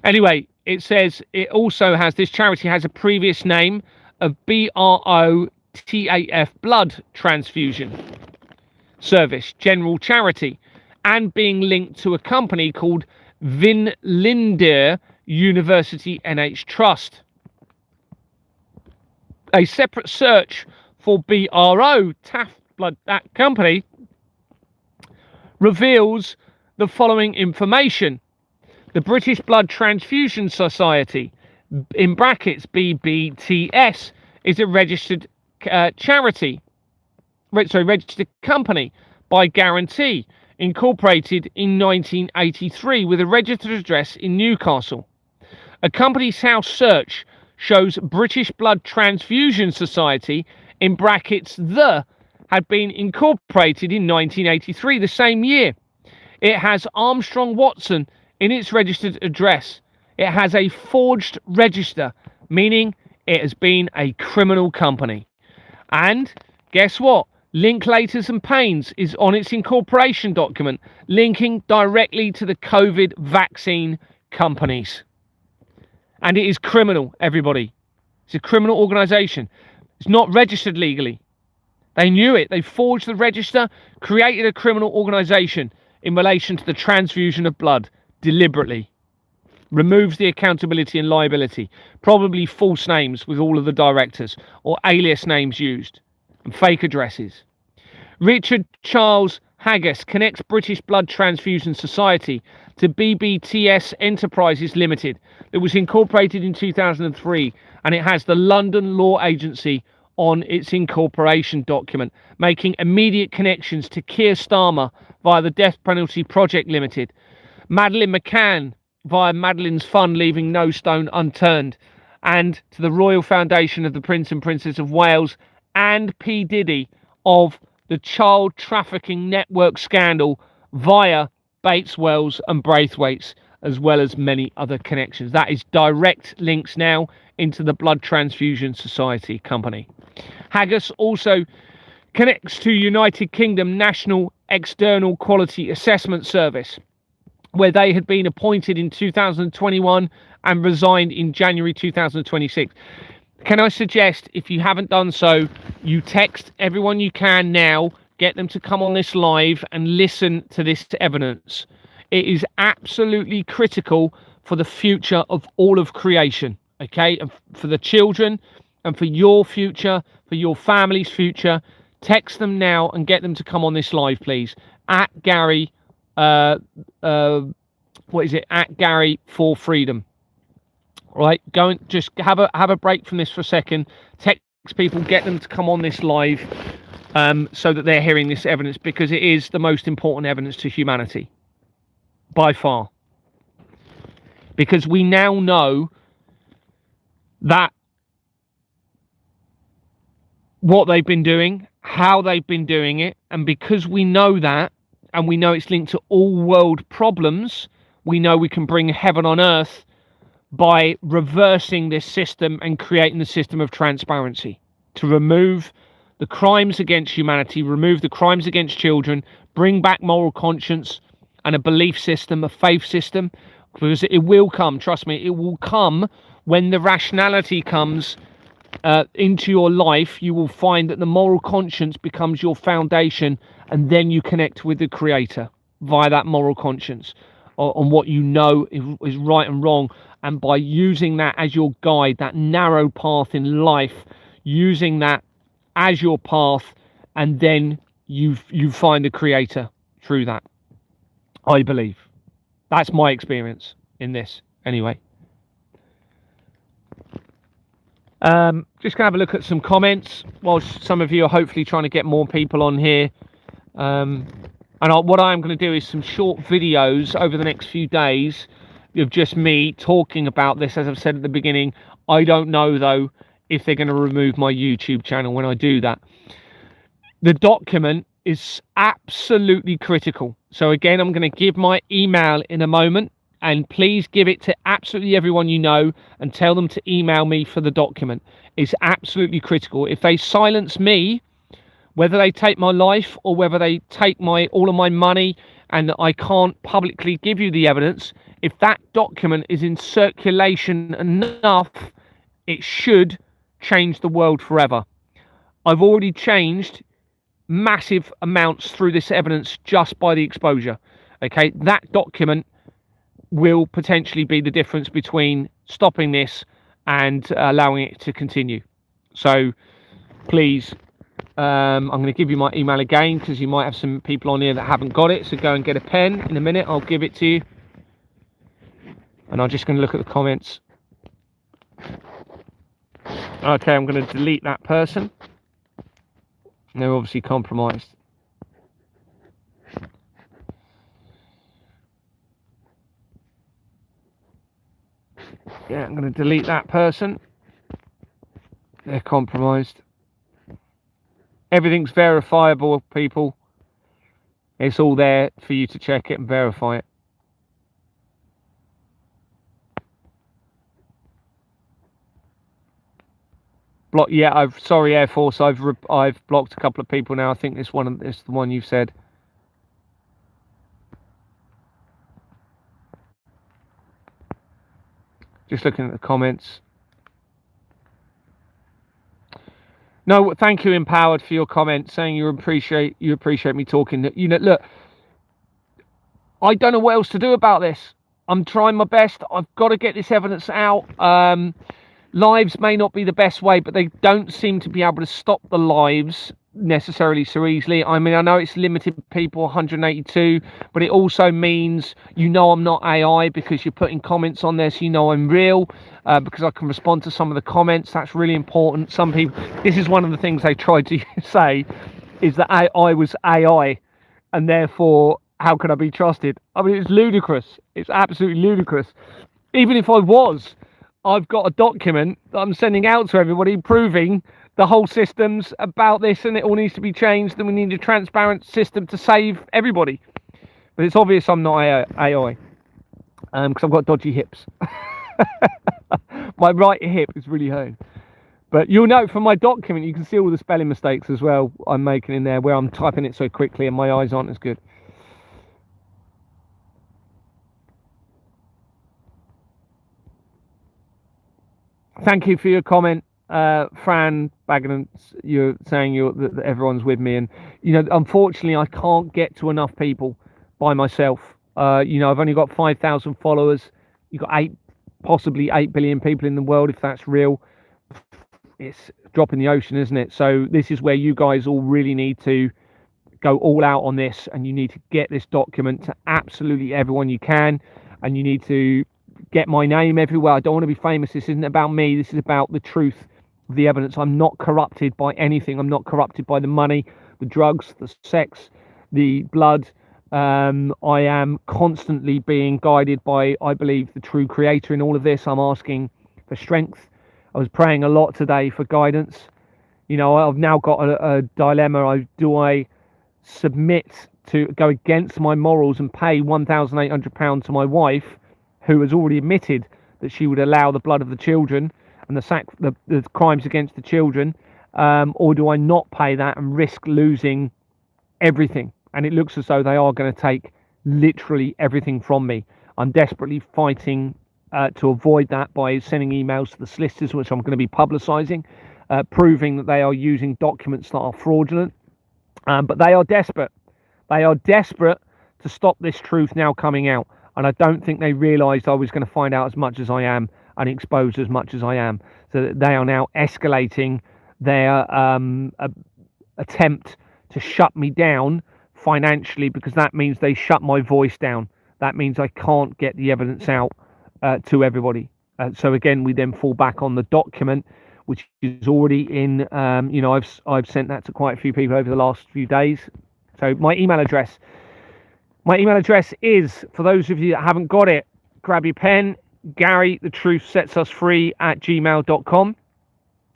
Anyway, it says it also has, this charity has a previous name of BROTAF, Blood Transfusion Service, General Charity, and being linked to a company called Vinlindir University NH Trust. A separate search for BROTAF Blood, that company, reveals the following information. The British Blood Transfusion Society, in brackets BBTS, is a registered registered company by guarantee, incorporated in 1983 with a registered address in Newcastle. A Companies House search shows British Blood Transfusion Society, in brackets the, had been incorporated in 1983, the same year. It has Armstrong Watson in its registered address. It has a forged register, meaning it has been a criminal company. And guess what? Linklaters and Paynes is on its incorporation document, linking directly to the COVID vaccine companies. And it is criminal, everybody. It's a criminal organisation. It's not registered legally. They knew it. They forged the register, created a criminal organisation in relation to the transfusion of blood deliberately. Removes the accountability and liability. Probably false names with all of the directors, or alias names used, and fake addresses. Richard Charles Haggis connects British Blood Transfusion Society to BBTS Enterprises Limited, that was incorporated in 2003 and it has the London Law Agency on its incorporation document, making immediate connections to Keir Starmer via the Death Penalty Project Limited, Madeleine McCann via Madeleine's Fund, leaving no stone unturned, and to the Royal Foundation of the Prince and Princess of Wales and P. Diddy of the child trafficking network scandal via Bates Wells and Braithwaite's, as well as many other connections. That is direct links now into the Blood Transfusion Society company. Haggis also connects to United Kingdom National External Quality Assessment Service, where they had been appointed in 2021 and resigned in January 2026. Can I suggest, if you haven't done so, you text everyone you can now, get them to come on this live and listen to this evidence. It is absolutely critical for the future of all of creation, okay? And for the children and for your future, for your family's future. Text them now and get them to come on this live, please. At Gary, at Gary for Freedom. Right, go and just have a break from this for a second. Text people, get them to come on this live, so that they're hearing this evidence, because it is the most important evidence to humanity by far. Because we now know that what they've been doing, how they've been doing it, and because we know that, and we know it's linked to all world problems, we know we can bring heaven on earth by reversing this system and creating the system of transparency to remove the crimes against humanity, remove the crimes against children, bring back moral conscience and a belief system, a faith system, because it will come, trust me, it will come when the rationality comes into your life. You will find that the moral conscience becomes your foundation, and then you connect with the Creator via that moral conscience on what you know is right and wrong. And by using that as your guide, that narrow path in life, using that as your path, and then you find the Creator through that. I believe that's my experience in this anyway. Just gonna have a look at some comments whilst some of you are hopefully trying to get more people on here. What I'm going to do is some short videos over the next few days of just me talking about this. As I've said at the beginning, I don't know though if they're going to remove my YouTube channel when I do that. The document is absolutely critical. So again, I'm going to give my email in a moment, and please give it to absolutely everyone you know and tell them to email me for the document. It's absolutely critical. If they silence me, whether they take my life or whether they take all of my money and I can't publicly give you the evidence, if that document is in circulation enough, it should change the world forever. I've already changed massive amounts through this evidence just by the exposure. Okay, that document will potentially be the difference between stopping this and allowing it to continue. So please, I'm going to give you my email again, because you might have some people on here that haven't got it. So go and get a pen. In a minute I'll give it to you, and I'm just going to look at the comments. Okay, I'm going to delete that person. They're obviously compromised. Yeah, I'm going to delete that person. They're compromised. Everything's verifiable, people. It's all there for you to check it and verify it. Block. Yeah, sorry, Air Force. I've blocked a couple of people now. I think this one is the one you've said. Just looking at the comments. No, thank you, Empowered, for your comment, saying you appreciate me talking. You know, look, I don't know what else to do about this. I'm trying my best. I've got to get this evidence out. Lives may not be the best way, but they don't seem to be able to stop the lives necessarily so easily. I mean, I know it's limited people, 182, but it also means I'm not AI because you're putting comments on there, so I'm real, because I can respond to some of the comments. That's really important. Some people, this is one of the things they tried to say, is that I was AI, and therefore how could I be trusted? I mean, it's ludicrous. It's absolutely ludicrous. Even if I was, I've got a document that I'm sending out to everybody proving the whole system's about this and it all needs to be changed, and we need a transparent system to save everybody. But it's obvious I'm not AI, because I've got dodgy hips. My right hip is really hurting. But you'll note from my document, you can see all the spelling mistakes as well I'm making in there, where I'm typing it so quickly and my eyes aren't as good. Thank you for your comment, Fran Baggins. You're saying that everyone's with me, and unfortunately, I can't get to enough people by myself. I've only got 5,000 followers. You've got possibly 8 billion people in the world, if that's real. It's a drop in the ocean, isn't it? So this is where you guys all really need to go all out on this, and you need to get this document to absolutely everyone you can, and you need to get my name everywhere. I don't want to be famous. This isn't about me. This is about the truth of the evidence. I'm not corrupted by anything. I'm not corrupted by the money, the drugs, the sex, the blood. I am constantly being guided by, I believe, the true creator in all of this. I'm asking for strength. I was praying a lot today for guidance. I've now got a dilemma. Do I submit to go against my morals and pay £1,800 to my wife, who has already admitted that she would allow the blood of the children and the crimes against the children, or do I not pay that and risk losing everything? And it looks as though they are going to take literally everything from me. I'm desperately fighting to avoid that by sending emails to the solicitors, which I'm going to be publicising, proving that they are using documents that are fraudulent. But they are desperate. They are desperate to stop this truth now coming out. And I don't think they realised I was going to find out as much as I am and expose as much as I am. So that they are now escalating their attempt to shut me down financially, because that means they shut my voice down. That means I can't get the evidence out to everybody. So again, we then fall back on the document, which is already in. I've sent that to quite a few people over the last few days. So my email address is, for those of you that haven't got it, grab your pen. Gary, the truth sets us free at gmail.com.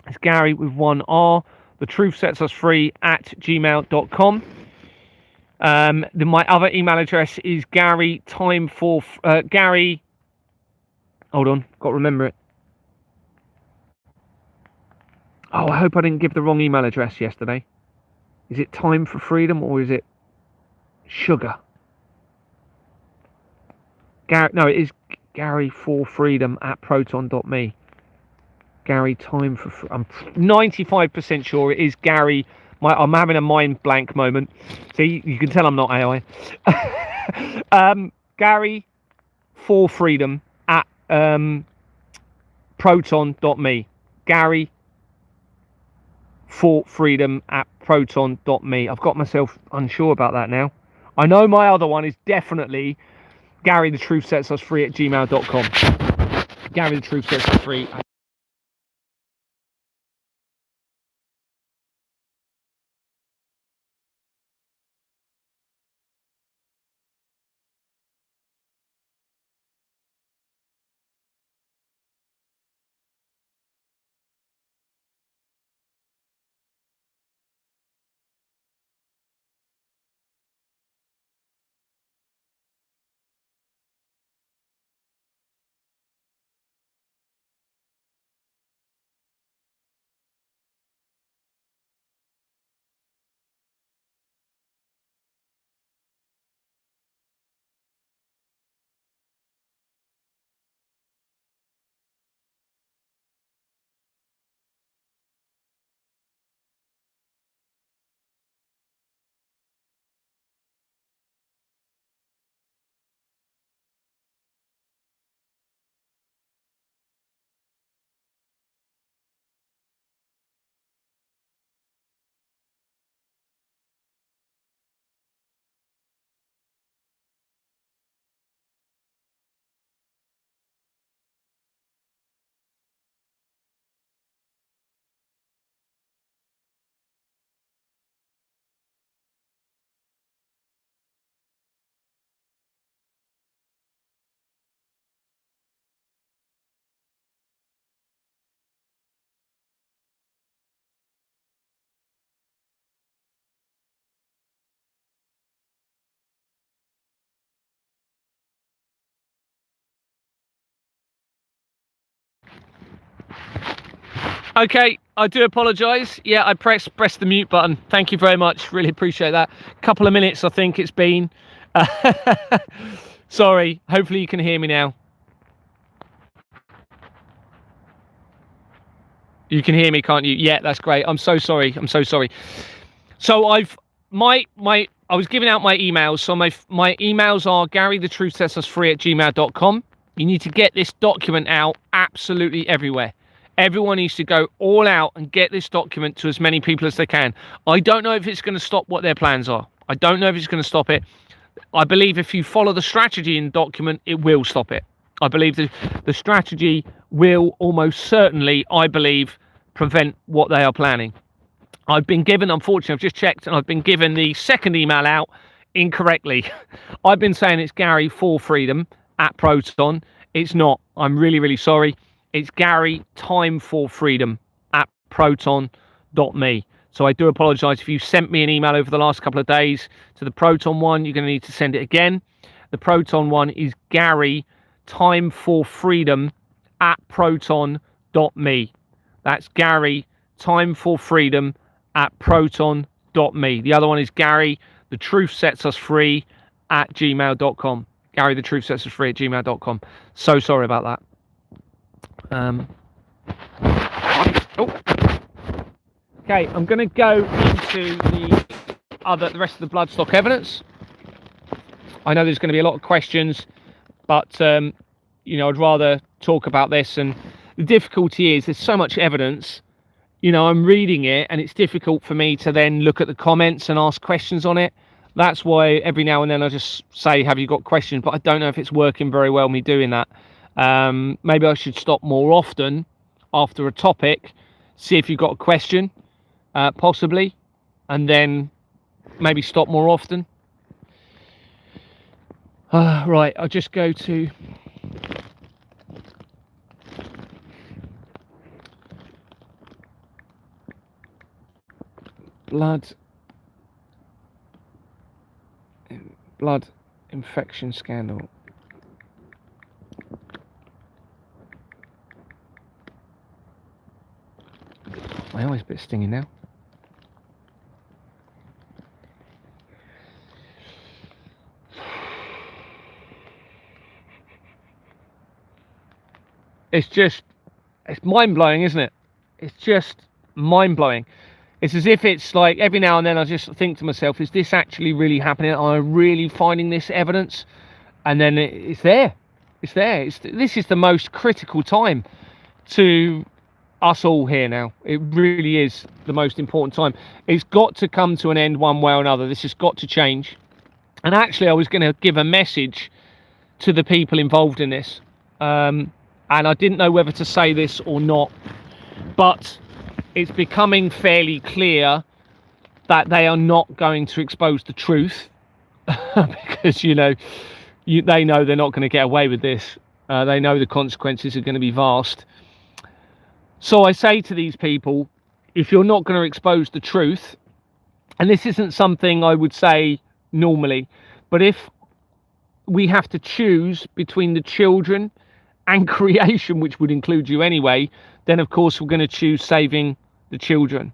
It's Gary with one R. The truth sets us free at gmail.com. Then my other email address is Gary. Gary. Hold on, got to remember it. Oh, I hope I didn't give the wrong email address yesterday. Is it Time for Freedom or is it Sugar? No, it is Gary for Freedom at proton.me. Gary Time for I'm 95% sure it is Gary. I'm having a mind blank moment. See, you can tell I'm not AI. Gary for Freedom at proton.me. Gary for Freedom at proton.me. I've got myself unsure about that now. I know my other one is definitely Gary the Truth Sets Us Free at gmail.com. Gary the Truth Sets Us Free. Okay, I do apologise. Yeah, I pressed the mute button. Thank you very much. Really appreciate that. Couple of minutes, I think it's been. Sorry. Hopefully you can hear me now. You can hear me, can't you? Yeah, that's great. I'm so sorry. I'm so sorry. So I was giving out my emails. So my emails are GaryTheTruthSetsUsFree@gmail.com. You need to get this document out absolutely everywhere. Everyone needs to go all out and get this document to as many people as they can. I don't know if it's going to stop what their plans are. I don't know if it's going to stop it. I believe if you follow the strategy in the document, it will stop it. I believe the strategy will almost certainly, I believe, prevent what they are planning. I've been given, unfortunately, I've just checked, and I've been given the second email out incorrectly. I've been saying it's Gary for Freedom at Proton. It's not. I'm really, really sorry. It's Gary Time for Freedom at proton.me. So I do apologise if you sent me an email over the last couple of days to the Proton one. You're going to need to send it again. The Proton one is Gary Time for Freedom at proton.me. That's Gary Time for Freedom at proton.me. The other one is Gary The Truth Sets Us Free at gmail.com. Gary The Truth Sets Us Free at gmail.com. So sorry about that. Okay, I'm going to go into the rest of the bloodstock evidence. I know there's going to be a lot of questions, but you know, I'd rather talk about this. And the difficulty is there's so much evidence. You know, I'm reading it and it's difficult for me to then look at the comments and ask questions on it. That's why every now and then I just say, have you got questions? But I don't know if it's working very well, me doing that. Maybe I should stop more often after a topic, see if you've got a question, possibly, and then maybe stop more often. Right, I'll just go to blood infection scandal. My eye's a bit stinging now. It's mind-blowing, isn't it? It's just mind-blowing. It's as if it's like every now and then I just think to myself, is this actually really happening? Am I really finding this evidence? And then it's there. It's there. This is the most critical time to us all here now. It really is the most important time. It's got to come to an end one way or another. This has got to change. And actually, I was going to give a message to the people involved in this. And I didn't know whether to say this or not. But it's becoming fairly clear that they are not going to expose the truth. Because, you know, they know they're not going to get away with this. They know the consequences are going to be vast. So I say to these people, if you're not going to expose the truth, and this isn't something I would say normally, but if we have to choose between the children and creation, which would include you anyway, then of course we're going to choose saving the children.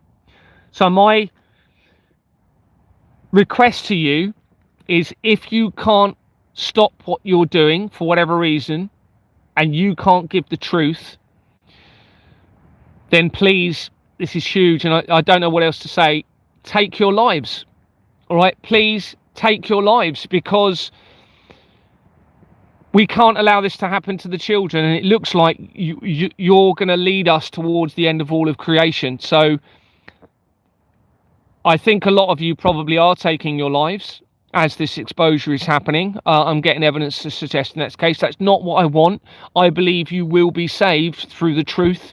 So my request to you is, if you can't stop what you're doing for whatever reason, and you can't give the truth, then please, this is huge, and I don't know what else to say, take your lives. All right, please take your lives, because we can't allow this to happen to the children, and it looks like you're going to lead us towards the end of all of creation. So I think a lot of you probably are taking your lives as this exposure is happening. I'm getting evidence to suggest in that case. That's not what I want. I believe you will be saved through the truth,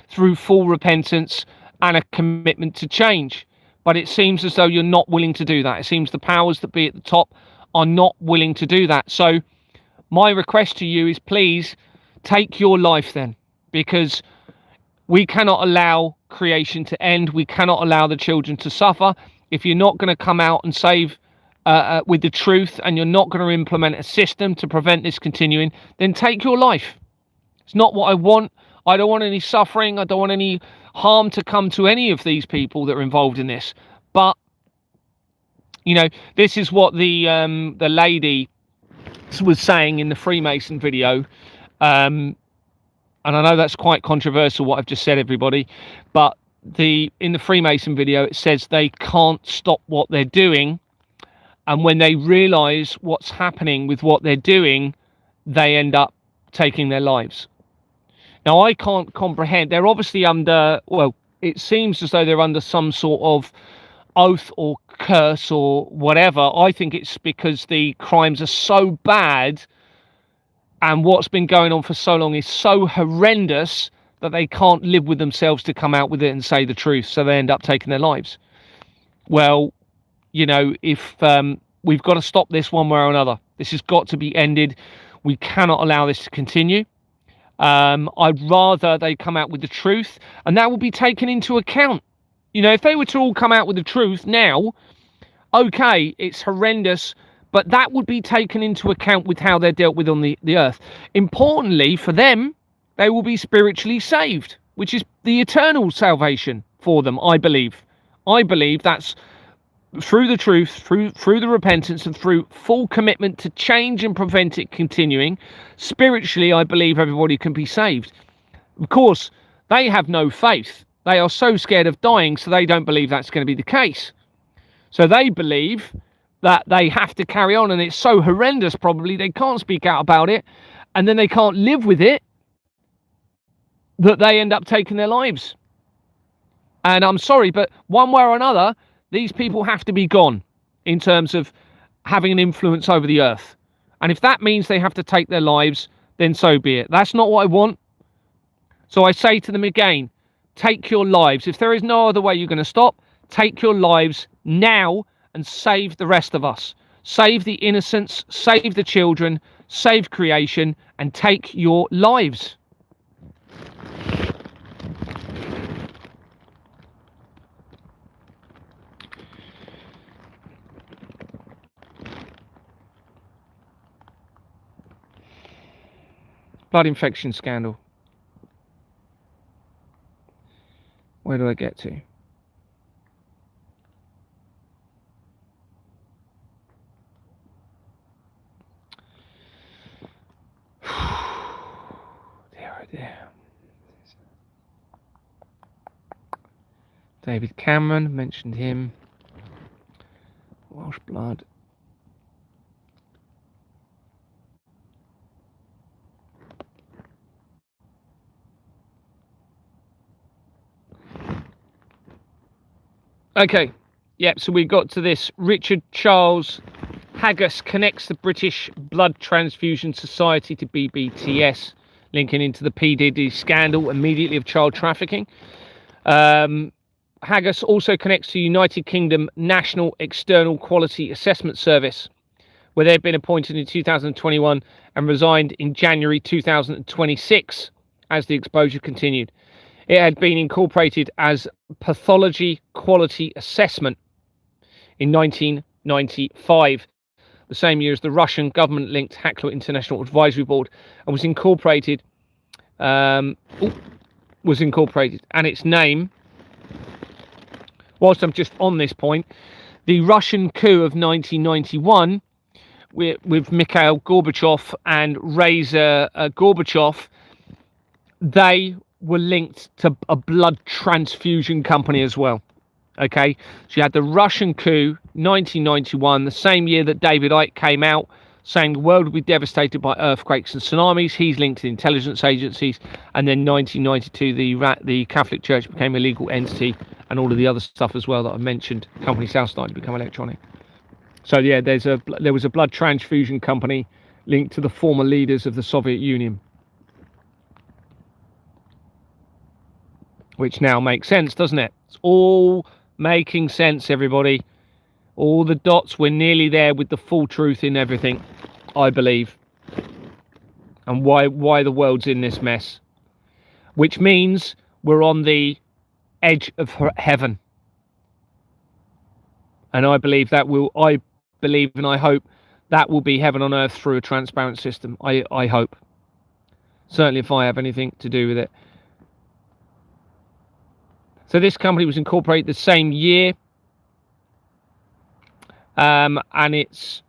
through full repentance and a commitment to change. But it seems as though you're not willing to do that. It seems the powers that be at the top are not willing to do that. So my request to you is, please take your life then, because we cannot allow creation to end. We cannot allow the children to suffer. If you're not going to come out and save with the truth, and you're not going to implement a system to prevent this continuing, then take your life. It's not what I want. I don't want any suffering. I don't want any harm to come to any of these people that are involved in this. But you know, this is what the lady was saying in the Freemason video, and I know that's quite controversial what I've just said, everybody, but in the Freemason video it says they can't stop what they're doing, and when they realize what's happening with what they're doing, they end up taking their lives. Now, I can't comprehend. They're obviously under, well, it seems as though they're under some sort of oath or curse or whatever. I think it's because the crimes are so bad and what's been going on for so long is so horrendous that they can't live with themselves to come out with it and say the truth, so they end up taking their lives. Well, you know, if we've got to stop this one way or another. This has got to be ended. We cannot allow this to continue. I'd rather they come out with the truth, and that will be taken into account. You know, if they were to all come out with the truth now, okay, it's horrendous, but that would be taken into account with how they're dealt with on the earth. Importantly, for them, they will be spiritually saved, which is the eternal salvation for them, I believe. I believe that's through the truth, through the repentance, and through full commitment to change and prevent it continuing. Spiritually, I believe everybody can be saved. Of course, they have no faith. They are so scared of dying, so they don't believe that's going to be the case. So they believe that they have to carry on, and it's so horrendous probably they can't speak out about it, and then they can't live with it, that they end up taking their lives. And I'm sorry, but one way or another, these people have to be gone in terms of having an influence over the earth. And if that means they have to take their lives, then so be it. That's not what I want. So I say to them again, take your lives. If there is no other way you're going to stop, take your lives now and save the rest of us. Save the innocents, save the children, save creation, and take your lives. Blood infection scandal. Where do I get to? There. David Cameron, mentioned him. Welsh blood. Okay, yep, so we got to this. Richard Charles Haggis connects the British Blood Transfusion Society to BBTS, linking into the PDD scandal immediately of child trafficking. Haggis also connects to United Kingdom National External Quality Assessment Service, where they've been appointed in 2021 and resigned in January 2026 as the exposure continued. It had been incorporated as Pathology Quality Assessment in 1995, the same year as the Russian government-linked Hackler International Advisory Board, and was incorporated. And its name, whilst I'm just on this point, the Russian coup of 1991 with Mikhail Gorbachev and Reza Gorbachev, they were linked to a blood transfusion company as well. Okay, so you had the Russian coup 1991, the same year that David Icke came out saying the world would be devastated by earthquakes and tsunamis. He's linked to intelligence agencies, and then 1992 the Catholic Church became a legal entity, and all of the other stuff as well that I mentioned. Company's house started to become electronic. So yeah, there was a blood transfusion company linked to the former leaders of the Soviet Union, which now makes sense, doesn't it? It's all making sense, everybody. All the dots, we're nearly there with the full truth in everything, I believe. And why the world's in this mess. Which means we're on the edge of heaven. And I believe and I hope that will be heaven on earth through a transparent system. I hope. Certainly if I have anything to do with it. So this company was incorporated the same year, and its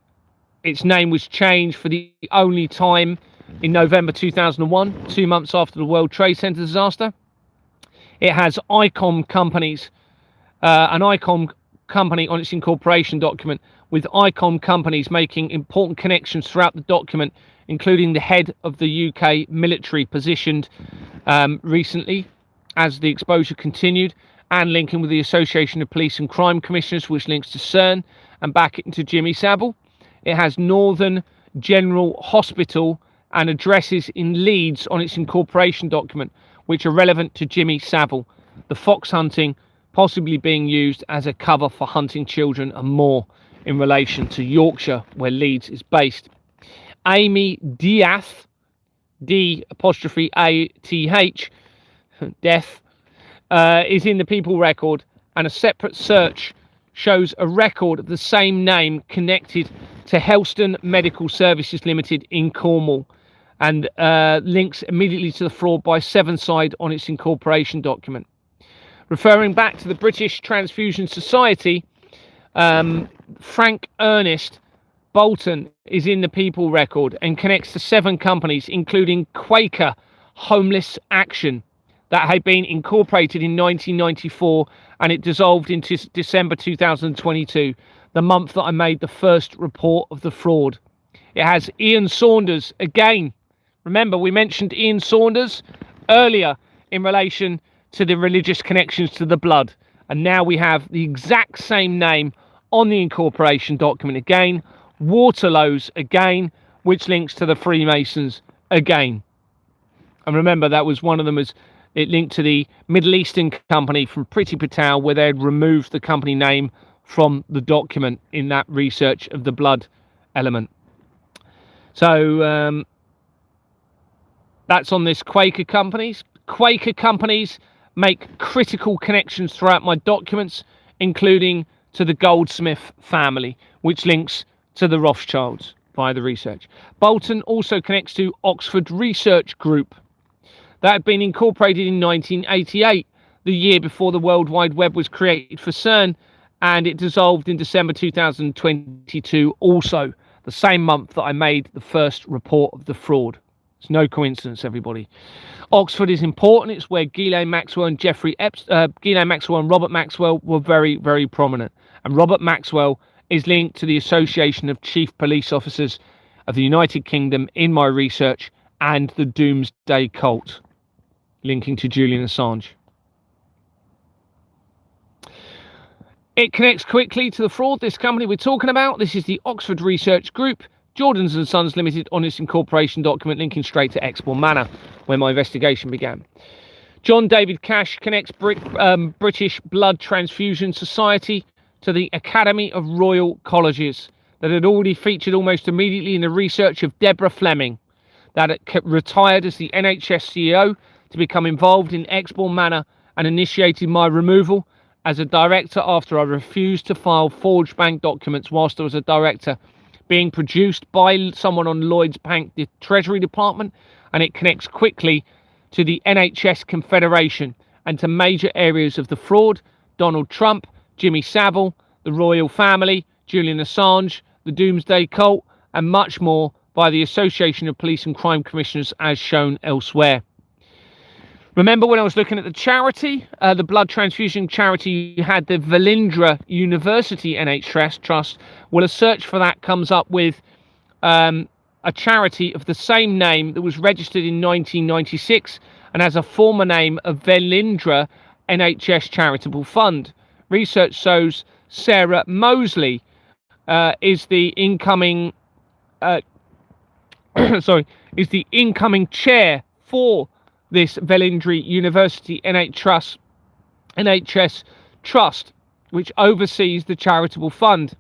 name was changed for the only time in November 2001, 2 months after the World Trade Center disaster. It has ICOM companies, an ICOM company on its incorporation document, with ICOM companies making important connections throughout the document, including the head of the UK military positioned recently as the exposure continued, and linking with the Association of Police and Crime Commissioners, which links to CERN and back into Jimmy Savile. It has Northern General Hospital and addresses in Leeds on its incorporation document, which are relevant to Jimmy Savile, the fox hunting possibly being used as a cover for hunting children, and more in relation to Yorkshire, where Leeds is based. Amy Diath, D''A''T', death, is in the People Record, and a separate search shows a record of the same name connected to Helston Medical Services Limited in Cornwall, and links immediately to the fraud by Sevenside on its incorporation document. Referring back to the British Transfusion Society, Frank Ernest Bolton is in the People Record and connects to 7 companies, including Quaker Homeless Action, that had been incorporated in 1994, and it dissolved in December 2022, the month that I made the first report of the fraud. It has Ian Saunders again. Remember, we mentioned Ian Saunders earlier in relation to the religious connections to the blood, and now we have the exact same name on the incorporation document again. Waterlow's again, which links to the Freemasons again. And remember, that was one of them, as it linked to the Middle Eastern company from Priti Patel, where they had removed the company name from the document in that research of the blood element. So that's on this Quaker companies. Quaker companies make critical connections throughout my documents, including to the Goldsmith family, which links to the Rothschilds via the research. Bolton also connects to Oxford Research Group. That had been incorporated in 1988, the year before the World Wide Web was created for CERN, and it dissolved in December 2022, also the same month that I made the first report of the fraud. It's no coincidence, everybody. Oxford is important. It's where Ghislaine Maxwell and Robert Maxwell were very, very prominent. And Robert Maxwell is linked to the Association of Chief Police Officers of the United Kingdom in my research, and the Doomsday Cult, linking to Julian Assange. It connects quickly to the fraud. This company we're talking about, this is the Oxford Research Group, Jordans and Sons Limited, on its incorporation document, linking straight to Exmoor Manor, where my investigation began. John David Cash connects British Blood Transfusion Society to the Academy of Royal Colleges, that had already featured almost immediately in the research of Deborah Fleming, that had retired as the NHS CEO to become involved in Exmoor Manor, and initiated my removal as a director after I refused to file forged bank documents whilst I was a director, being produced by someone on Lloyd's Bank, the Treasury Department. And it connects quickly to the NHS Confederation and to major areas of the fraud: Donald Trump, Jimmy Savile, the royal family, Julian Assange, the Doomsday Cult, and much more by the Association of Police and Crime Commissioners, as shown elsewhere. Remember when I was looking at the charity, the blood transfusion charity, you had the Velindre University NHS Trust. Well, a search for that comes up with a charity of the same name that was registered in 1996 and has a former name of Velindre NHS Charitable Fund. Research shows Sarah Mosley is the incoming is the incoming chair for this Velindre University NHS Trust, which oversees the charitable fund,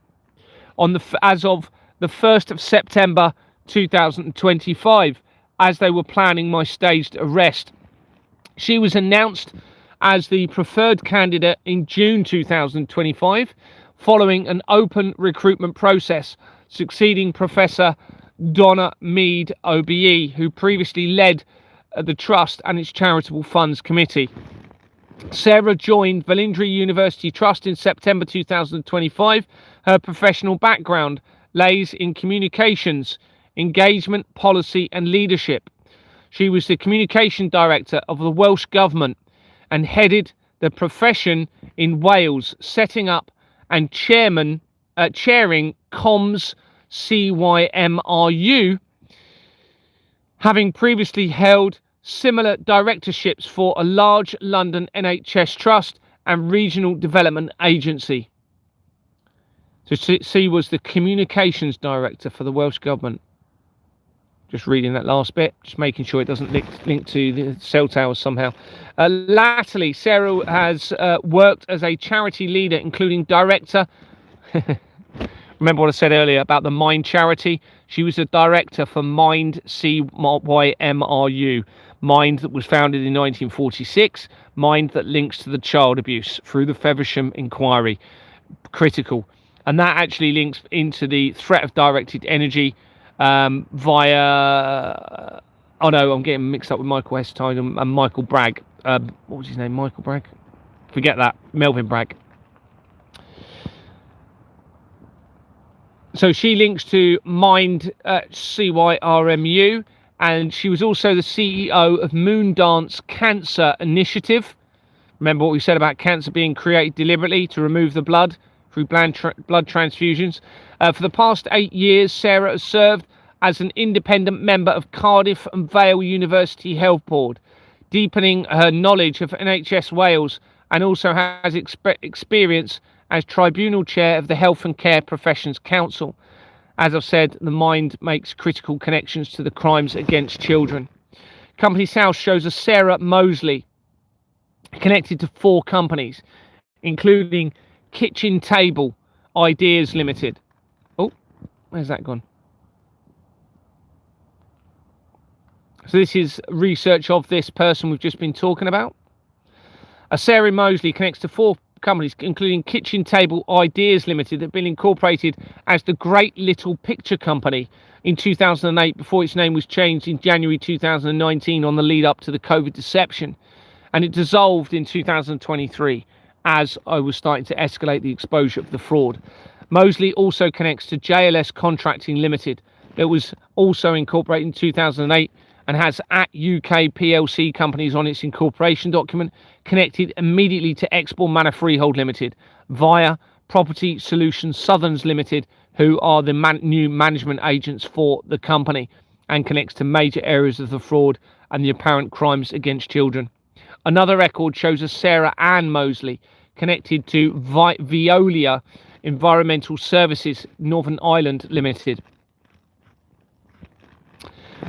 as of the 1st of September 2025, as they were planning my staged arrest. She was announced as the preferred candidate in June 2025, following an open recruitment process, succeeding Professor Donna Mead OBE, who previously led the Trust and its Charitable Funds Committee. Sarah joined Valindri University Trust in September 2025. Her professional background lays in communications, engagement, policy and leadership. She was the communication director of the Welsh Government and headed the profession in Wales, setting up and chairing Comms CYMRU, having previously held similar directorships for a large London NHS trust and regional development agency. So she was the communications director for the Welsh Government. Just reading that last bit, just making sure it doesn't link to the cell towers somehow. Latterly, Sarah has worked as a charity leader, including director. Remember what I said earlier about the Mind charity? She was a director for Mind CYMRU. Mind that was founded in 1946. Mind that links to the child abuse through the Feversham inquiry. Critical. And that actually links into the threat of directed energy via... Oh no, I'm getting mixed up with Michael Hestine and Michael Bragg. What was his name? Michael Bragg? Forget that. Melvin Bragg. So she links to Mind CYRMU, and she was also the CEO of Moondance Cancer Initiative. Remember what we said about cancer being created deliberately to remove the blood through blood transfusions. For the past 8 years, Sarah has served as an independent member of Cardiff and Vale University Health Board, deepening her knowledge of NHS Wales, and also has experience as Tribunal Chair of the Health and Care Professions Council. As I've said, the Mind makes critical connections to the crimes against children. Company's House shows us Sarah Mosley, connected to 4 companies, including Kitchen Table Ideas Limited. Oh, where's that gone? So this is research of this person we've just been talking about. Sarah Mosley connects to 4 companies, including Kitchen Table Ideas Limited, that have been incorporated as the Great Little Picture Company in 2008 before its name was changed in January 2019 on the lead up to the COVID deception. And it dissolved in 2023 as I was starting to escalate the exposure of the fraud. Mosley also connects to JLS Contracting Limited, that was also incorporated in 2008 and has at UK PLC companies on its incorporation document, connected immediately to Expo Manor Freehold Limited via Property Solutions Southerns Limited, who are the new management agents for the company, and connects to major areas of the fraud and the apparent crimes against children. Another record shows us Sarah Ann Mosley connected to Veolia Environmental Services Northern Ireland Limited,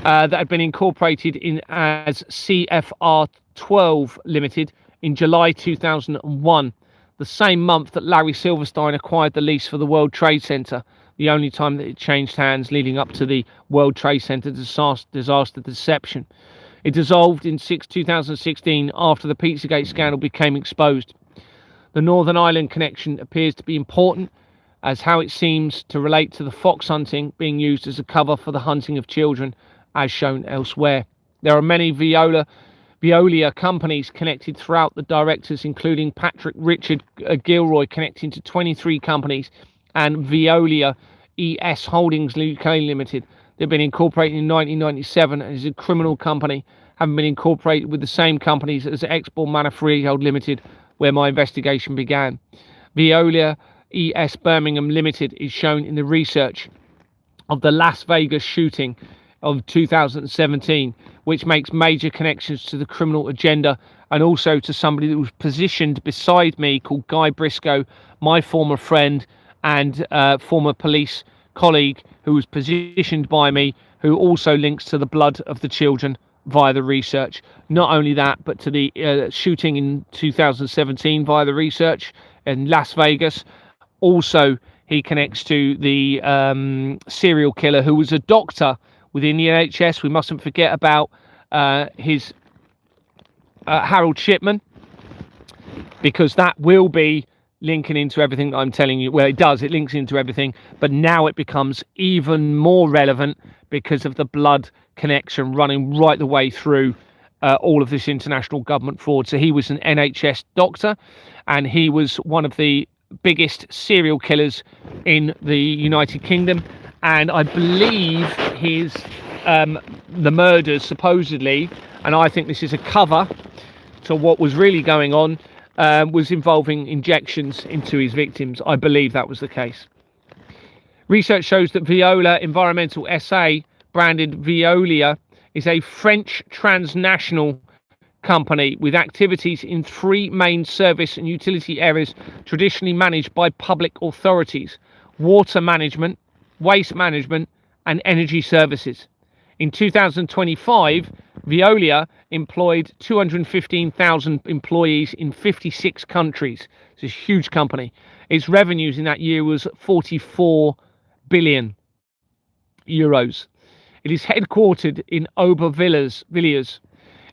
that had been incorporated in as CFR 12 Limited in July 2001, the same month that Larry Silverstein acquired the lease for the World Trade Center, the only time that it changed hands leading up to the World Trade Center disaster deception. It dissolved in 2016 after the Pizzagate scandal became exposed. The Northern Ireland connection appears to be important, as how it seems to relate to the fox hunting being used as a cover for the hunting of children, as shown elsewhere. There are many Veolia companies connected throughout the directors, including Patrick Richard Gilroy connecting to 23 companies, and Veolia ES Holdings UK Limited. They've been incorporated in 1997 and is a criminal company, having been incorporated with the same companies as Expo Manor Freehold Limited, where my investigation began. Veolia ES Birmingham Limited is shown in the research of the Las Vegas shooting of 2017, which makes major connections to the criminal agenda, and also to somebody that was positioned beside me called Guy Briscoe, my former friend and former police colleague, who was positioned by me, who also links to the blood of the children via the research. Not only that, but to the shooting in 2017 via the research in Las Vegas. Also, he connects to the serial killer who was a doctor within the NHS. We mustn't forget about his Harold Shipman, because that will be linking into everything that I'm telling you. Well, it does, it links into everything, but now it becomes even more relevant because of the blood connection running right the way through all of this international government fraud. So he was an NHS doctor, and he was one of the biggest serial killers in the United Kingdom. And I believe his the murders supposedly, and I think this is a cover to what was really going on, was involving injections into his victims. I believe that was the case. Research shows that Veolia Environmental SA, branded Veolia, is a French transnational company with activities in 3 main service and utility areas traditionally managed by public authorities: water management, waste management, and energy services. In 2025, Veolia employed 215,000 employees in 56 countries. It's a huge company. Its revenues in that year was 44 billion euros. It is headquartered in Aubervilliers.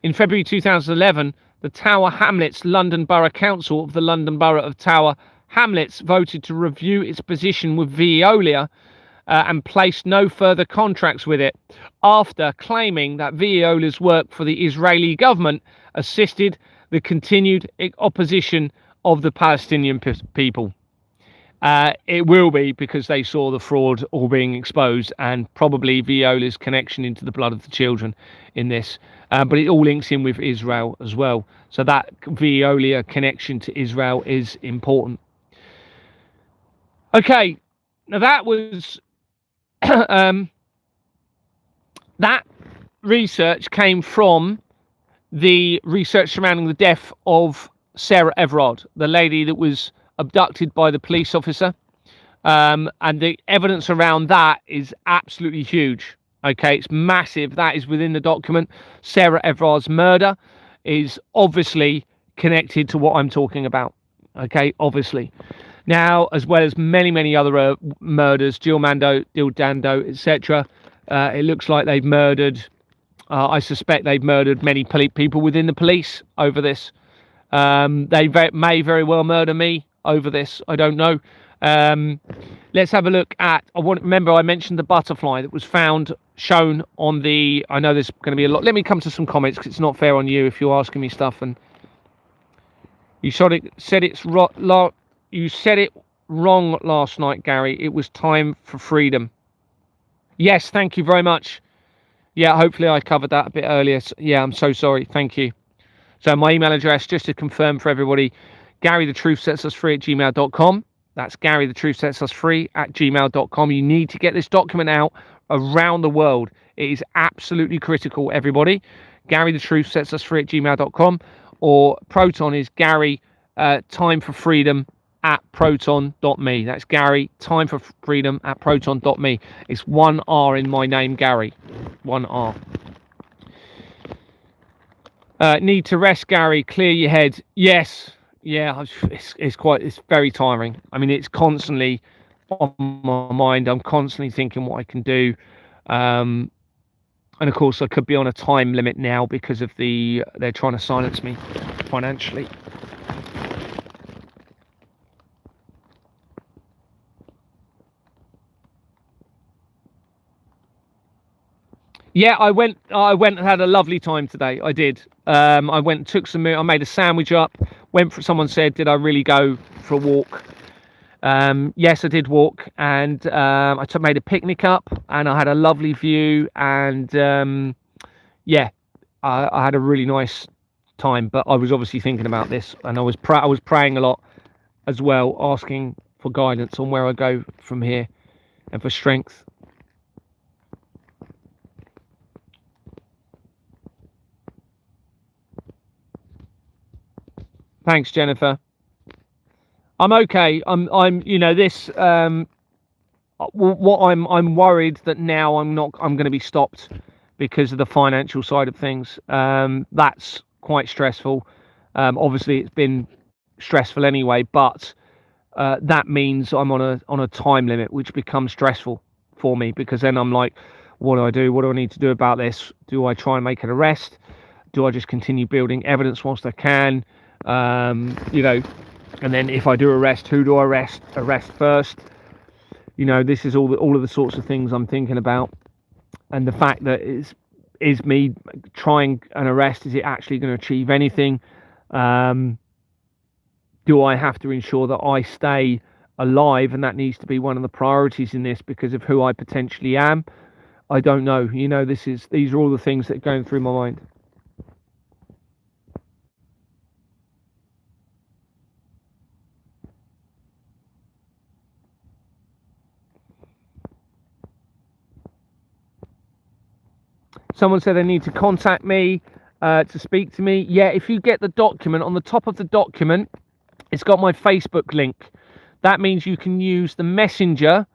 In February 2011, the Tower Hamlets London Borough Council of the London Borough of Tower Hamlets voted to review its position with Veolia and placed no further contracts with it, after claiming that Veolia's work for the Israeli government assisted the continued opposition of the Palestinian people. It will be because they saw the fraud all being exposed, and probably Veolia's connection into the blood of the children in this. But it all links in with Israel as well. So that Veolia connection to Israel is important. Okay, now that was that research came from the research surrounding the death of Sarah Everard, the lady that was abducted by the police officer, and the evidence around that is absolutely huge. Okay, it's massive. That is within the document. Sarah Everard's murder is obviously connected to what I'm talking about. Okay, obviously. Now, as well as many other murders, Jill Dando, etc. It looks like they've murdered. I suspect they've murdered many people within the police over this. They may very well murder me over this. I don't know. Let's have a look at. Remember, I mentioned the butterfly that was shown on the. I know there's going to be a lot. Let me come to some comments, because it's not fair on you if you're asking me stuff. And you you said it wrong last night, Gary. It was time for freedom. Yes, thank you very much. Yeah, hopefully I covered that a bit earlier. Yeah, I'm so sorry. Thank you. So my email address, just to confirm for everybody, GaryTheTruthSetsUsFree@gmail.com. That's GaryTheTruthSetsUsFree@gmail.com. You need to get this document out around the world. It is absolutely critical, everybody. GaryTheTruthSetsUsFree@gmail.com, or Proton is Gary Time for Freedom @proton.me. That's Gary Time for Freedom @proton.me. It's 1 R in my name, Gary. 1 R. Need to rest, Gary. Clear your head. Yes. Yeah, it's very tiring. I mean, it's constantly on my mind. I'm constantly thinking what I can do. And of course, I could be on a time limit now because of they're trying to silence me financially. Yeah, I went and had a lovely time today. I did. I went and took some. I made a sandwich up. Someone said, "Did I really go for a walk?" Yes, I did walk, and I made a picnic up, and I had a lovely view, and yeah, I had a really nice time. But I was obviously thinking about this, and I was praying a lot as well, asking for guidance on where I go from here, and for strength. Thanks, Jennifer. I'm okay. I'm this what I'm worried that now I'm going to be stopped because of the financial side of things. That's quite stressful. Obviously it's been stressful anyway, but that means I'm on a time limit, which becomes stressful for me, because then I'm like, what do I do? What do I need to do about this? Do I try and make an arrest? Do I just continue building evidence whilst I can? And then if I do arrest, who do I arrest first? This is all of the sorts of things I'm thinking about, and the fact that is me trying an arrest, is it actually going to achieve anything? Do I have to ensure that I stay alive? And that needs to be one of the priorities in this because of who I potentially am. I don't know. These are all the things that are going through my mind. Someone said they need to contact me to speak to me. Yeah, if you get the document, on the top of the document, it's got my Facebook link. That means you can use the messenger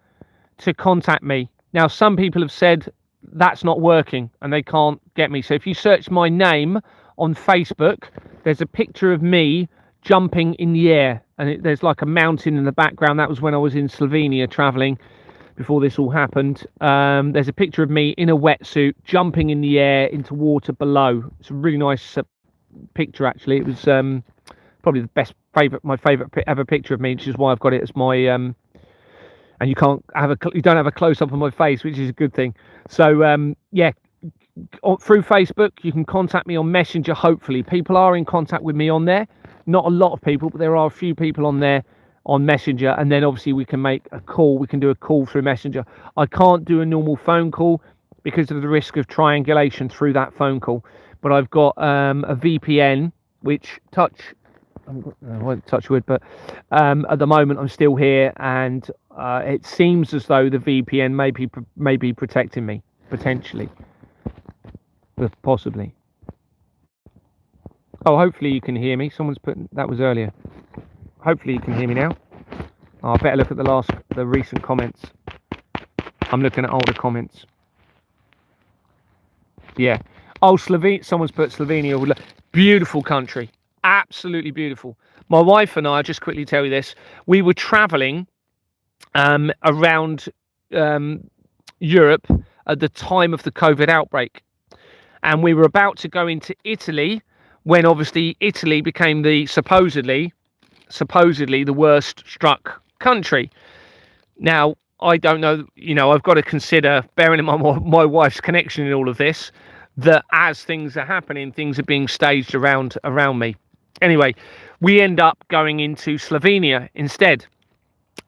to contact me. Now, some people have said that's not working and they can't get me. So if you search my name on Facebook, there's a picture of me jumping in the air, and there's like a mountain in the background. That was when I was in Slovenia traveling before this all happened. There's a picture of me in a wetsuit jumping in the air into water below. It's a really nice picture, actually. It was probably my favorite ever picture of me, which is why I've got it as my and you don't have a close-up of my face, which is a good thing. So yeah, through Facebook you can contact me on Messenger. Hopefully people are in contact with me on there. Not a lot of people, but there are a few people on there on Messenger, and then obviously we can make a call. We can do a call through Messenger. I can't do a normal phone call because of the risk of triangulation through that phone call, but I've got a VPN which I won't touch wood, but at the moment I'm still here, and it seems as though the VPN may be protecting me, potentially, possibly. Oh, hopefully you can hear me. Someone's put that was earlier. Hopefully you can hear me now. Oh, I better look at the recent comments. I'm looking at older comments. Yeah. Oh, someone's put Slovenia. Beautiful country. Absolutely beautiful. My wife and I, I'll just quickly tell you this. We were traveling around Europe at the time of the COVID outbreak. And we were about to go into Italy when obviously Italy became the supposedly the worst struck country. Now, I don't know, I've got to consider, bearing in mind my wife's connection in all of this, that as things are happening, things are being staged around me. Anyway, we end up going into Slovenia instead.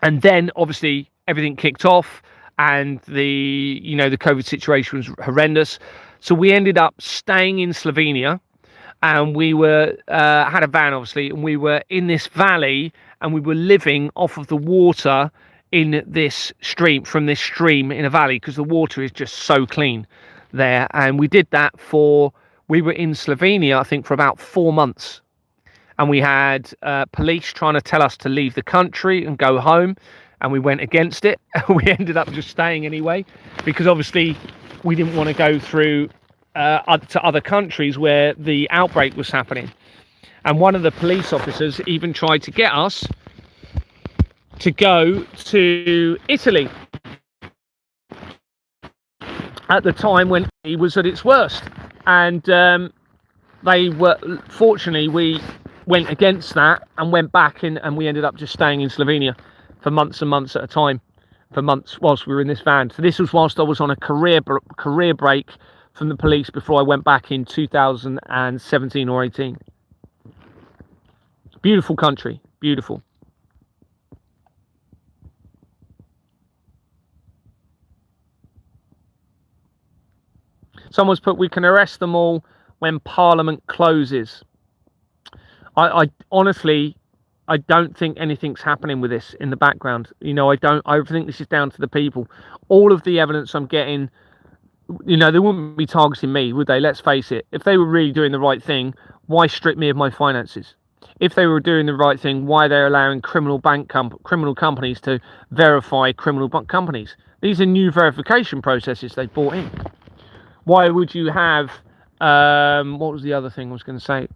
And then obviously everything kicked off, and the COVID situation was horrendous. So we ended up staying in Slovenia, and we were had a van, obviously, and we were in this valley, and we were living off of the water in this stream, in a valley, because the water is just so clean there. And we did that we were in Slovenia, I think, for about 4 months. And we had police trying to tell us to leave the country and go home, and we went against it. We ended up just staying anyway, because obviously we didn't want to go through to other countries where the outbreak was happening. And one of the police officers even tried to get us to go to Italy at the time when it was at its worst. And fortunately, we went against that and went back in, and we ended up just staying in Slovenia for months and months at a time, for months whilst we were in this van. So this was whilst I was on a career break from the police before I went back in 2017 or 18. Beautiful country, beautiful. Someone's put, we can arrest them all when Parliament closes. I honestly, I don't think anything's happening with this in the background. I think this is down to the people. All of the evidence I'm getting, they wouldn't be targeting me, would they? Let's face it. If they were really doing the right thing, why strip me of my finances? If they were doing the right thing, why are they allowing criminal companies to verify criminal companies? These are new verification processes they brought in. Why would you have, what was the other thing I was going to say?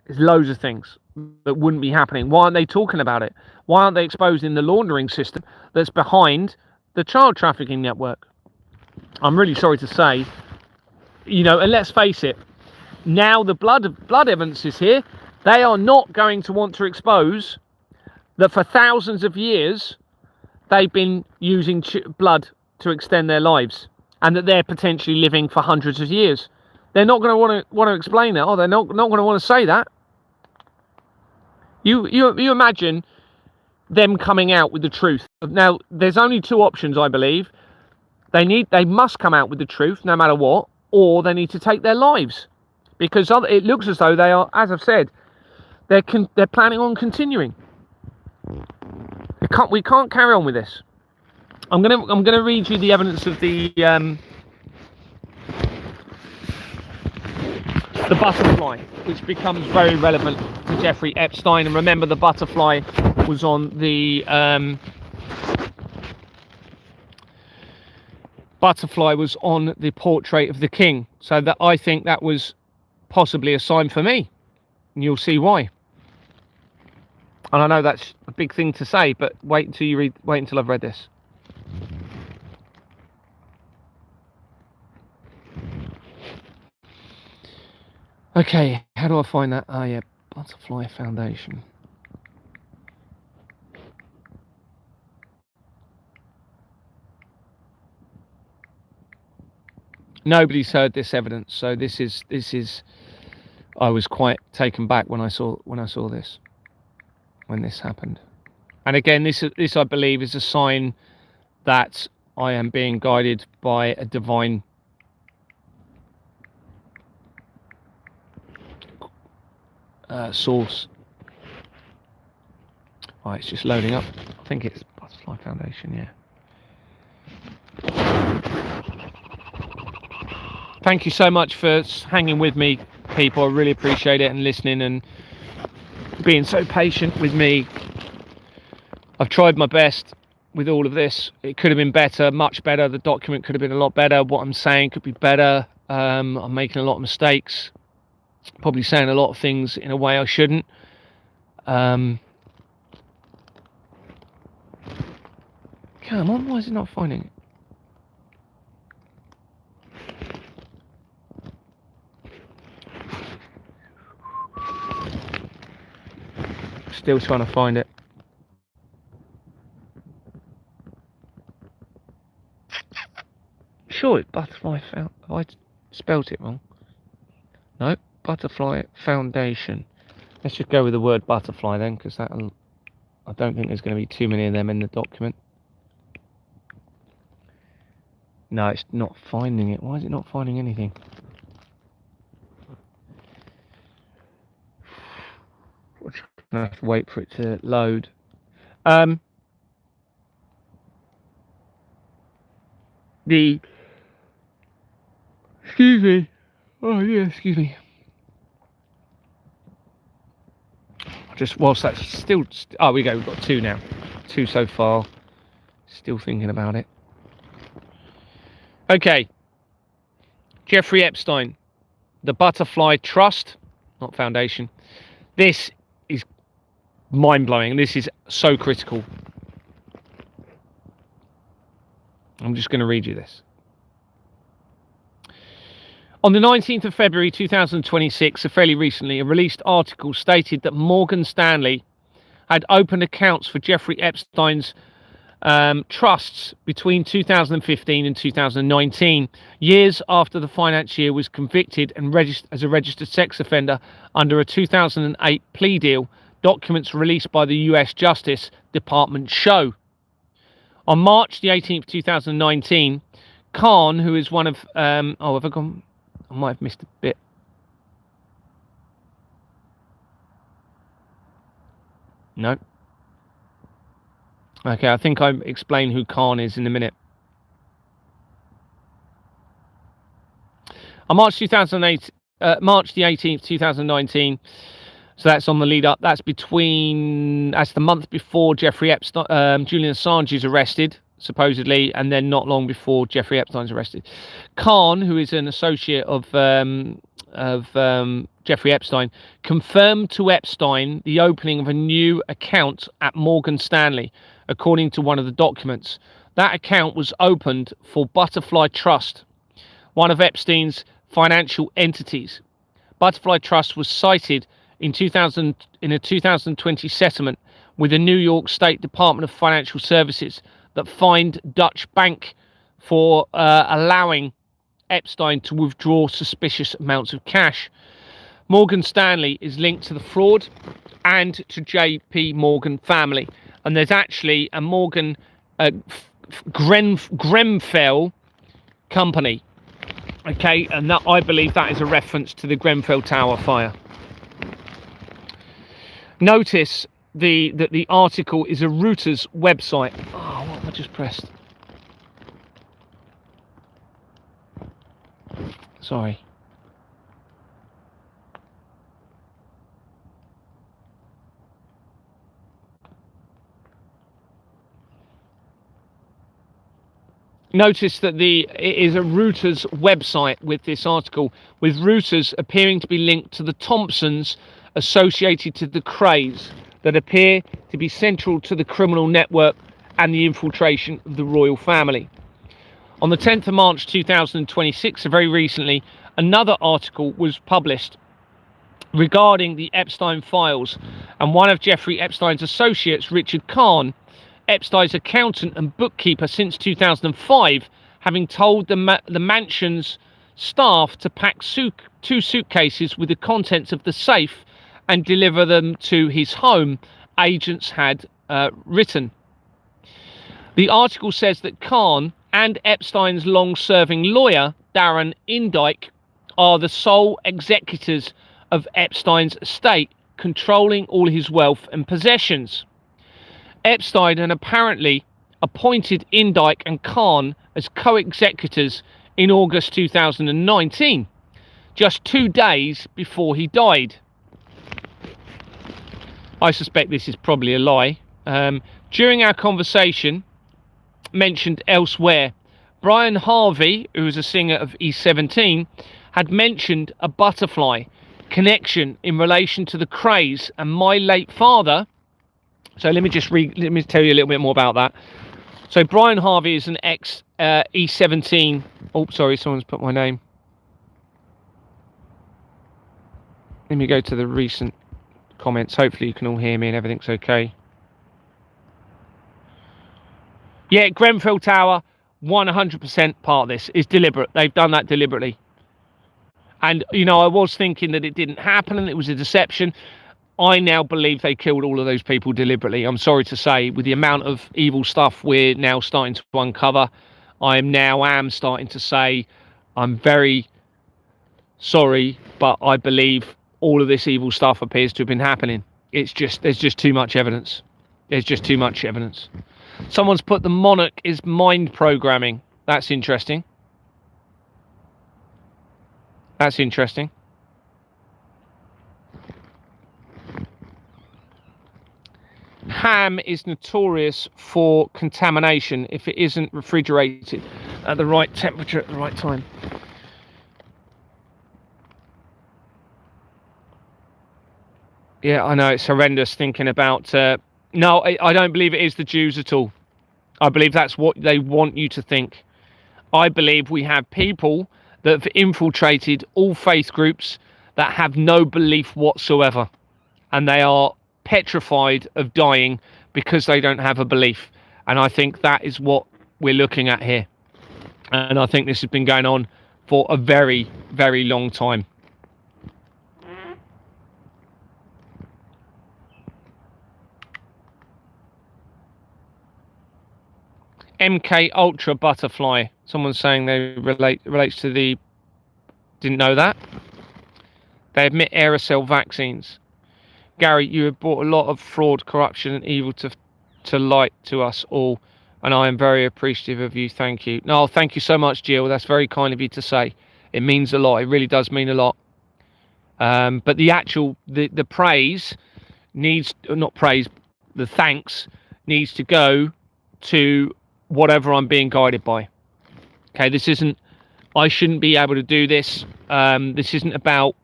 There's loads of things that wouldn't be happening. Why aren't they talking about it? Why aren't they exposing the laundering system that's behind the child trafficking network? I'm really sorry to say, and let's face it, now the blood evidence is here. They are not going to want to expose that for thousands of years they've been using blood to extend their lives. and that they're potentially living for hundreds of years. They're not going to want to explain that, or they're not going to want to say that. You imagine them coming out with the truth. Now, there's only two options, I believe. They must come out with the truth, no matter what, or they need to take their lives, because it looks as though they are, as I've said, they're planning on continuing. We can't carry on with this. I'm gonna read you the evidence of the butterfly, which becomes very relevant to Jeffrey Epstein. And remember, the butterfly was on the portrait of the king. So that I think that was possibly a sign for me, and you'll see why. And I know that's a big thing to say, but wait until I've read this. Okay, how do I find that? Oh yeah, Butterfly Foundation. Nobody's heard this evidence, so this is. I was quite taken back when I saw this, when this happened. And again, this I believe is a sign that I am being guided by a divine source. Right, it's just loading up. I think it's Butterfly Foundation, yeah. Thank you so much for hanging with me, people. I really appreciate it, and listening and being so patient with me. I've tried my best with all of this. It could have been better, much better. The document could have been a lot better. What I'm saying could be better. I'm making a lot of mistakes. Probably saying a lot of things in a way I shouldn't. Come on, why is it not finding it? Still trying to find it. Sure, it's Butterfly Found. I spelt it wrong. No, Butterfly Foundation. Let's just go with the word butterfly then, because I don't think there's going to be too many of them in the document. No, it's not finding it. Why is it not finding anything? We're just going to have to wait for it to load. Excuse me. Oh yeah, excuse me. Just whilst that's still. Oh, we go. We've got two now. Two so far. Still thinking about it. Okay. Jeffrey Epstein, the Butterfly Trust, not Foundation. This is mind-blowing. This is so critical. I'm just going to read you this. On the 19th of February 2026, so fairly recently, a released article stated that Morgan Stanley had opened accounts for Jeffrey Epstein's trusts between 2015 and 2019, years after the financier was convicted and registered as a registered sex offender under a 2008 plea deal, documents released by the US Justice Department show. On March the 18th, 2019, Khan, who is one of... have I gone... I might have missed a bit. No. Okay, I think I'll explain who Khan is in a minute. On March the 18th, 2019, so that's on the lead up. That's the month before Jeffrey Epstein, Julian Assange is arrested, supposedly, and then not long before Jeffrey Epstein's arrested. Khan, who is an associate of Jeffrey Epstein, confirmed to Epstein the opening of a new account at Morgan Stanley, according to one of the documents. That account was opened for Butterfly Trust, one of Epstein's financial entities. Butterfly Trust was cited in a 2020 settlement with the New York State Department of Financial Services that fined Dutch bank for allowing Epstein to withdraw suspicious amounts of cash. Morgan Stanley is linked to the fraud and to JP Morgan family. And there's actually a Morgan Grenfell company. Okay, and that, I believe that is a reference to the Grenfell Tower fire. Notice that the article is a Reuters website. Oh, what have I just pressed? Sorry. Notice that it is a Reuters website with this article, with Reuters appearing to be linked to the Thompsons associated to the Krays that appear to be central to the criminal network and the infiltration of the royal family. On the 10th of March 2026, so very recently, another article was published regarding the Epstein files, and one of Jeffrey Epstein's associates, Richard Kahn, Epstein's accountant and bookkeeper since 2005, having told the mansion's staff to pack two suitcases with the contents of the safe and deliver them to his home, agents had written. The article says that Kahn and Epstein's long-serving lawyer, Darren Indyke, are the sole executors of Epstein's estate, controlling all his wealth and possessions. Epstein had apparently appointed Indyke and Kahn as co-executors in August 2019, just 2 days before he died. I suspect this is probably a lie. During our conversation, mentioned elsewhere, Brian Harvey, who was a singer of E17, had mentioned a butterfly connection in relation to the Krays and my late father. So let me tell you a little bit more about that. So Brian Harvey is an ex E17. Oh, sorry, someone's put my name. Let me go to the recent comments. Hopefully you can all hear me and everything's okay. Yeah, Grenfell Tower, 100% part of this is deliberate. They've done that deliberately. And, you know, I was thinking that it didn't happen and it was a deception. I now believe they killed all of those people deliberately. I'm sorry to say, with the amount of evil stuff we're now starting to uncover, I am starting to say I'm very sorry, but I believe all of this evil stuff appears to have been happening. There's just too much evidence. There's just too much evidence. Someone's put the monarch is mind programming. That's interesting. That's interesting. Ham is notorious for contamination if it isn't refrigerated at the right temperature at the right time. Yeah, I know, it's horrendous thinking about... no, I don't believe it is the Jews at all. I believe that's what they want you to think. I believe we have people that have infiltrated all faith groups that have no belief whatsoever. And they are petrified of dying because they don't have a belief. And I think that is what we're looking at here. And I think this has been going on for a very, very long time. MK Ultra butterfly. Someone's saying they relates to the... Didn't know that. They admit aerosol vaccines. Gary, you have brought a lot of fraud, corruption and evil to light to us all, and I am very appreciative of you. Thank you. No, thank you so much, Jill. That's very kind of you to say. It means a lot. It really does mean a lot. But the praise needs, not praise, the thanks needs to go to whatever I'm being guided by. Okay, this isn't, I shouldn't be able to do this. This isn't about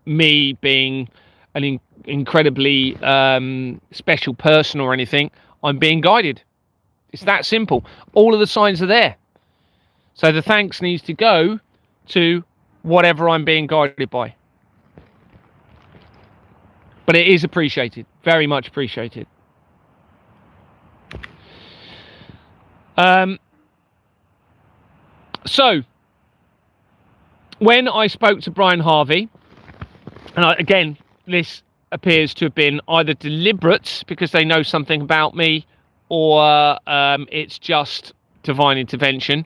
me being an incredibly special person or anything. I'm being guided. It's that simple. All of the signs are there. So the thanks needs to go to whatever I'm being guided by. But it is appreciated. Very much appreciated. So when I spoke to Brian Harvey, and again, this appears to have been either deliberate because they know something about me, or it's just divine intervention.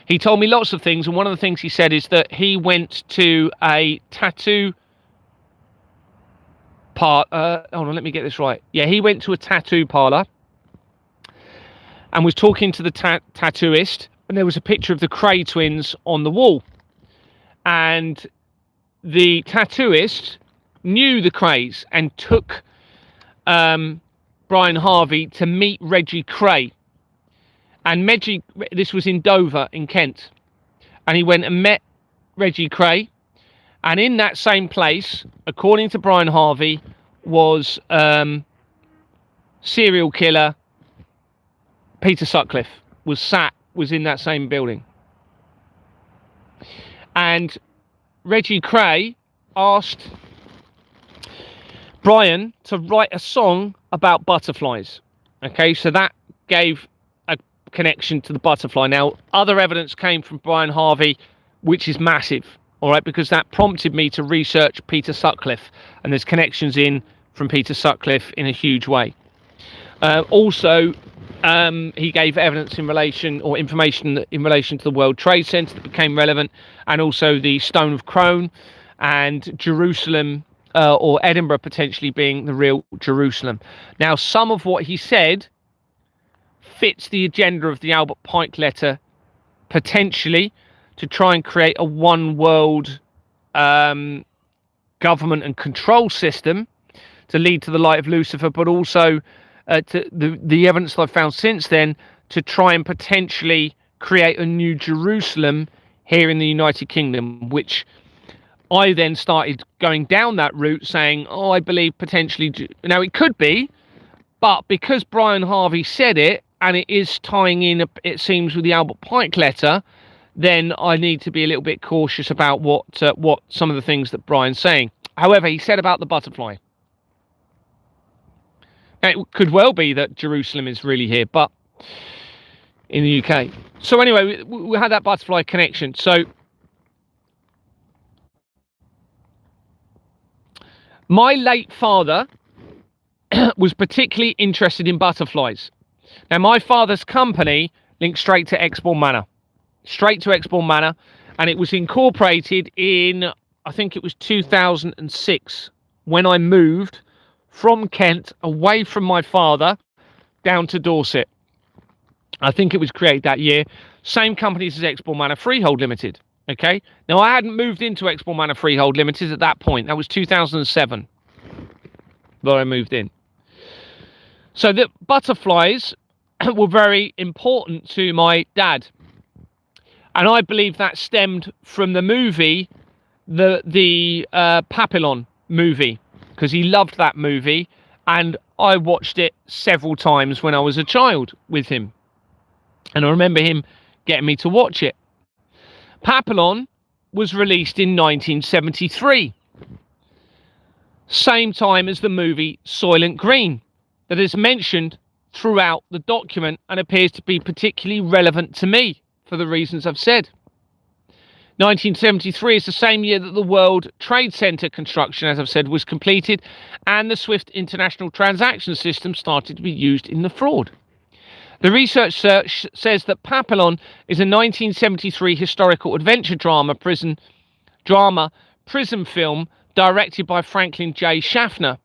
He told me lots of things, and one of the things he said is that he went to a tattoo hold on, let me get this right. Yeah, he went to a tattoo parlor and was talking to the tattooist, and there was a picture of the Cray twins on the wall. And the tattooist knew the Crays and took Brian Harvey to meet Reggie Cray. And this was in Dover in Kent. And he went and met Reggie Cray. And in that same place, according to Brian Harvey, was serial killer Peter Sutcliffe was in that same building. And Reggie Cray asked Brian to write a song about butterflies. Okay, so that gave a connection to the butterfly. Now, other evidence came from Brian Harvey, which is massive, all right, because that prompted me to research Peter Sutcliffe, and there's connections from Peter Sutcliffe in a huge way. Also, he gave evidence information in relation to the World Trade Center that became relevant, and also the Stone of Crone and Jerusalem, or Edinburgh potentially being the real Jerusalem. Now, some of what he said fits the agenda of the Albert Pike letter, potentially to try and create a one world government and control system to lead to the light of Lucifer, but also to the evidence that I've found since then to try and potentially create a new Jerusalem here in the United Kingdom, which I then started going down that route, saying, oh, I believe potentially, now it could be, but because Brian Harvey said it, and it is tying in, it seems, with the Albert Pike letter, then I need to be a little bit cautious about what some of the things that Brian's saying. However, he said about the butterfly. Now, it could well be that Jerusalem is really here, but in the UK. So anyway, we had that butterfly connection. So my late father was particularly interested in butterflies. Now, my father's company linked straight to Exbourne Manor. Straight to Exbourne Manor, and it was incorporated in, I think it was 2006, when I moved from Kent, away from my father, down to Dorset. I think it was created that year. Same companies as Exbourne Manor Freehold Limited. Okay, now I hadn't moved into Exbourne Manor Freehold Limited at that point. That was 2007 that I moved in. So the butterflies were very important to my dad. And I believe that stemmed from the movie, the Papillon movie, because he loved that movie, and I watched it several times when I was a child with him. And I remember him getting me to watch it. Papillon was released in 1973, same time as the movie Soylent Green, that is mentioned throughout the document and appears to be particularly relevant to me, for the reasons I've said. 1973 is the same year that the World Trade Center construction, as I've said, was completed, and the SWIFT international transaction system started to be used in the fraud. The research says that Papillon is a 1973 historical adventure drama prison film directed by Franklin J. Schaffner.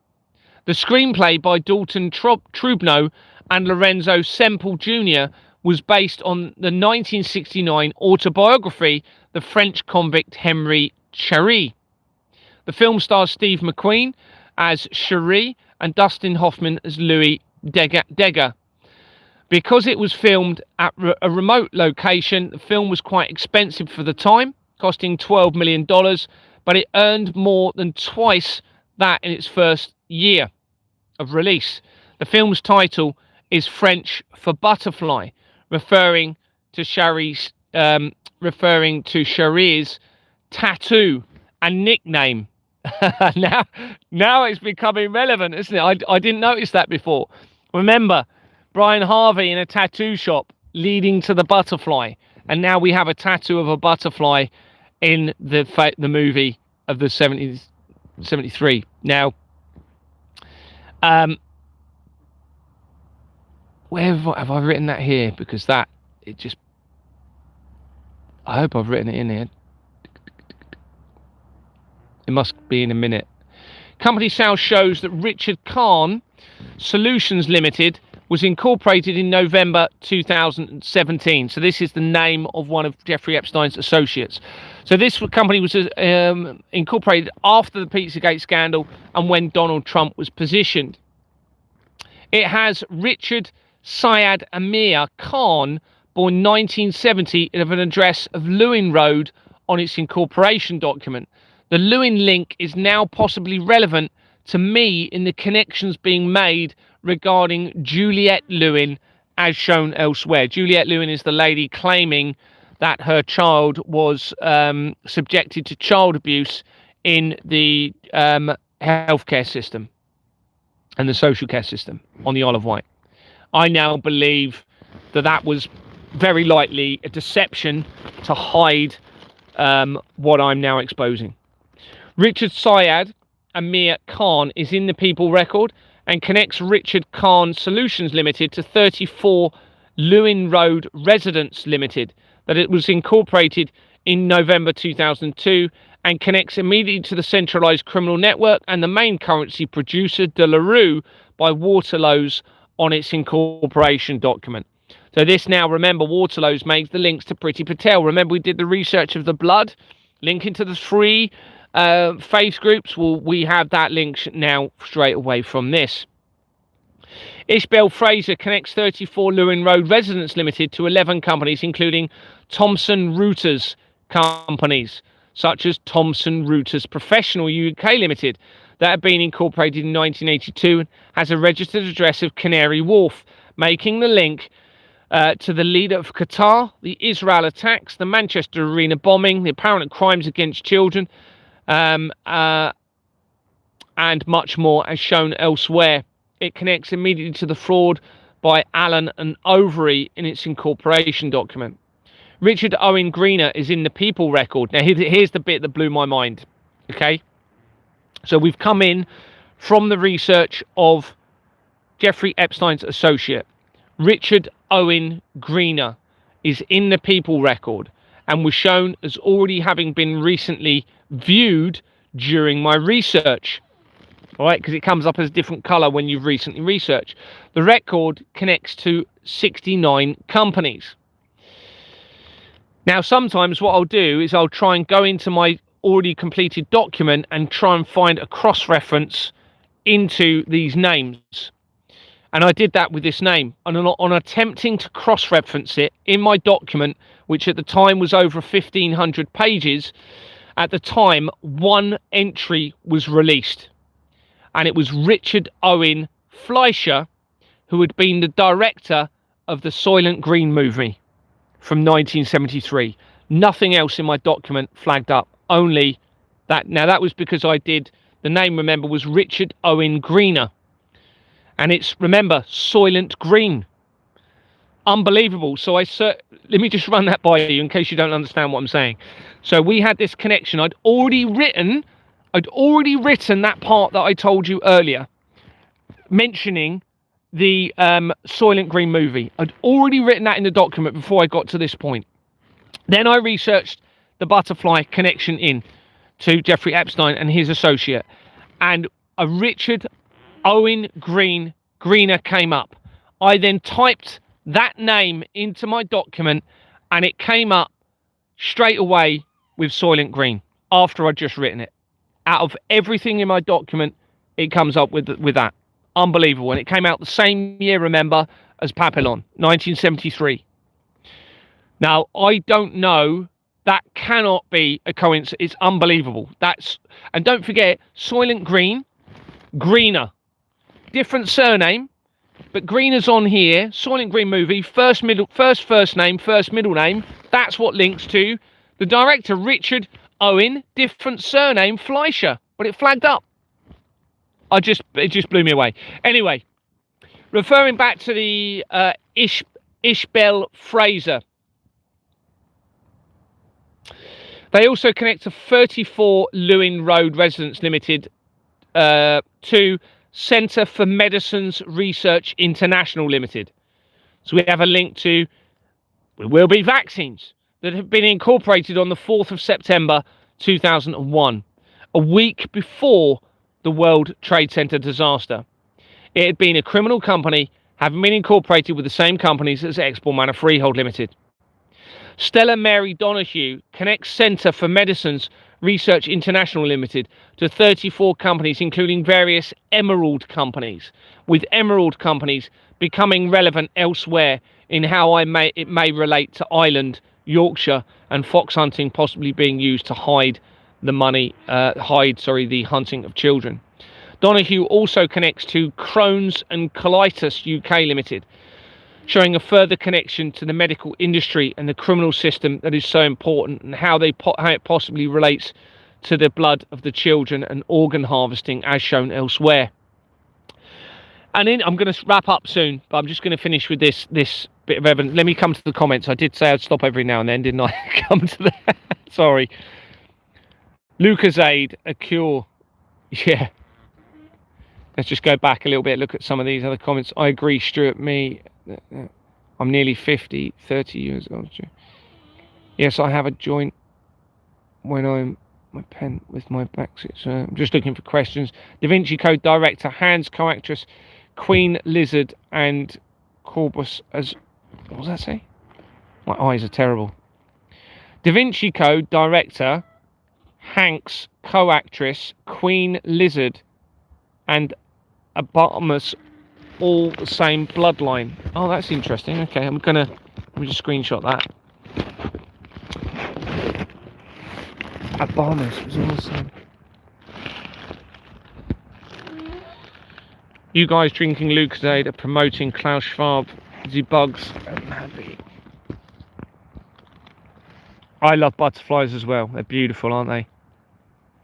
The screenplay by Dalton Trubneau and Lorenzo Semple Jr. was based on the 1969 autobiography, The French Convict Henry Charry. The film stars Steve McQueen as Charry and Dustin Hoffman as Louis Degas. Because it was filmed at a remote location, the film was quite expensive for the time, costing $12 million, but it earned more than twice that in its first year of release. The film's title is French for butterfly, referring to Charry's tattoo and nickname. now it's becoming relevant, isn't it? I didn't notice that before. Remember, Brian Harvey in a tattoo shop leading to the butterfly, and now we have a tattoo of a butterfly in the movie of the 70s, 73. Now, where have I written that here? Because I hope I've written it in here. It must be in a minute. Company sales shows that Richard Kahn Solutions Limited was incorporated in November 2017. So this is the name of one of Jeffrey Epstein's associates. So this company was incorporated after the Pizzagate scandal and when Donald Trump was positioned. It has Richard Syed Amir Khan, born 1970, of an address of Lewin Road on its incorporation document. The Lewin link is now possibly relevant to me in the connections being made regarding Juliette Lewin, as shown elsewhere. Juliette Lewin is the lady claiming that her child was subjected to child abuse in the healthcare system and the social care system on the Isle of Wight. I now believe that that was very likely a deception to hide what I'm now exposing. Richard Syed Amir Khan is in the People record and connects Richard Khan Solutions Limited to 34 Lewin Road Residence Limited, that it was incorporated in November 2002 and connects immediately to the centralised criminal network and the main currency producer De La Rue by Waterloo's on its incorporation document. So this now, remember, Waterloo's makes the links to Priti Patel. Remember, we did the research of the blood linking to the three faith groups. Well, we have that link now straight away from this. Ishbel Fraser connects 34 Lewin Road Residence Limited to 11 companies, including Thomson Reuters companies, such as Thomson Reuters Professional UK Limited, that have been incorporated in 1982 and has a registered address of Canary Wharf, making the link to the leader of Qatar, the Israel attacks, the Manchester Arena bombing, the apparent crimes against children, and much more, as shown elsewhere. It connects immediately to the fraud by Allen and Overy in its incorporation document. Richard Owen Greener is in the People record. Now, here's the bit that blew my mind. Okay, so we've come in from the research of Jeffrey Epstein's associate. Richard Owen Greener is in the People record and was shown as already having been recently viewed during my research. All right, because it comes up as a different color when you've recently researched. The record connects to 69 companies. Now, sometimes what I'll do is I'll try and go into my already completed document and try and find a cross-reference into these names. And I did that with this name. And on attempting to cross-reference it in my document, which at the time was over 1,500 pages, at the time, one entry was released. And it was Richard Owen Fleischer, who had been the director of the Soylent Green movie from 1973. Nothing else in my document flagged up, only that. Now, that was because the name, remember, was Richard Owen Greener. And it's, remember, Soylent Green. Unbelievable. So let me just run that by you in case you don't understand what I'm saying. So we had this connection. I'd already written that part that I told you earlier, mentioning the Soylent Green movie. I'd already written that in the document before I got to this point. Then I researched the butterfly connection in to Jeffrey Epstein and his associate, and a Richard Owen Greener came up. I then typed that name into my document and it came up straight away with Soylent Green after I'd just written it. Out of everything in my document, it comes up with that. Unbelievable. And it came out the same year, remember, as Papillon, 1973. Now, I don't know. That cannot be a coincidence. It's unbelievable. And don't forget, Soylent Greener. Different surname, but Greener's on here. Soylent Green movie, first name, first middle name. That's what links to the director, Richard Owen, different surname, Fleischer, but it flagged up. It just blew me away. Anyway, referring back to the Ishbel Fraser They also connect to 34 Lewin Road Residents Limited to Centre for Medicines Research International Limited. So we have a link to Will Be vaccines that have been incorporated on the 4th of September 2001, a week before the World Trade Center disaster. It had been a criminal company, having been incorporated with the same companies as Expo Manor Freehold Limited. Stella Mary Donoghue connects Centre for Medicines Research International Limited to 34 companies, including various emerald companies, with emerald companies becoming relevant elsewhere in how it may relate to Ireland, Yorkshire, and fox hunting possibly being used to hide the hunting of children. Donoghue also connects to Crohn's and Colitis UK Limited, showing a further connection to the medical industry and the criminal system that is so important, and how it possibly relates to the blood of the children and organ harvesting as shown elsewhere. And then I'm going to wrap up soon, but I'm just going to finish with this bit of evidence. Let me come to the comments. I did say I'd stop every now and then, didn't I? Come to that. Sorry. Lucozade, a cure. Yeah. Let's just go back a little bit, look at some of these other comments. I agree, Stuart. I'm nearly 50, 30 years old. Yes, I have a joint when I'm my pen with my back. So I'm just looking for questions. Da Vinci Code director, Hans co-actress, Queen Lizard, and Corbus as... What does that say? My eyes are terrible. Da Vinci Code director, Hanks co-actress, Queen Lizard, and Abamus, all the same bloodline. Oh, that's interesting. Okay, let me just screenshot that. Abamus was all the same. You guys drinking Lucozade are promoting Klaus Schwab, the bugs, and happy. I love butterflies as well. They're beautiful, aren't they?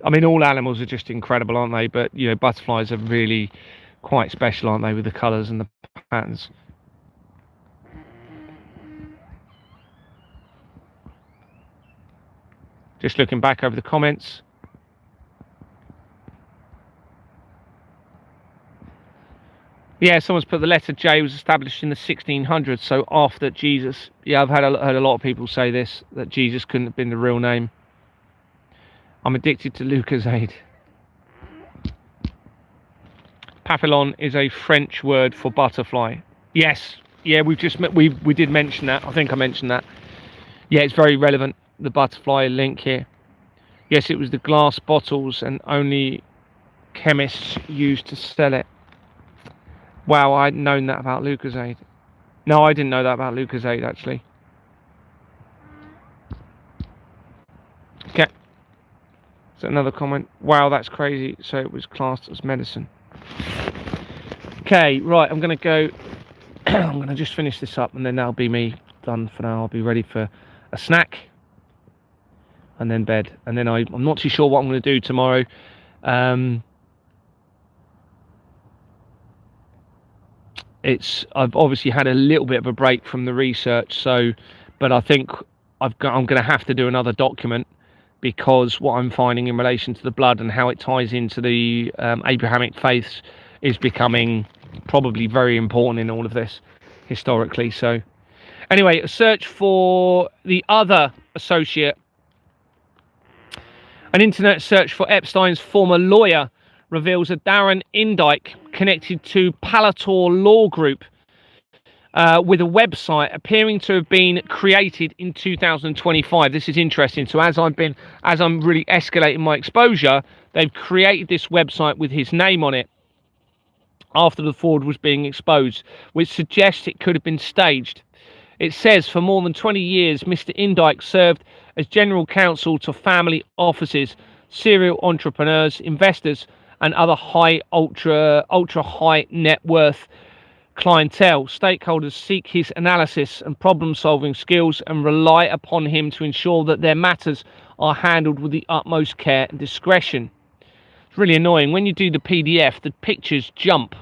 I mean, all animals are just incredible, aren't they? But, you know, butterflies are really quite special, aren't they, with the colours and the patterns. Just looking back over the comments. Yeah, someone's put the letter J was established in the 1600s, so after Jesus. Yeah, I've heard a lot of people say this, that Jesus couldn't have been the real name. I'm addicted to Lucozade. Papillon is a French word for butterfly. Yes, yeah, we did mention that. I think I mentioned that. Yeah, it's very relevant, the butterfly link here. Yes, it was the glass bottles, and only chemists used to sell it. Wow, I'd known that about Lucozade. No, I didn't know that about Lucozade, actually. Okay. So another comment. Wow, that's crazy. So it was classed as medicine. Okay, right, I'm going to go... I'm going to just finish this up, and then that'll be me done for now. I'll be ready for a snack, and then bed. And then I'm not too sure what I'm going to do tomorrow. I've obviously had a little bit of a break from the research, but I think I'm going to have to do another document, because what I'm finding in relation to the blood and how it ties into the Abrahamic faiths is becoming probably very important in all of this historically. So anyway, a search for the other associate. An internet search for Epstein's former lawyer reveals a Darren Indyke connected to Palator Law Group with a website appearing to have been created in 2025. This is interesting. So as I'm really escalating my exposure, they've created this website with his name on it after the fraud was being exposed, which suggests it could have been staged. It says, for more than 20 years, Mr. Indyke served as general counsel to family offices, serial entrepreneurs, investors, and other ultra high net worth clientele. Stakeholders seek his analysis and problem solving skills and rely upon him to ensure that their matters are handled with the utmost care and discretion. It's really annoying when you do the PDF, the pictures jump.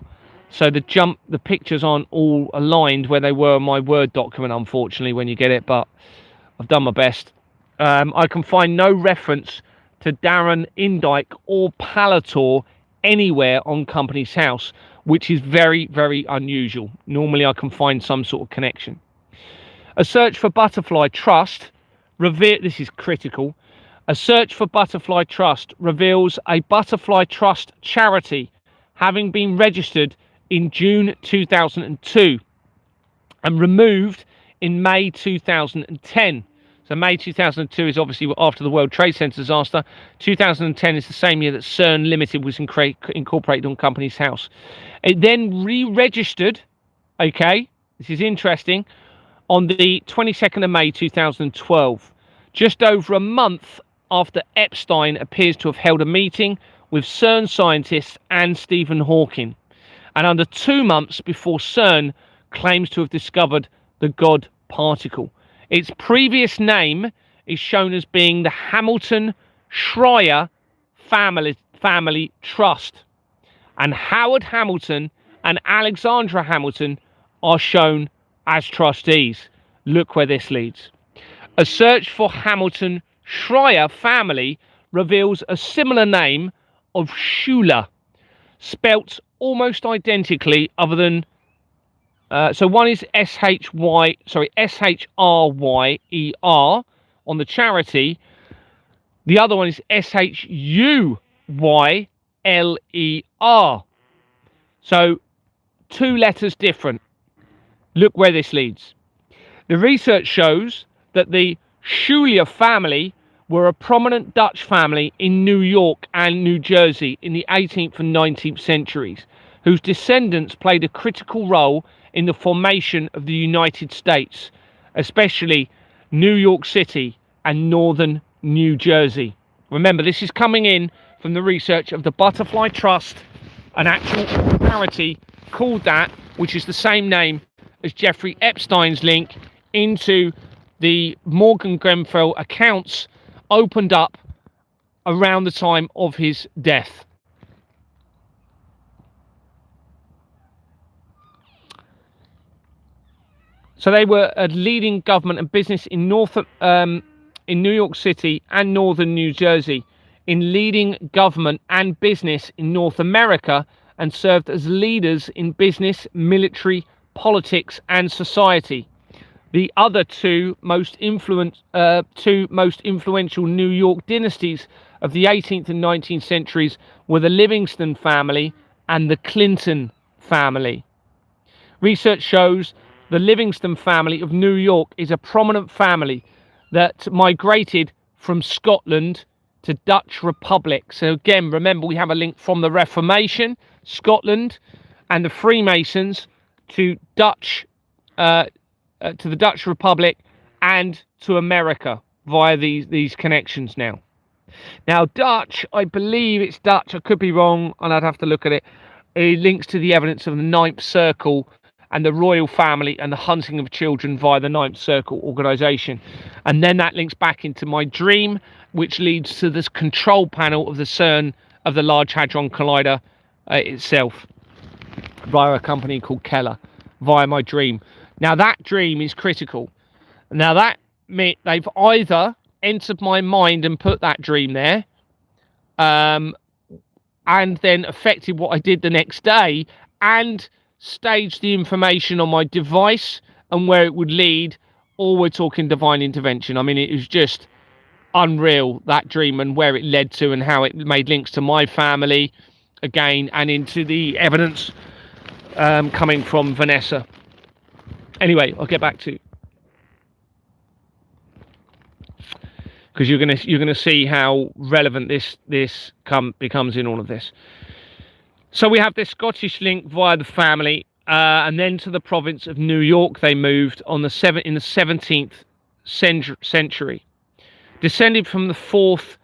So the pictures aren't all aligned where they were in my Word document, unfortunately, when you get it, but I've done my best. I can find no reference to Darren Indyke or Palator anywhere on Company's House, which is very, very unusual. Normally I can find some sort of connection. A search for Butterfly Trust this is critical. A search for Butterfly Trust reveals a Butterfly Trust charity having been registered in June 2002 and removed in May 2010. So May 2002 is obviously after the World Trade Center disaster. 2010 is the same year that CERN Limited was incorporated on Company's House. It then re-registered, okay, this is interesting, on the 22nd of May 2012, just over a month after Epstein appears to have held a meeting with CERN scientists and Stephen Hawking, and under 2 months before CERN claims to have discovered the God particle. Its previous name is shown as being the Hamilton Schreier Family Trust, and Howard Hamilton and Alexandra Hamilton are shown as trustees. Look where this leads. A search for Hamilton Schreier family reveals a similar name of Schuler, spelt almost identically, other than so one is SHRYER on the charity. The other one is SHUYLER. So 2 letters different. Look where this leads. The research shows that the Schuler family were a prominent Dutch family in New York and New Jersey in the 18th and 19th centuries, whose descendants played a critical role in the formation of the United States, especially New York City and northern New Jersey. Remember, this is coming in from the research of the Butterfly Trust, an actual charity called that, which is the same name as Jeffrey Epstein's link into the Morgan Grenfell accounts opened up around the time of his death. So they were a leading government and business in New York City and northern New Jersey, in leading government and business in North America, and served as leaders in business, military, politics, and society. The other two most influential New York dynasties of the 18th and 19th centuries were the Livingston family and the Clinton family. Research shows the Livingston family of New York is a prominent family that migrated from Scotland to Dutch Republic. So again, remember, we have a link from the Reformation, Scotland, and the Freemasons to Dutch, to the Dutch Republic and to America via these connections now. Now, Dutch, I believe it's Dutch, I could be wrong, and I'd have to look at it. It links to the evidence of the Ninth Circle and the royal family and the hunting of children via the Ninth Circle organisation. And then that links back into my dream, which leads to this control panel of the CERN, of the Large Hadron Collider itself, via a company called Keller, via my dream. Now that dream is critical. Now that they've either entered my mind and put that dream there, and then affected what I did the next day, and staged the information on my device and where it would lead, or we're talking divine intervention. I mean, it was just unreal, that dream, and where it led to, and how it made links to my family again, and into the evidence coming from Vanessa. Anyway, I'll get back to, because you're gonna see how relevant this becomes in all of this. So we have this Scottish link via the family, and then to the province of New York they moved in the 17th century. Descended from the fourth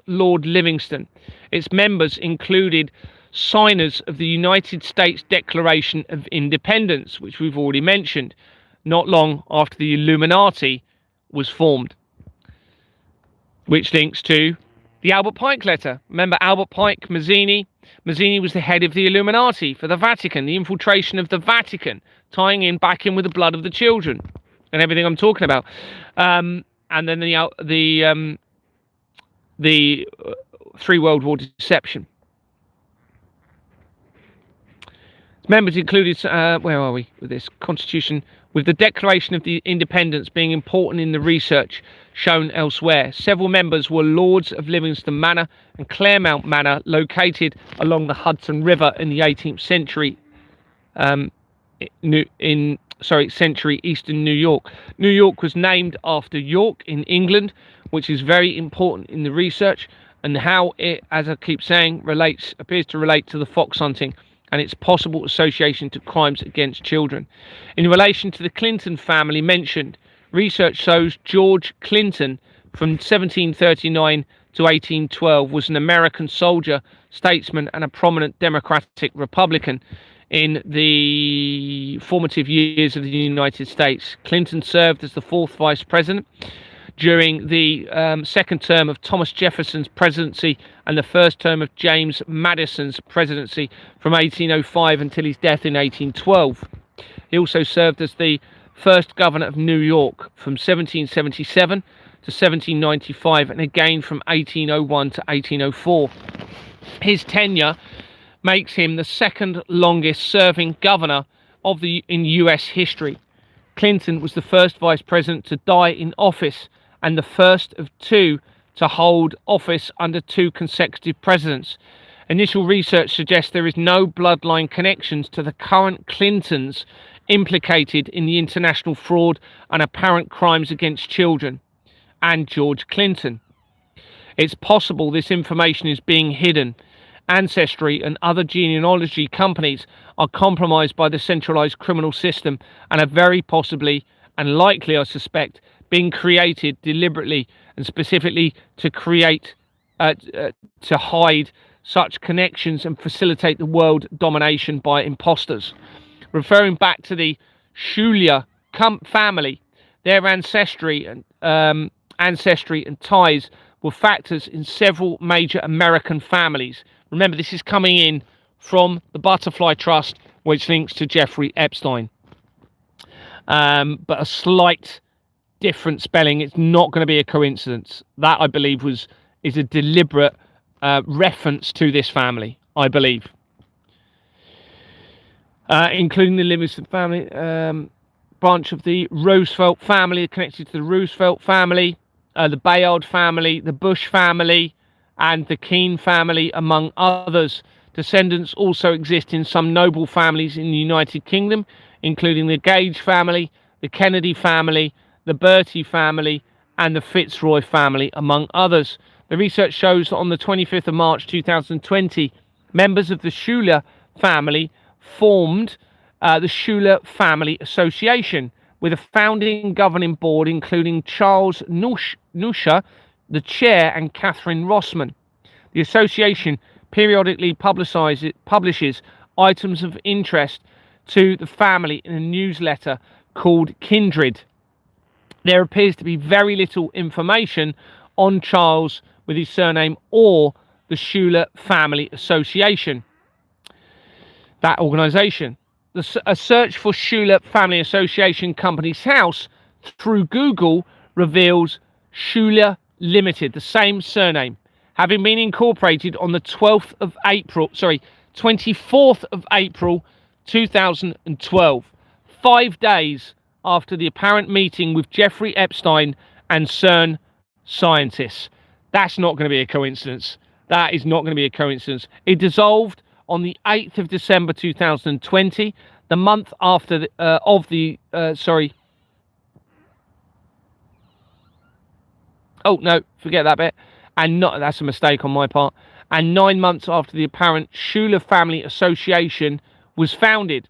Lord Livingston. Its members included signers of the United States Declaration of Independence, which we've already mentioned, not long after the Illuminati was formed, which links to the Albert Pike letter. Remember Albert Pike, Mazzini? Mazzini was the head of the Illuminati for the Vatican, the infiltration of the Vatican, tying in back in with the blood of the children. and everything I'm talking about. And then the Three World War deception. Members included, where are we with this Constitution? With the Declaration of the Independence being important in the research shown elsewhere. Several members were Lords of Livingston Manor and Claremont Manor, located along the Hudson River in the 18th century, century eastern New York. New York was named after York in England, which is very important in the research, and how it, as I keep saying, appears to relate to the fox hunting and its possible association to crimes against children. In relation to the Clinton family mentioned, research shows George Clinton from 1739 to 1812 was an American soldier, statesman, and a prominent Democratic Republican in the formative years of the United States. Clinton served as the fourth vice president during the second term of Thomas Jefferson's presidency and the first term of James Madison's presidency from 1805 until his death in 1812. He also served as the first governor of New York from 1777 to 1795 and again from 1801 to 1804. His tenure makes him the second longest serving governor in US history. Clinton was the first vice president to die in office and the first of two to hold office under two consecutive presidents. Initial research suggests there is no bloodline connections to the current Clintons implicated in the international fraud and apparent crimes against children and George Clinton. It's possible this information is being hidden. Ancestry and other genealogy companies are compromised by the centralized criminal system and are very possibly and likely, I suspect, being created deliberately and specifically to hide such connections and facilitate the world domination by imposters. Referring back to the Schuler family, their ancestry and ties were factors in several major American families. Remember, this is coming in from the Butterfly Trust, which links to Jeffrey Epstein. But a slight different spelling. It's not going to be a coincidence. That, I believe, is a deliberate reference to this family, I believe. Including the Livingston family, branch of the Roosevelt family, connected to the Roosevelt family, the Bayard family, the Bush family, and the Keene family, among others. Descendants also exist in some noble families in the United Kingdom, including the Gage family, the Kennedy family, the Bertie family, and the Fitzroy family, among others. The research shows that on the 25th of March 2020, members of the Schuler family formed the Schuler Family Association, with a founding governing board including Charles Nusha, the chair, and Catherine Rossman. The association periodically publishes items of interest to the family in a newsletter called Kindred. There appears to be very little information on Charles with his surname or the Schuler Family Association, that organisation. A search for Schuler Family Association Company's House through Google reveals Schuler Limited, the same surname, having been incorporated on the 24th of April 2012, 5 days after the apparent meeting with Jeffrey Epstein and CERN scientists. That's not going to be a coincidence. That is not going to be a coincidence. It dissolved on the 8th of December 2020, the month after Oh no, forget that bit. That's a mistake on my part. And 9 months after the apparent Schuler Family Association was founded.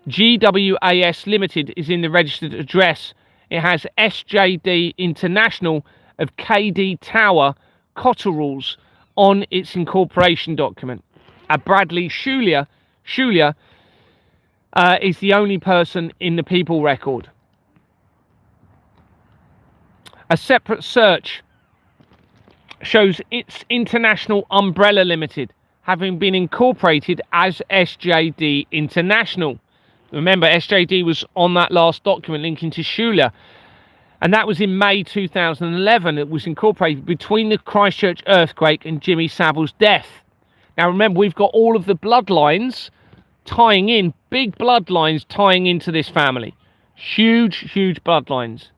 GWAS Limited is in the registered address. It has SJD International of KD Tower, Cotterells, on its incorporation document. Bradley Schuler is the only person in the people record. A separate search shows its International Umbrella Limited, having been incorporated as SJD International. Remember, SJD was on that last document linking to Schuler. And that was in May 2011. It was incorporated between the Christchurch earthquake and Jimmy Savile's death. Now, remember, we've got all of the bloodlines tying in, big bloodlines tying into this family. Huge bloodlines.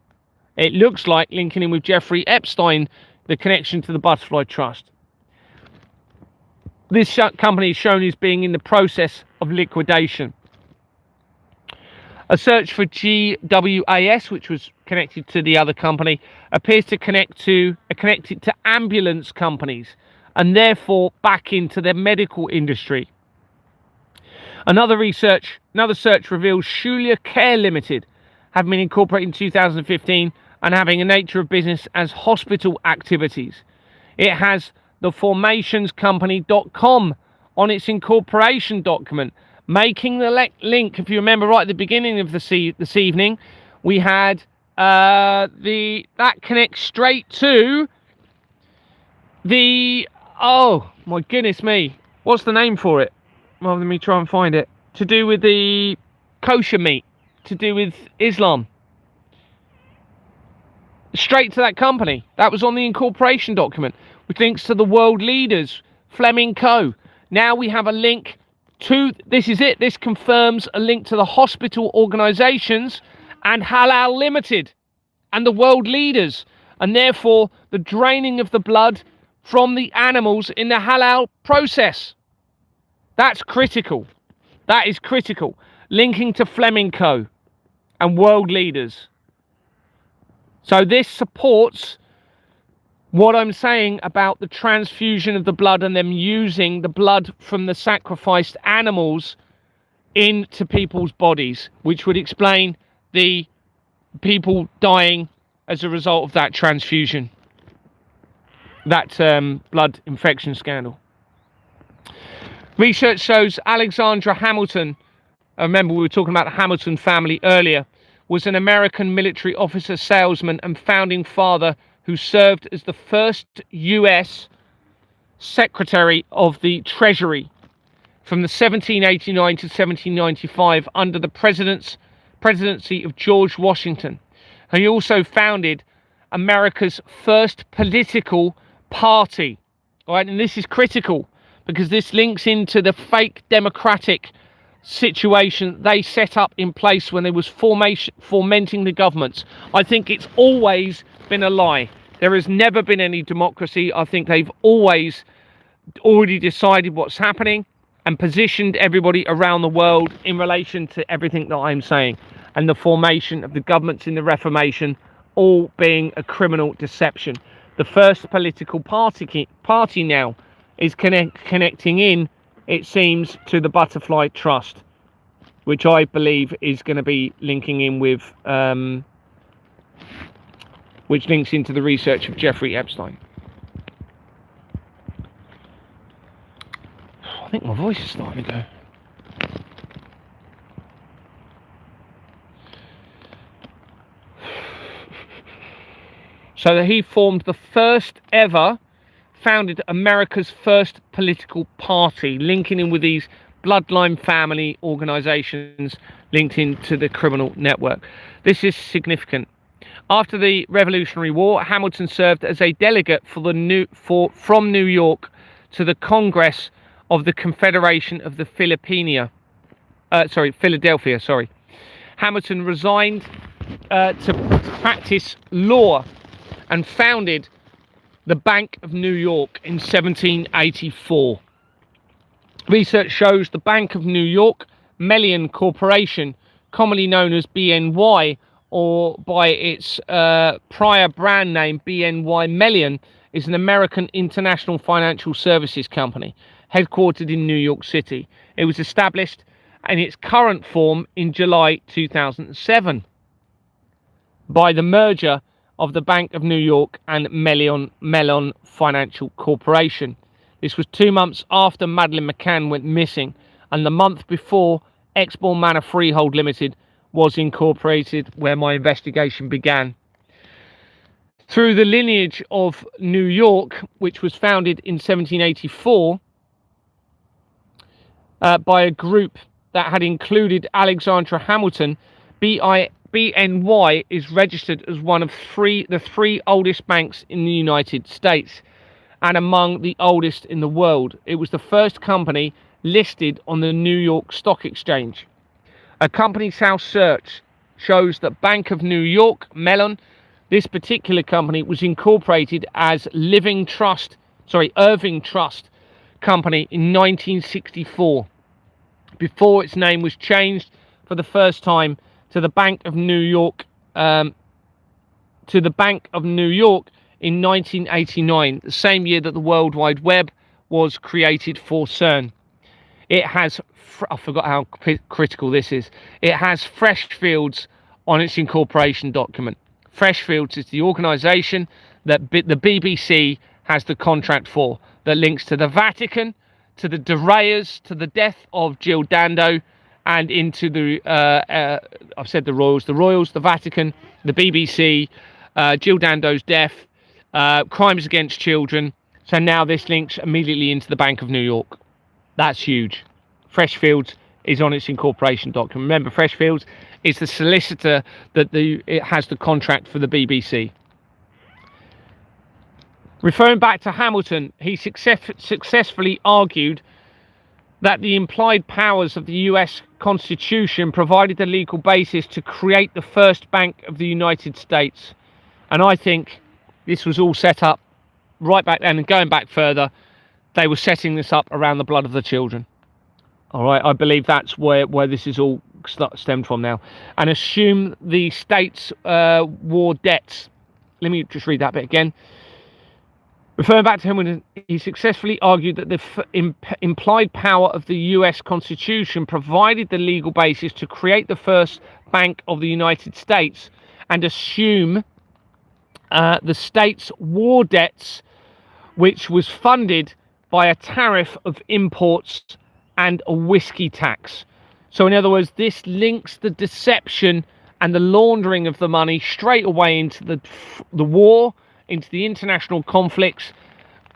It looks like linking in with Jeffrey Epstein, the connection to the Butterfly Trust. This company is shown as being in the process of liquidation. A search for GWAS, which was connected to the other company, appears to connect it to ambulance companies and therefore back into the medical industry. Another search reveals Schuler Care Limited have been incorporated in 2015 and having a nature of business as hospital activities. It has the formationscompany.com on its incorporation document, making the link. If you remember right at the beginning of this evening, we had that connects straight to the, oh my goodness me, what's the name for it? Well, let me try and find it. To do with the kosher meat, to do with Islam. Straight to that company. That was on the incorporation document, which links to the world leaders, Fleming Co. Now we have a link to, this is it, this confirms a link to the hospital organisations and Halal Limited and the world leaders, and therefore the draining of the blood from the animals in the halal process. That's critical. That is critical. Linking to Fleming Co. and world leaders. So this supports what I'm saying about the transfusion of the blood and them using the blood from the sacrificed animals into people's bodies, which would explain the people dying as a result of that transfusion, that blood infection scandal. Research shows Alexandra Hamilton, remember we were talking about the Hamilton family earlier, was an American military officer, salesman and founding father who served as the first US Secretary of the Treasury from the 1789 to 1795 under the presidency of George Washington. He also founded America's first political party. All right, and this is critical because this links into the fake democratic situation they set up in place when they was fomenting the governments. I think it's always been a lie. There has never been any democracy. I think they've always already decided what's happening and positioned everybody around the world in relation to everything that I'm saying, and the formation of the governments in the Reformation all being a criminal deception. The first political party now is connecting in, it seems, to the Butterfly Trust, which I believe is going to be linking in with, which links into the research of Jeffrey Epstein. I think my voice is starting to go. So that he formed the first ever, founded America's first political party, linking in with these bloodline family organisations linked into the criminal network. This is significant. After the Revolutionary War, Hamilton served as a delegate from New York to the Congress of the Confederation of the Philadelphia. Hamilton resigned to practice law and founded the Bank of New York in 1784. Research shows the Bank of New York Mellon Corporation, commonly known as BNY, or by its prior brand name BNY Mellon, is an American international financial services company headquartered in New York City. It was established in its current form in July 2007 by the merger of the Bank of New York and Mellon Financial Corporation. This was 2 months after Madeleine McCann went missing, and the month before Exmoor Manor Freehold Limited was incorporated, where my investigation began. Through the lineage of New York, which was founded in 1784 by a group that had included Alexandra Hamilton, BNY is registered as one of the three oldest banks in the United States and among the oldest in the world. It was the first company listed on the New York Stock Exchange. A company's house search shows that Bank of New York Mellon, this particular company, was incorporated as Irving Trust Company in 1964, before its name was changed for the first time to the Bank of New York in 1989, the same year that the World Wide Web was created for CERN. It has, I forgot how critical this is, it has Freshfields on its incorporation document. Freshfields is the organisation that the BBC has the contract for, that links to the Vatican, to the De Reyes, to the death of Jill Dando, and into the, I've said the Royals, the Vatican, the BBC, Jill Dando's death, crimes against children. So now this links immediately into the Bank of New York. That's huge. Freshfields is on its incorporation document. Remember, Freshfields is the solicitor that it has the contract for the BBC. Referring back to Hamilton, he successfully argued that the implied powers of the US Constitution provided the legal basis to create the first bank of the United States. And I think this was all set up right back then, and going back further, they were setting this up around the blood of the children. All right, I believe that's where this is all stemmed from now. And assume the state's war debts. Let me just read that bit again. Referring back to him, he successfully argued that the implied power of the US Constitution provided the legal basis to create the first bank of the United States and assume the state's war debts, which was funded by a tariff of imports and a whiskey tax. So in other words, this links the deception and the laundering of the money straight away into the war, into the international conflicts,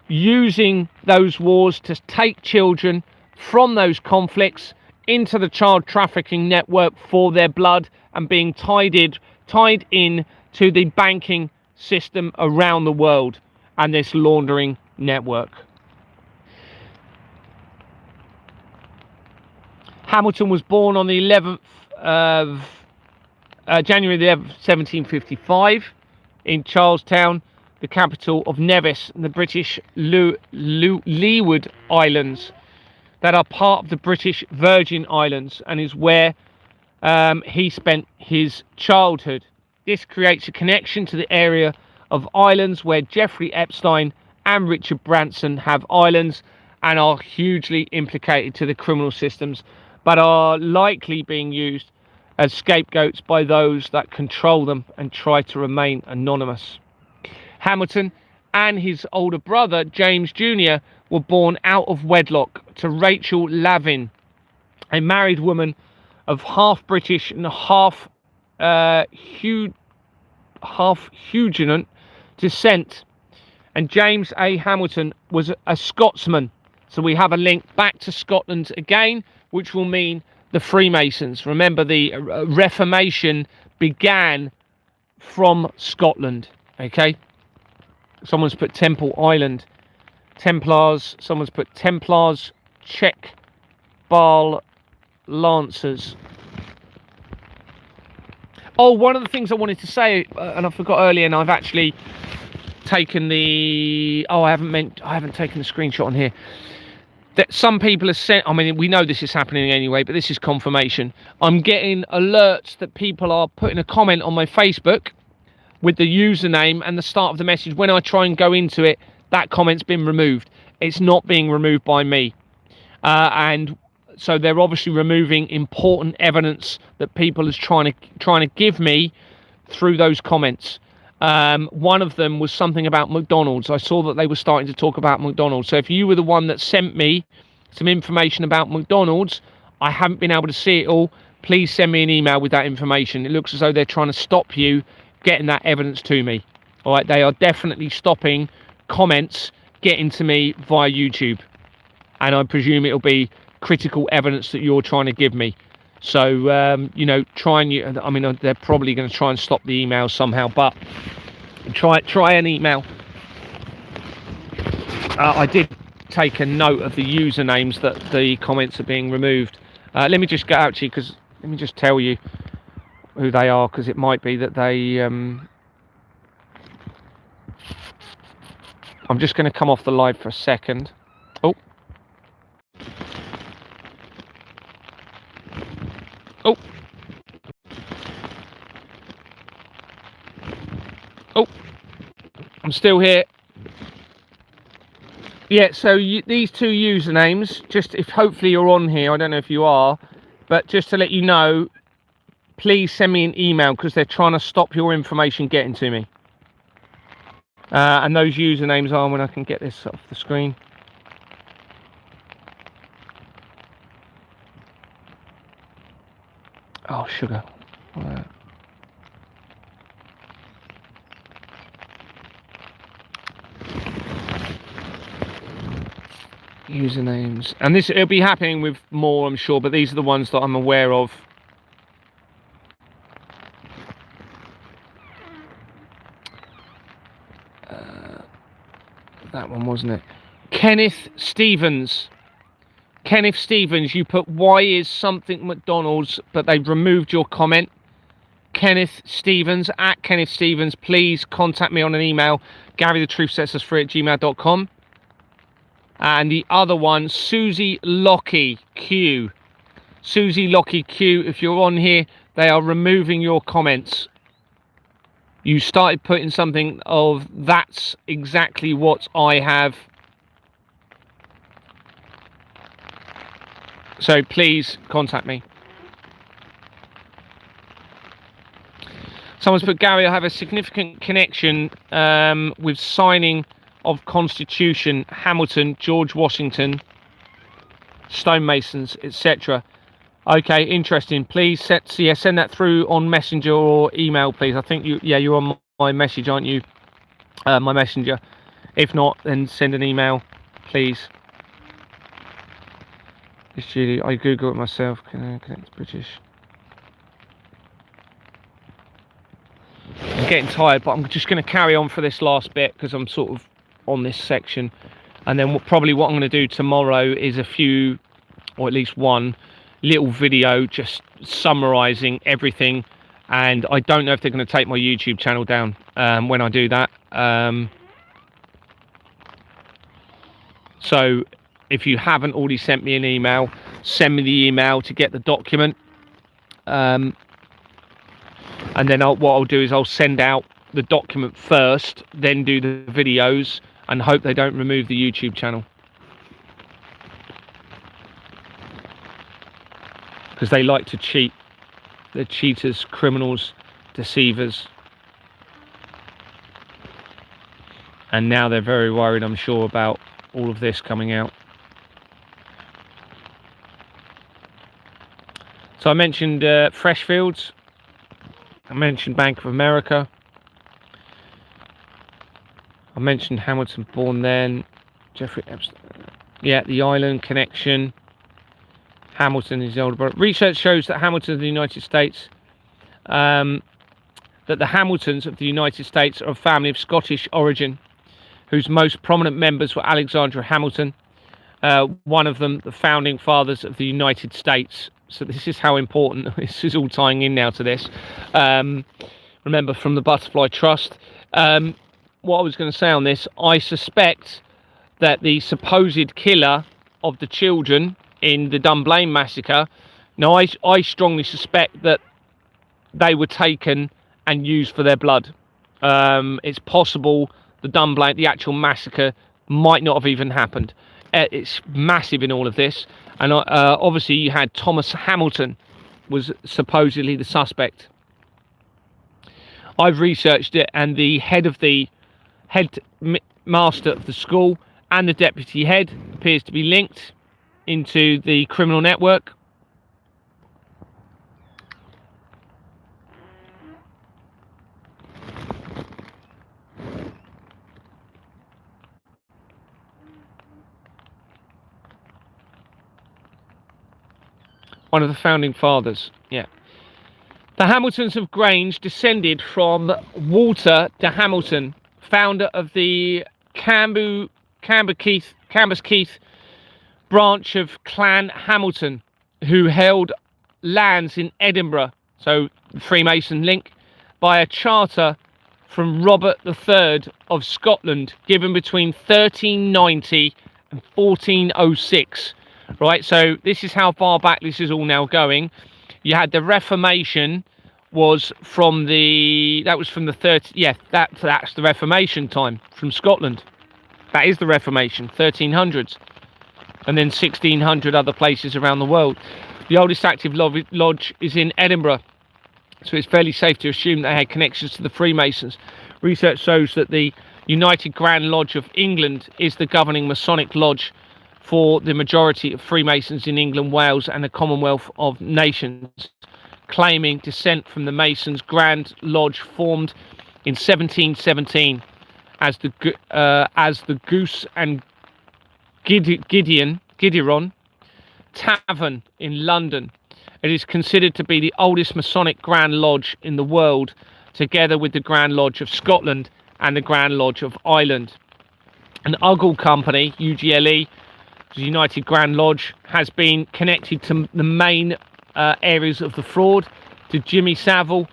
using those wars to take children from those conflicts into the child trafficking network for their blood, and being tied in to the banking system around the world and this laundering network. Hamilton was born on the 11th of January the 11th, 1755 in Charlestown, the capital of Nevis, in the British Leeward Islands that are part of the British Virgin Islands, and is where he spent his childhood. This creates a connection to the area of islands where Jeffrey Epstein and Richard Branson have islands and are hugely implicated to the criminal systems, but are likely being used as scapegoats by those that control them and try to remain anonymous. Hamilton and his older brother, James Jr., were born out of wedlock to Rachel Lavin, a married woman of half British and half Huguenot descent. And James A. Hamilton was a Scotsman. So we have a link back to Scotland again, which will mean the Freemasons. Remember, the Reformation began from Scotland, okay? Someone's put Temple Island, Templars. Someone's put Templars, Czech, Bal, Lancers. Oh, one of the things I wanted to say, and I forgot earlier, and I've actually taken the... Oh, I haven't taken the screenshot on here. That some people have sent... I mean, we know this is happening anyway, but this is confirmation. I'm getting alerts that people are putting a comment on my Facebook with the username and the start of the message. When I try and go into it, that comment's been removed. It's not being removed by me. And so they're obviously removing important evidence that people is trying to give me through those comments. One of them was something about McDonald's. I saw that they were starting to talk about McDonald's. So if you were the one that sent me some information about McDonald's, I haven't been able to see it all. Please send me an email with that information. It looks as though they're trying to stop you getting that evidence to me. All right, they are definitely stopping comments getting to me via YouTube, and I presume it'll be critical evidence that you're trying to give me. So you know, I mean, they're probably going to try and stop the email somehow, but try an email. I did take a note of the usernames that the comments are being removed. Let me just go out to you, because let me just tell you who they are, because it might be that they I'm just going to come off the live for a second. Oh, oh, oh, I'm still here. Yeah, so these two usernames, just if hopefully you're on here, I don't know if you are, but just to let you know, please send me an email, because they're trying to stop your information getting to me. And those usernames are, when I can get this off the screen. Oh, sugar. Usernames, and this, it'll be happening with more, I'm sure, but these are the ones that I'm aware of. That one, wasn't it? Kenneth Stevens. Kenneth Stevens, you put why is something McDonald's, but they've removed your comment. Kenneth Stevens, at Kenneth Stevens, please contact me on an email, GaryTheTruthSetsUsFree@gmail.com. And the other one, Susie Lockie Q. Susie Lockie Q, if you're on here, they are removing your comments. You started putting something of, that's exactly what I have. So please contact me. Someone's put, Gary, I have a significant connection with signing of Constitution, Hamilton, George Washington, stonemasons, etc. Okay, interesting. Please send that through on Messenger or email, please. I think you're on my message, aren't you? My Messenger. If not, then send an email, please. It's Julie. I Google it myself. Can I connect British? I'm getting tired, but I'm just going to carry on for this last bit, because I'm sort of on this section. And then probably what I'm going to do tomorrow is a few, or at least one little video just summarizing everything. And I don't know if they're going to take my YouTube channel down when I do that. So if you haven't already sent me an email, send me the email to get the document. And then what I'll do is I'll send out the document first, then do the videos, and hope they don't remove the YouTube channel. Because they like to cheat. They're cheaters, criminals, deceivers. And now they're very worried, I'm sure, about all of this coming out. So I mentioned Freshfields. I mentioned Bank of America. I mentioned Hamilton born then. Jeffrey Epstein. Yeah, the island connection. Hamilton is the older brother. Research shows that Hamilton of the United States, that the Hamiltons of the United States are a family of Scottish origin, whose most prominent members were Alexander Hamilton, one of them the founding fathers of the United States. So this is how important this is, all tying in now to this. Remember, from the Butterfly Trust. What I was going to say on this, I suspect that the supposed killer of the children in the Dunblane massacre, now I strongly suspect that they were taken and used for their blood. It's possible the Dunblane, the actual massacre, might not have even happened. It's massive in all of this. And obviously you had Thomas Hamilton was supposedly the suspect. I've researched it, and the head master of the school and the deputy head appears to be linked into the criminal network. One of the founding fathers, yeah. The Hamiltons of Grange descended from Walter de Hamilton, founder of the Cambus Keith branch of Clan Hamilton, who held lands in Edinburgh, so Freemason link, by a charter from Robert III of Scotland, given between 1390 and 1406. Right, so this is how far back this is all now going. You had the Reformation was from the, that was from the 30, yeah, that's the Reformation time from Scotland. That is the Reformation, 1300s. And then 1600 other places around the world. The oldest active lodge is in Edinburgh, so it's fairly safe to assume they had connections to the Freemasons. Research shows that the United Grand Lodge of England is the governing Masonic lodge for the majority of Freemasons in England, Wales and the Commonwealth of Nations, claiming descent from the Masons. Grand Lodge formed in 1717 as the Goose and Gideon Tavern in London. It is considered to be the oldest Masonic Grand Lodge in the world, together with the Grand Lodge of Scotland and the Grand Lodge of Ireland. An Ugle Company, UGLE, the United Grand Lodge, has been connected to the main areas of the fraud, to Jimmy Savile,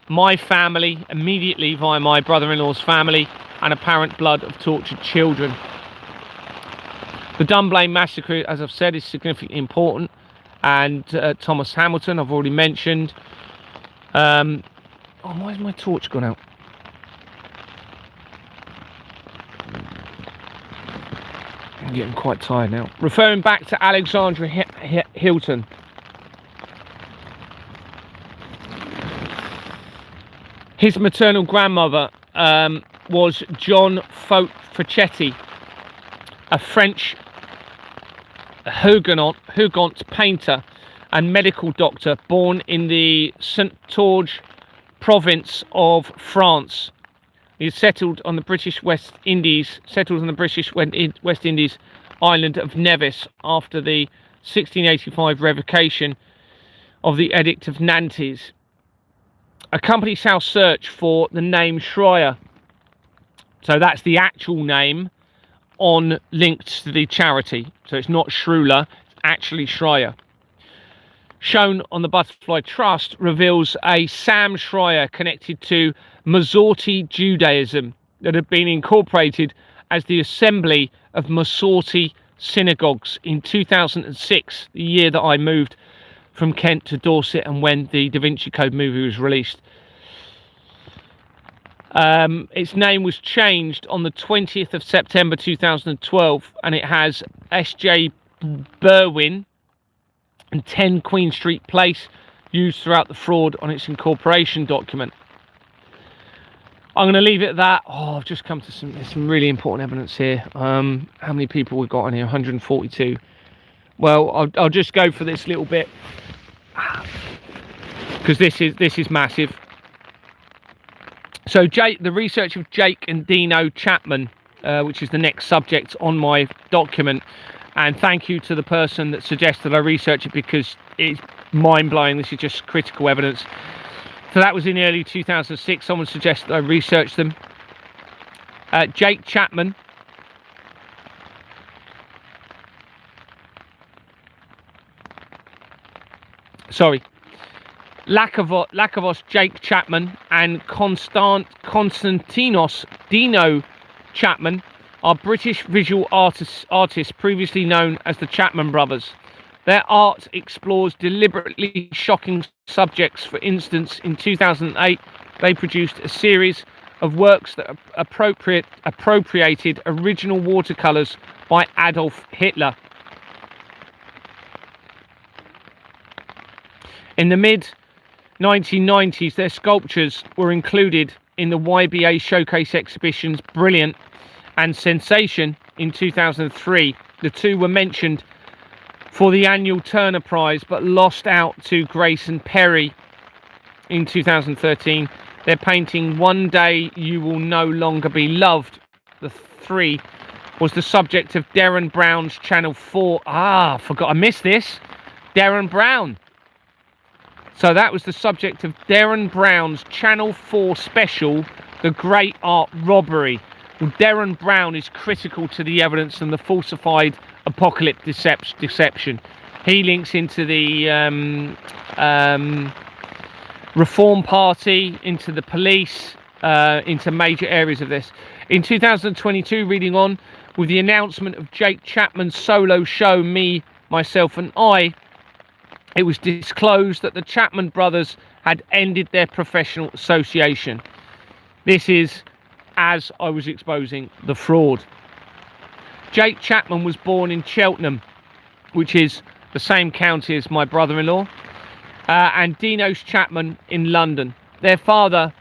my family, immediately via my brother-in-law's family, and apparent blood of tortured children. The Dunblane Massacre, as I've said, is significantly important, and Thomas Hamilton, I've already mentioned. Oh, why has my torch gone out? I'm getting quite tired now. Referring back to Alexandra Hilton. His maternal grandmother was John Fauchetti, a French Huguenot painter and medical doctor born in the Saint-Georges province of France. He settled on the British West Indies island of Nevis after the 1685 revocation of the Edict of Nantes. A company shall search for the name Schreier. So that's the actual name on linked to the charity. So it's not Schruler, it's actually Schreier. Shown on the Butterfly Trust reveals a Sam Schreier connected to Masorti Judaism that had been incorporated as the Assembly of Masorti Synagogues in 2006, the year that I moved from Kent to Dorset and when the Da Vinci Code movie was released. Its name was changed on the 20th of September 2012, and it has S.J. Berwin and 10 Queen Street Place used throughout the fraud on its incorporation document. I'm going to leave it at that. Oh, I've just come to some really important evidence here. How many people we've got on here? 142. Well, I'll just go for this little bit because this is massive. So the research of Jake and Dino Chapman, which is the next subject on my document, and thank you to the person that suggested I research it because it's mind-blowing. This is just critical evidence. So that was in early 2006. Someone suggested I research them. Jake Chapman. Sorry. Lakavos Jake Chapman and Konstantinos Dino Chapman are British visual artists previously known as the Chapman Brothers. Their art explores deliberately shocking subjects. For instance, in 2008, they produced a series of works that appropriated original watercolours by Adolf Hitler. In the mid-1990s, their sculptures were included in the YBA Showcase exhibitions Brilliant and Sensation in 2003. The two were mentioned for the annual Turner Prize but lost out to Grayson Perry in 2013. Their painting One Day You Will No Longer Be Loved, the three, was the subject of Darren Brown's Channel 4. I missed this. Darren Brown So that was the subject of Darren Brown's Channel 4 special, The Great Art Robbery. Well, Darren Brown is critical to the evidence and the falsified apocalypse deception. He links into the Reform Party, into the police, into major areas of this. In 2022, reading on, with the announcement of Jake Chapman's solo show, Me, Myself and I, it was disclosed that the Chapman brothers had ended their professional association. This is as I was exposing the fraud. Jake Chapman was born in Cheltenham, which is the same county as my brother-in-law, and Dinos Chapman in London. Their father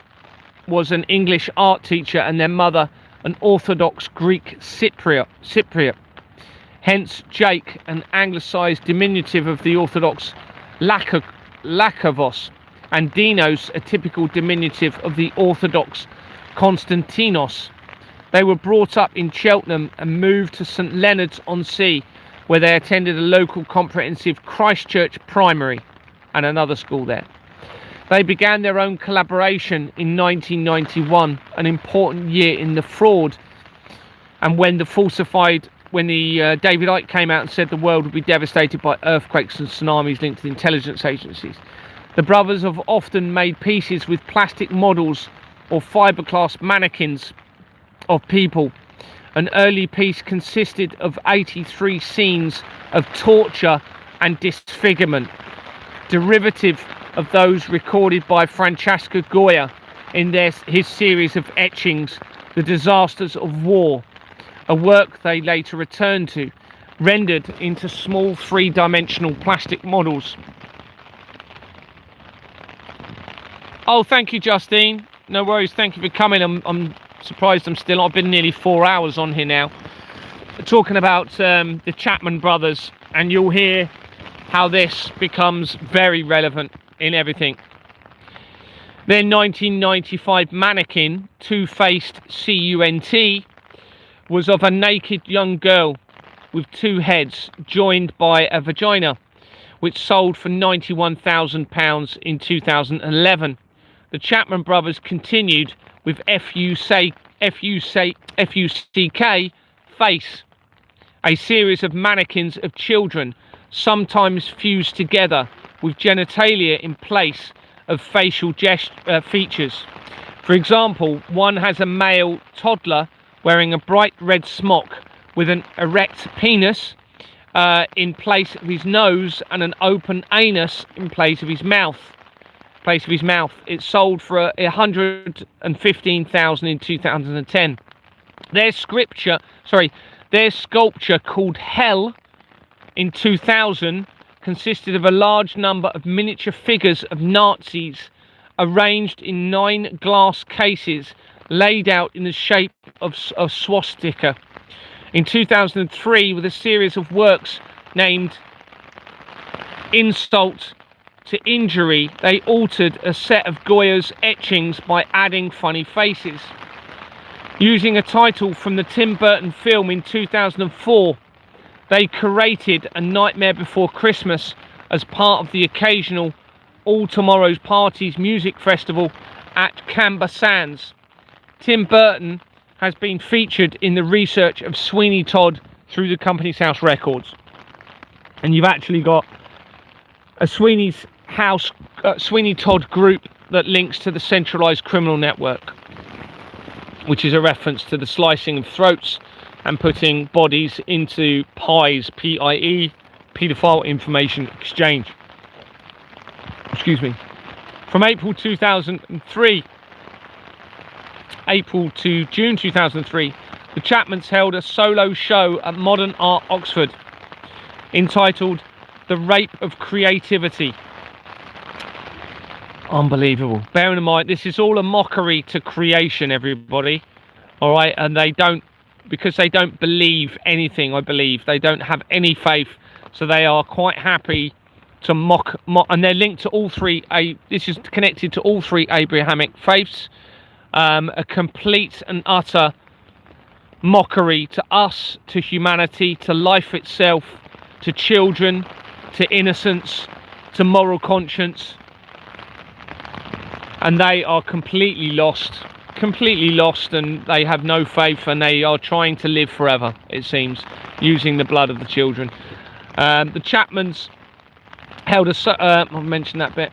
was an English art teacher and their mother an Orthodox Greek Cypriot. Hence Jake, an anglicised diminutive of the Orthodox Lakavos, and Dinos, a typical diminutive of the Orthodox Konstantinos. They were brought up in Cheltenham and moved to St Leonards-on-Sea, where they attended a local comprehensive Christchurch primary and another school there. They began their own collaboration in 1991, an important year in the fraud, and when the David Icke came out and said the world would be devastated by earthquakes and tsunamis linked to the intelligence agencies. The brothers have often made pieces with plastic models or fiberglass mannequins of people. An early piece consisted of 83 scenes of torture and disfigurement, derivative of those recorded by Francesco Goya in his series of etchings, The Disasters of War, a work they later returned to, rendered into small three-dimensional plastic models. Oh, thank you, Justine. No worries, thank you for coming. I'm surprised I'm still on. I've been nearly 4 hours on here now, talking about the Chapman brothers, and you'll hear how this becomes very relevant in everything. Their 1995 mannequin, Two-Faced CUNT, was of a naked young girl with two heads joined by a vagina, which sold for £91,000 in 2011. The Chapman brothers continued with FUCK Face, a series of mannequins of children, sometimes fused together with genitalia in place of facial features. For example, one has a male toddler wearing a bright red smock with an erect penis in place of his nose and an open anus in place of his mouth. It sold for $115,000 in 2010. Their sculpture called Hell in 2000 consisted of a large number of miniature figures of Nazis arranged in 9 glass cases laid out in the shape of a swastika. In 2003, with a series of works named Insult to Injury, they altered a set of Goya's etchings by adding funny faces. Using a title from the Tim Burton film in 2004, they curated A Nightmare Before Christmas as part of the occasional All Tomorrow's Parties music festival at Camber Sands. Tim Burton has been featured in the research of Sweeney Todd through the Company's House records. And you've actually got a Sweeney Todd group that links to the centralised criminal network, which is a reference to the slicing of throats and putting bodies into pies, PIE, paedophile information exchange. Excuse me. From April to June 2003, the Chapmans held a solo show at Modern Art Oxford entitled The Rape of Creativity. Unbelievable. Bearing in mind, this is all a mockery to creation, everybody. All right, and because they don't believe anything, I believe. They don't have any faith, so they are quite happy to mock, and they're linked to all three. This is connected to all three Abrahamic faiths. A complete and utter mockery to us, to humanity, to life itself, to children, to innocence, to moral conscience, and they are completely lost, and they have no faith, and they are trying to live forever, it seems, using the blood of the children. The Chapmans held a I've mentioned that bit.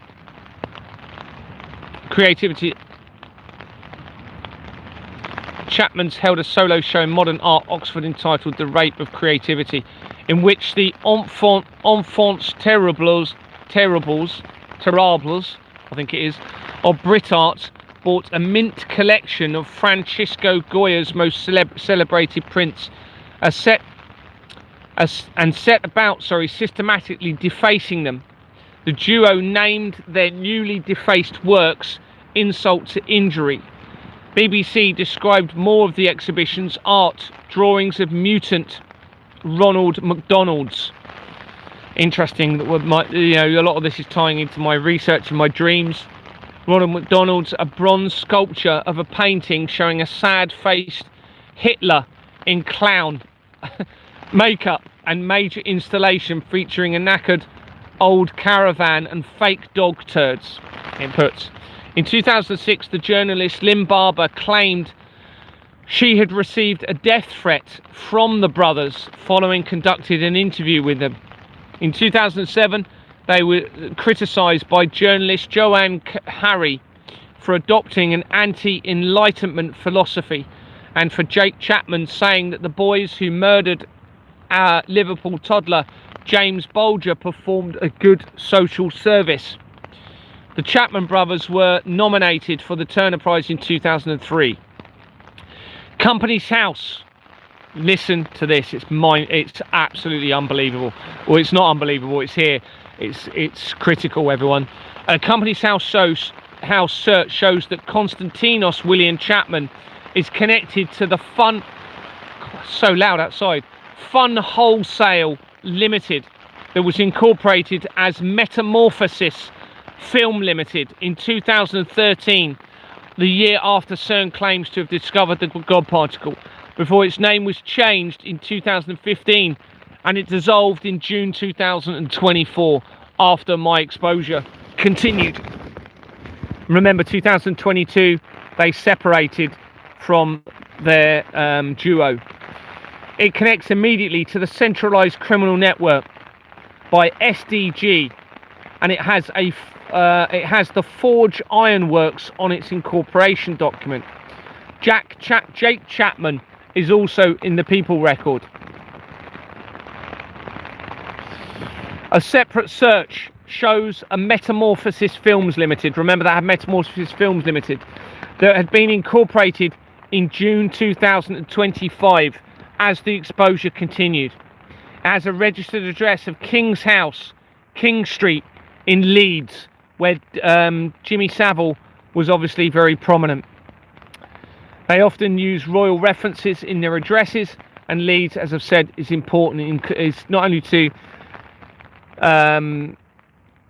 Chapman's held a solo show in Modern Art Oxford entitled The Rape of Creativity, in which the enfants terribles, I think it is, of Brit art bought a mint collection of Francisco Goya's most celebrated prints, set about systematically defacing them. The duo named their newly defaced works Insult to Injury. BBC described more of the exhibition's art, drawings of mutant Ronald McDonald's. Interesting that a lot of this is tying into my research and my dreams. Ronald McDonald's, a bronze sculpture of a painting showing a sad-faced Hitler in clown makeup and major installation featuring a knackered old caravan and fake dog turds, it puts. In 2006, the journalist Lynn Barber claimed she had received a death threat from the brothers following conducting an interview with them. In 2007, they were criticised by journalist Joanne Harry for adopting an anti-enlightenment philosophy, and for Jake Chapman saying that the boys who murdered our Liverpool toddler James Bolger performed a good social service. The Chapman brothers were nominated for the Turner Prize in 2003. Company's House. Listen to this. It's absolutely unbelievable. Well, it's not unbelievable. It's here. It's critical, everyone. Company's House search shows that Konstantinos William Chapman is connected to the Fun Wholesale Limited that was incorporated as Metamorphosis Film Limited in 2013, the year after CERN claims to have discovered the God particle, before its name was changed in 2015 and it dissolved in June 2024 after my exposure continued. Remember, 2022 they separated from their duo. It connects immediately to the centralized criminal network by SDG, and it has the Forge Ironworks on its incorporation document. Jake Chapman is also in the People record. A separate search shows a Metamorphosis Films Limited. Remember, that had Metamorphosis Films Limited that had been incorporated in June 2025 as the exposure continued. It has a registered address of King's House, King Street in Leeds, where Jimmy Savile was obviously very prominent. They often use royal references in their addresses, and Leeds, as I've said, is important. Is not only to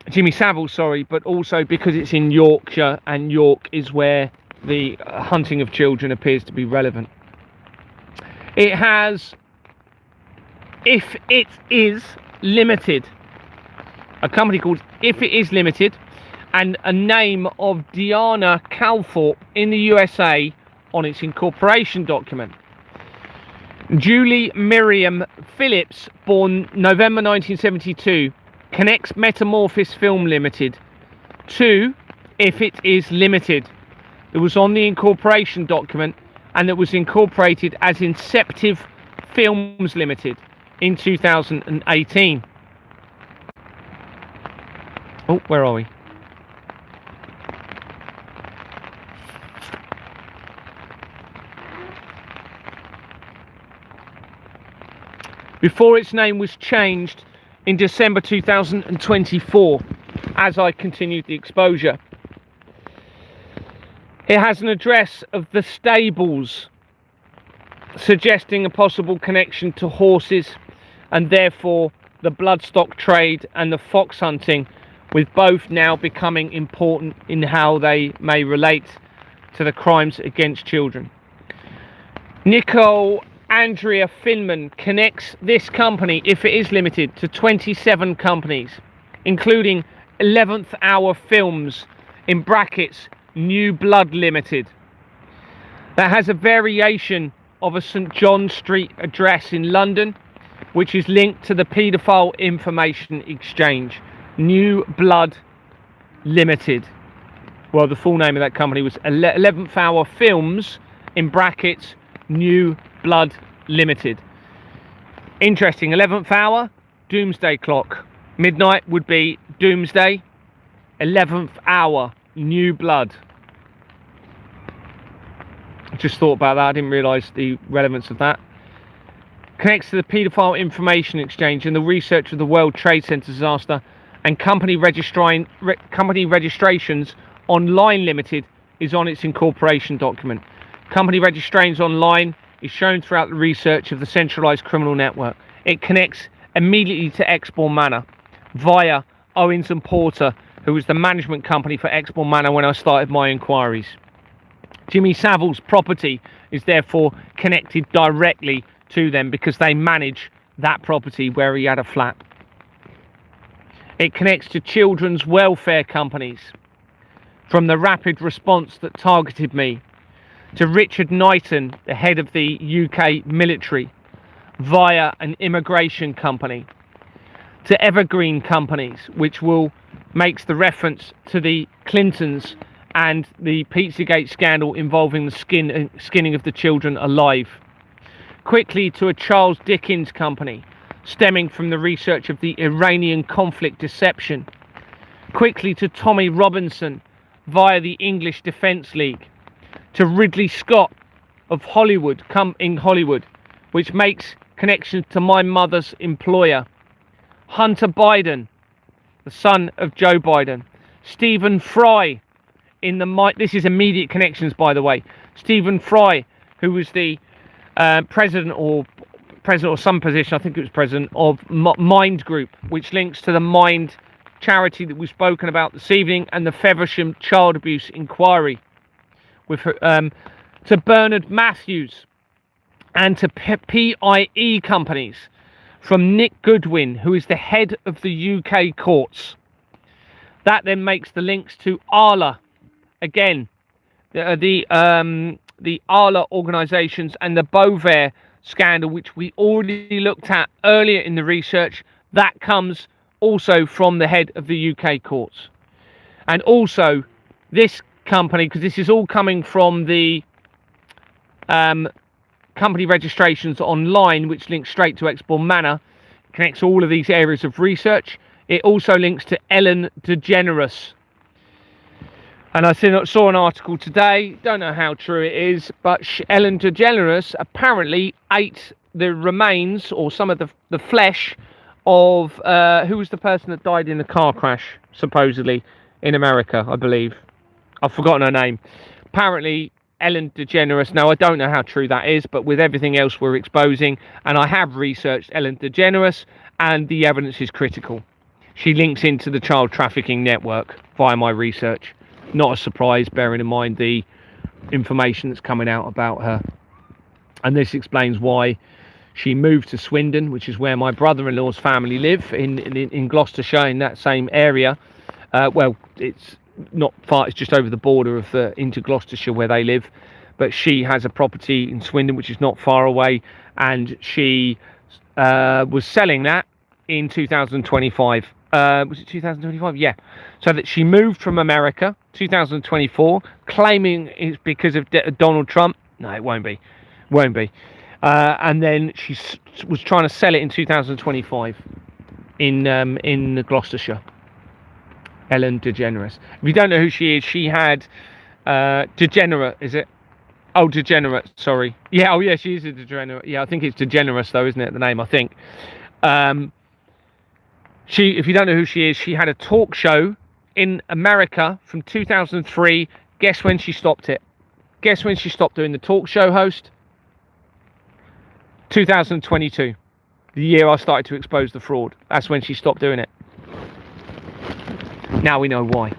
Jimmy Savile, but also because it's in Yorkshire, and York is where the hunting of children appears to be relevant. It has If It Is Limited, a company called If It Is Limited, and a name of Diana Calthorpe in the USA on its incorporation document. Julie Miriam Phillips, born November 1972, connects Metamorphosis Film Limited to If It Is Limited. It was on the incorporation document, and it was incorporated as Inceptive Films Limited in 2018. Oh, where are we? Before its name was changed in December 2024, as I continued the exposure. It has an address of the stables, suggesting a possible connection to horses and therefore the bloodstock trade and the fox hunting, with both now becoming important in how they may relate to the crimes against children. Nicole Andrea Finman connects this company, If It Is Limited, to 27 companies, including 11th Hour Films, in brackets New Blood Limited. That has a variation of a St John Street address in London, which is linked to the Paedophile Information Exchange. New Blood Limited. Well, the full name of that company was 11th Hour Films, in brackets, New Blood Limited. Interesting. 11th hour, doomsday clock. Midnight would be doomsday. 11th hour, new blood. Just thought about that. I didn't realise the relevance of that. Connects to the Paedophile Information Exchange and the research of the World Trade Center disaster, and company registrations online limited is on its incorporation document. Company registrations online is shown throughout the research of the centralised criminal network. It connects immediately to Exbourne Manor via Owens and Porter, who was the management company for Exbourne Manor when I started my inquiries. Jimmy Savile's property is therefore connected directly to them because they manage that property where he had a flat. It connects to children's welfare companies, from the rapid response that targeted me, to Richard Knighton, the head of the UK military, via an immigration company, to Evergreen Companies, which makes the reference to the Clintons and the Pizzagate scandal involving the skinning of the children alive. Quickly to a Charles Dickens company, stemming from the research of the Iranian conflict deception. Quickly to Tommy Robinson via the English Defence League. To Ridley Scott of Hollywood, in Hollywood, which makes connections to my mother's employer. Hunter Biden, the son of Joe Biden. Stephen Fry, this is immediate connections, by the way. Stephen Fry, who was the president or some position, I think it was president of Mind Group, which links to the Mind charity that we've spoken about this evening, and the Feversham child abuse inquiry. With to Bernard Matthews and to PIE companies, from Nick Goodwin, who is the head of the UK courts. That then makes the links to Arla, again, the Arla organisations, and the Bovair scandal, which we already looked at earlier in the research. That comes also from the head of the UK courts. And also this company, because this is all coming from the company registrations online, which links straight to Exbourne Manor, connects all of these areas of research. It also links to Ellen DeGeneres. And I saw an article today, don't know how true it is, but Ellen DeGeneres apparently ate the remains, or some of the flesh of, who was the person that died in the car crash, supposedly, in America, I believe. I've forgotten her name. Apparently, Ellen DeGeneres, now I don't know how true that is, but with everything else we're exposing, and I have researched Ellen DeGeneres, and the evidence is critical. She links into the child trafficking network via my research. Not a surprise, bearing in mind the information that's coming out about her. And this explains why she moved to Swindon, which is where my brother-in-law's family live, in Gloucestershire, in that same area. Well, it's not far, it's just over the border of into Gloucestershire where they live. But she has a property in Swindon, which is not far away, and she was selling that in 2025. Was it 2025? Yeah. So that she moved from America 2024, claiming it's because of Donald Trump. No, it won't be. And then she was trying to sell it in 2025 in Gloucestershire. Ellen DeGeneres. If you don't know who she is, she had Degenerate, is it? Oh, Degenerate, sorry. Yeah, oh yeah, she is a Degenerate. Yeah, I think it's DeGeneres though, isn't it, the name, I think. If you don't know who she is, she had a talk show in America from 2003. Guess when she stopped it? Guess when she stopped doing the talk show host? 2022. The year I started to expose the fraud. That's when she stopped doing it. Now we know why.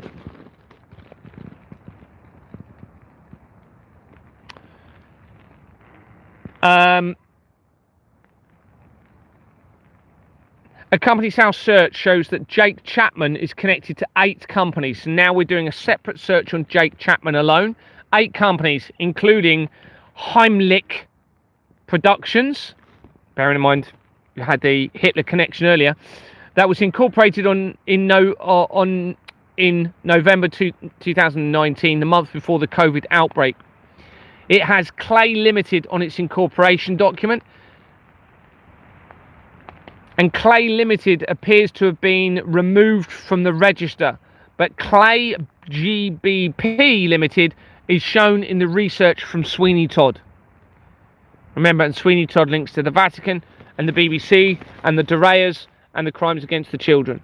A Companies House search shows that Jake Chapman is connected to 8 companies. So now we're doing a separate search on Jake Chapman alone. 8 companies, including Heimlich Productions. Bearing in mind you had the Hitler connection earlier. That was incorporated in November 2019, the month before the COVID outbreak. It has Clay Limited on its incorporation document. And Clay Limited appears to have been removed from the register, but Clay GBP Limited is shown in the research from Sweeney Todd. Remember, and Sweeney Todd links to the Vatican and the BBC and the Durayas and the crimes against the children.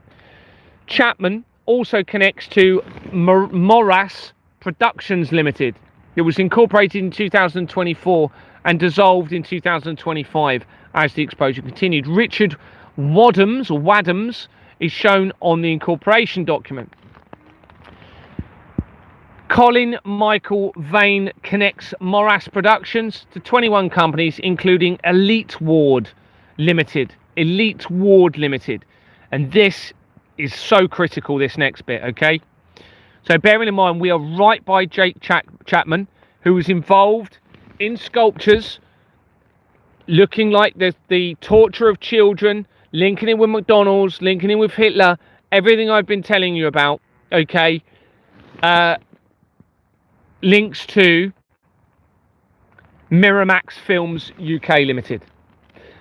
Chapman also connects to Moras Productions Limited. It was incorporated in 2024 and dissolved in 2025 as the exposure continued. Richard Wadhams is shown on the incorporation document. Colin Michael Vane connects Moras Productions to 21 companies, including Elite Ward Limited. Elite Ward Limited. And this is so critical, this next bit, okay? So bearing in mind, we are right by Jake Chapman, who was involved in sculptures looking like the torture of children, linking in with McDonald's, linking in with Hitler, everything I've been telling you about, okay? Links to Miramax Films UK Limited,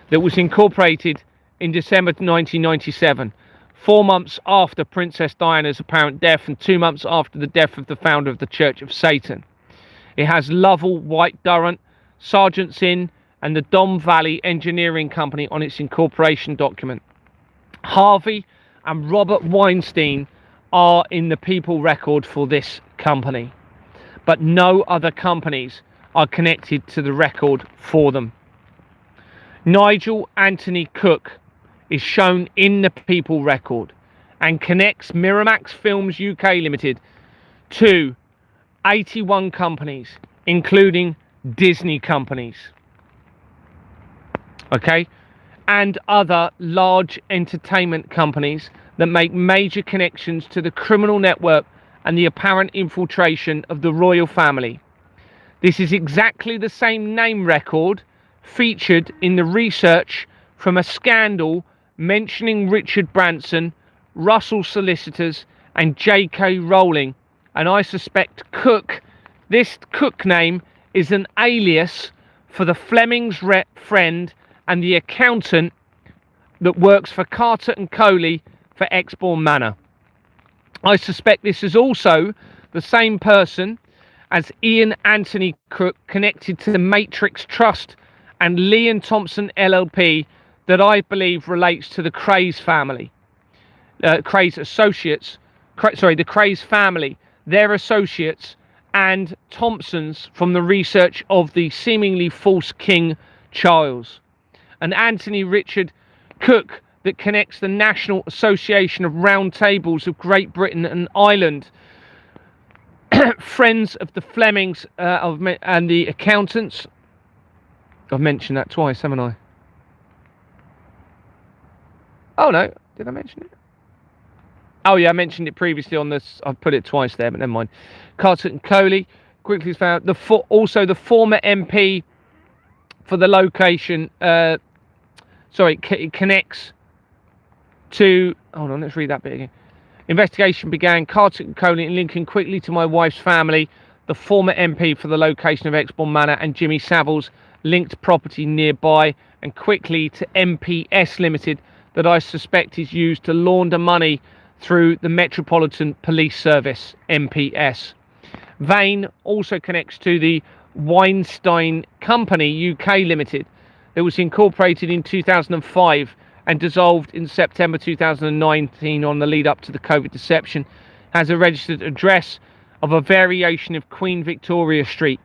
that was incorporated in December 1997, 4 months after Princess Diana's apparent death and 2 months after the death of the founder of the Church of Satan. It has Lovell White Durrant, Sargent's Inn, and the Don Valley Engineering Company on its incorporation document. Harvey and Robert Weinstein are in the people record for this company, but no other companies are connected to the record for them. Nigel Anthony Cook is shown in the people record and connects Miramax Films UK Limited to 81 companies, including Disney companies, okay, and other large entertainment companies that make major connections to the criminal network and the apparent infiltration of the royal family. This is exactly the same name record featured in the research from a scandal mentioning Richard Branson, Russell Solicitors, and J.K. Rowling. And I suspect Cook, this Cook name, is an alias for the Fleming's friend and the accountant that works for Carter and Coley for Exbourne Manor. I suspect this is also the same person as Ian Anthony Cook, connected to the Matrix Trust and Lee & Thompson LLP, that I believe relates to the Craze family, Craze associates, the Craze family, their associates, and Thompsons from the research of the seemingly false King Charles. And Anthony Richard Cook, that connects the National Association of Round Tables of Great Britain and Ireland, friends of the Flemings and the accountants. I've mentioned that twice, haven't I? Oh no, did I mention it? Oh yeah, I mentioned it previously on this. I've put it twice there, but never mind. Carter and Coley quickly found also the former MP for the location. It connects to. Hold on, let's read that bit again. Investigation began. Carter and Coley linking quickly to my wife's family, the former MP for the location of Exbourne Manor, and Jimmy Savile's linked property nearby, and quickly to MPS Limited, that I suspect is used to launder money through the Metropolitan Police Service, MPS. Vane also connects to the Weinstein Company UK Limited, that was incorporated in 2005 and dissolved in September 2019 on the lead up to the COVID deception, has a registered address of a variation of Queen Victoria Street,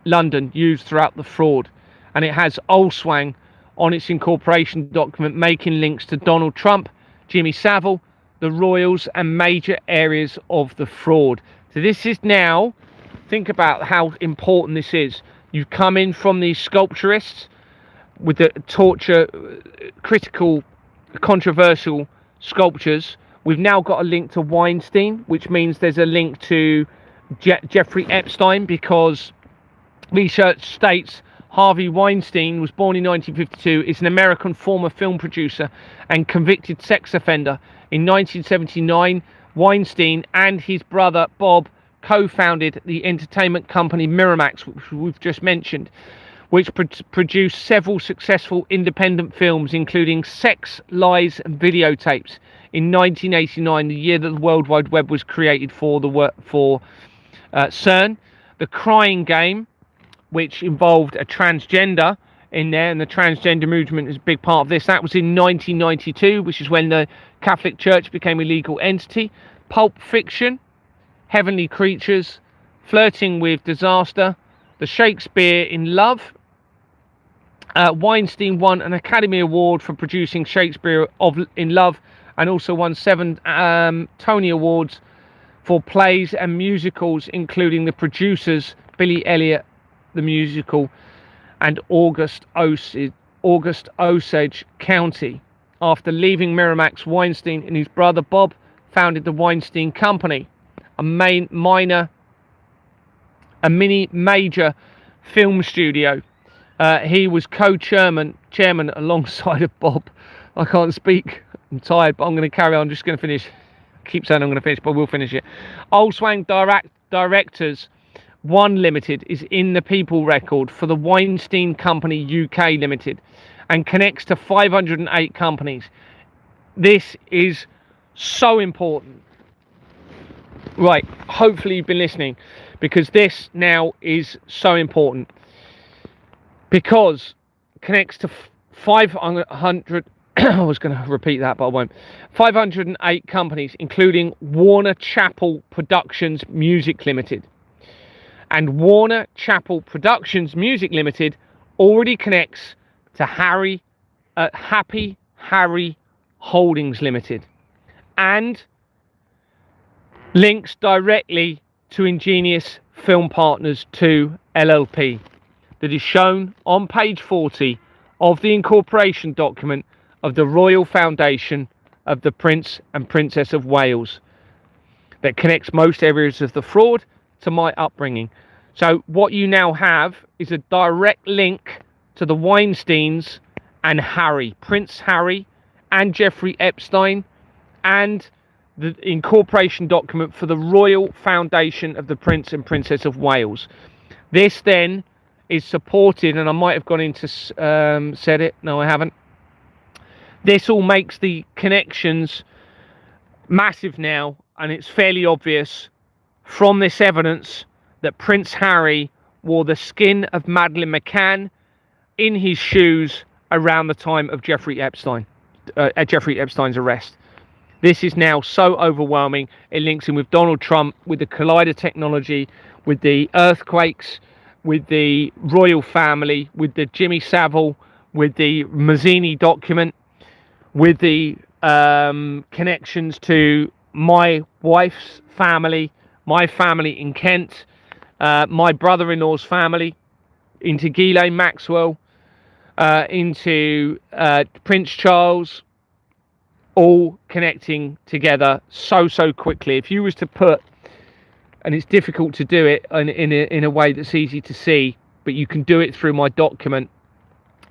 London, used throughout the fraud, and it has Olswang on its incorporation document, making links to Donald Trump, Jimmy Savile, the Royals, and major areas of the fraud. So this is now, think about how important this is. You come in from these sculpturists with the torture, critical controversial sculptures. We've now got a link to Weinstein, which means there's a link to Jeffrey Epstein, because research states Harvey Weinstein was born in 1952, is an American former film producer and convicted sex offender. In 1979, Weinstein and his brother Bob co-founded the entertainment company Miramax, which we've just mentioned, which produced several successful independent films, including Sex, Lies and Videotapes. In 1989, the year that the World Wide Web was created for CERN, The Crying Game, which involved a transgender in there, and the transgender movement is a big part of this. That was in 1992, which is when the Catholic Church became a legal entity. Pulp Fiction, Heavenly Creatures, Flirting with Disaster, The Shakespeare in Love. Weinstein won an Academy Award for producing Shakespeare in Love, and also won 7 Tony Awards for plays and musicals, including The Producers, Billy Elliot the Musical, and August Osage County. After leaving Miramax, Weinstein and his brother Bob founded the Weinstein Company, a mini major film studio. He was co-chairman alongside of Bob. I can't speak, I'm tired, but I'm going to carry on. I'm just going to finish. I keep saying I'm going to finish, but we'll finish it. Old Swang Directors 1 Limited is in the people record for the Weinstein Company UK Limited and connects to 508 companies. This is so important. Right, hopefully you've been listening, because this now is so important, because it connects to 500 I was going to repeat that, but I won't. 508 companies, including Warner Chappell Productions Music Limited. And Warner Chappell Productions Music Limited already connects to Happy Harry Holdings Limited, and links directly to Ingenious Film Partners 2 LLP, that is shown on page 40 of the incorporation document of the Royal Foundation of the Prince and Princess of Wales, that connects most areas of the fraud to my upbringing. So what you now have is a direct link to the Weinsteins and Prince Harry and Jeffrey Epstein, and the incorporation document for the Royal Foundation of the Prince and Princess of Wales. This then is supported, and I might have gone into said it, no I haven't. This all makes the connections massive now, and it's fairly obvious from this evidence that Prince Harry wore the skin of Madeleine McCann in his shoes around the time of Jeffrey Epstein's arrest. This is now so overwhelming. It links in with Donald Trump, with the Collider technology, with the earthquakes, with the royal family, with the Jimmy Savile, with the Mazzini document, with the connections to my wife's family, my family in Kent, my brother-in-law's family, into Ghislaine Maxwell, into Prince Charles, all connecting together so quickly. If you was to put, and it's difficult to do it in a way that's easy to see, but you can do it through my document.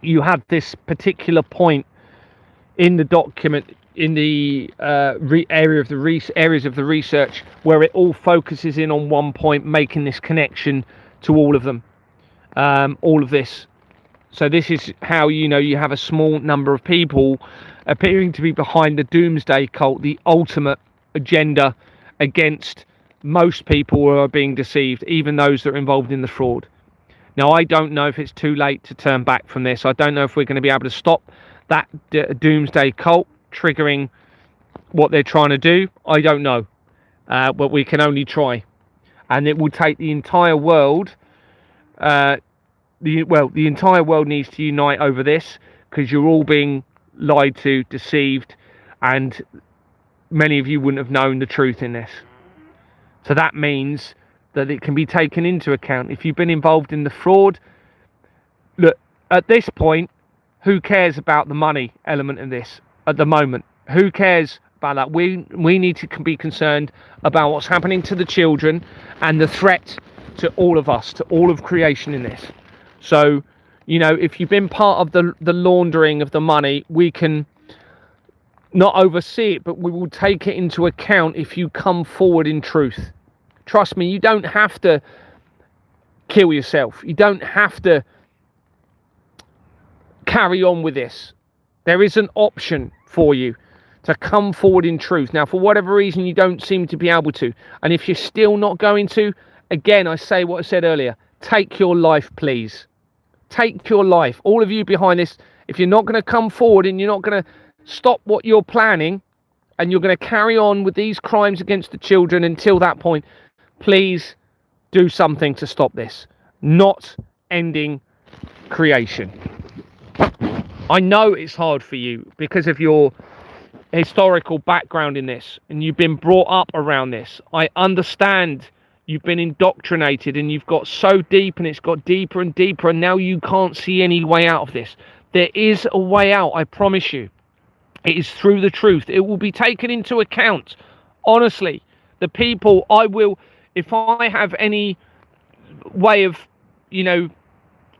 You have this particular point in the document, in the areas of the research, where it all focuses in on one point, making this connection to all of them, all of this. So this is how you have a small number of people appearing to be behind the doomsday cult, the ultimate agenda against most people who are being deceived, even those that are involved in the fraud. Now, I don't know if it's too late to turn back from this. I don't know if we're going to be able to stop that doomsday cult triggering what they're trying to do. I don't know, but we can only try, and it will take the entire world. The entire world needs to unite over this, because you're all being lied to, deceived, and many of you wouldn't have known the truth in this. So that means that it can be taken into account. If you've been involved in the fraud, look, at this point, who cares about the money element of this? at the moment. Who cares about that? We need to be concerned about what's happening to the children and the threat to all of us, to all of creation in this. So, you know, if you've been part of the laundering of the money, we can not oversee it, but we will take it into account if you come forward in truth. Trust me, you don't have to kill yourself. You don't have to carry on with this. There is an option for you to come forward in truth. Now, for whatever reason, you don't seem to be able to. And if you're still not going to, again, I say what I said earlier. Take your life, please. Take your life. All of you behind this, if you're not going to come forward and you're not going to stop what you're planning and you're going to carry on with these crimes against the children until that point, please do something to stop this. Not ending creation. I know it's hard for you because of your historical background in this, and you've been brought up around this. I understand you've been indoctrinated and you've got so deep, and it's got deeper and deeper, and now you can't see any way out of this. There is a way out, I promise you. It is through the truth. It will be taken into account. Honestly, the people, I will, if I have any way of, you know,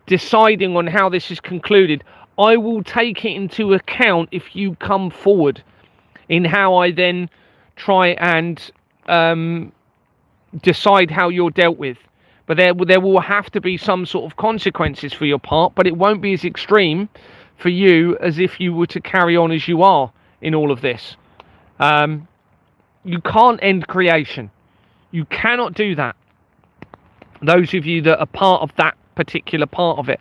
deciding on how this is concluded, I will take it into account if you come forward in how I then try and decide how you're dealt with. But there will have to be some sort of consequences for your part, but it won't be as extreme for you as if you were to carry on as you are in all of this. You can't end creation. You cannot do that. Those of you that are part of that particular part of it.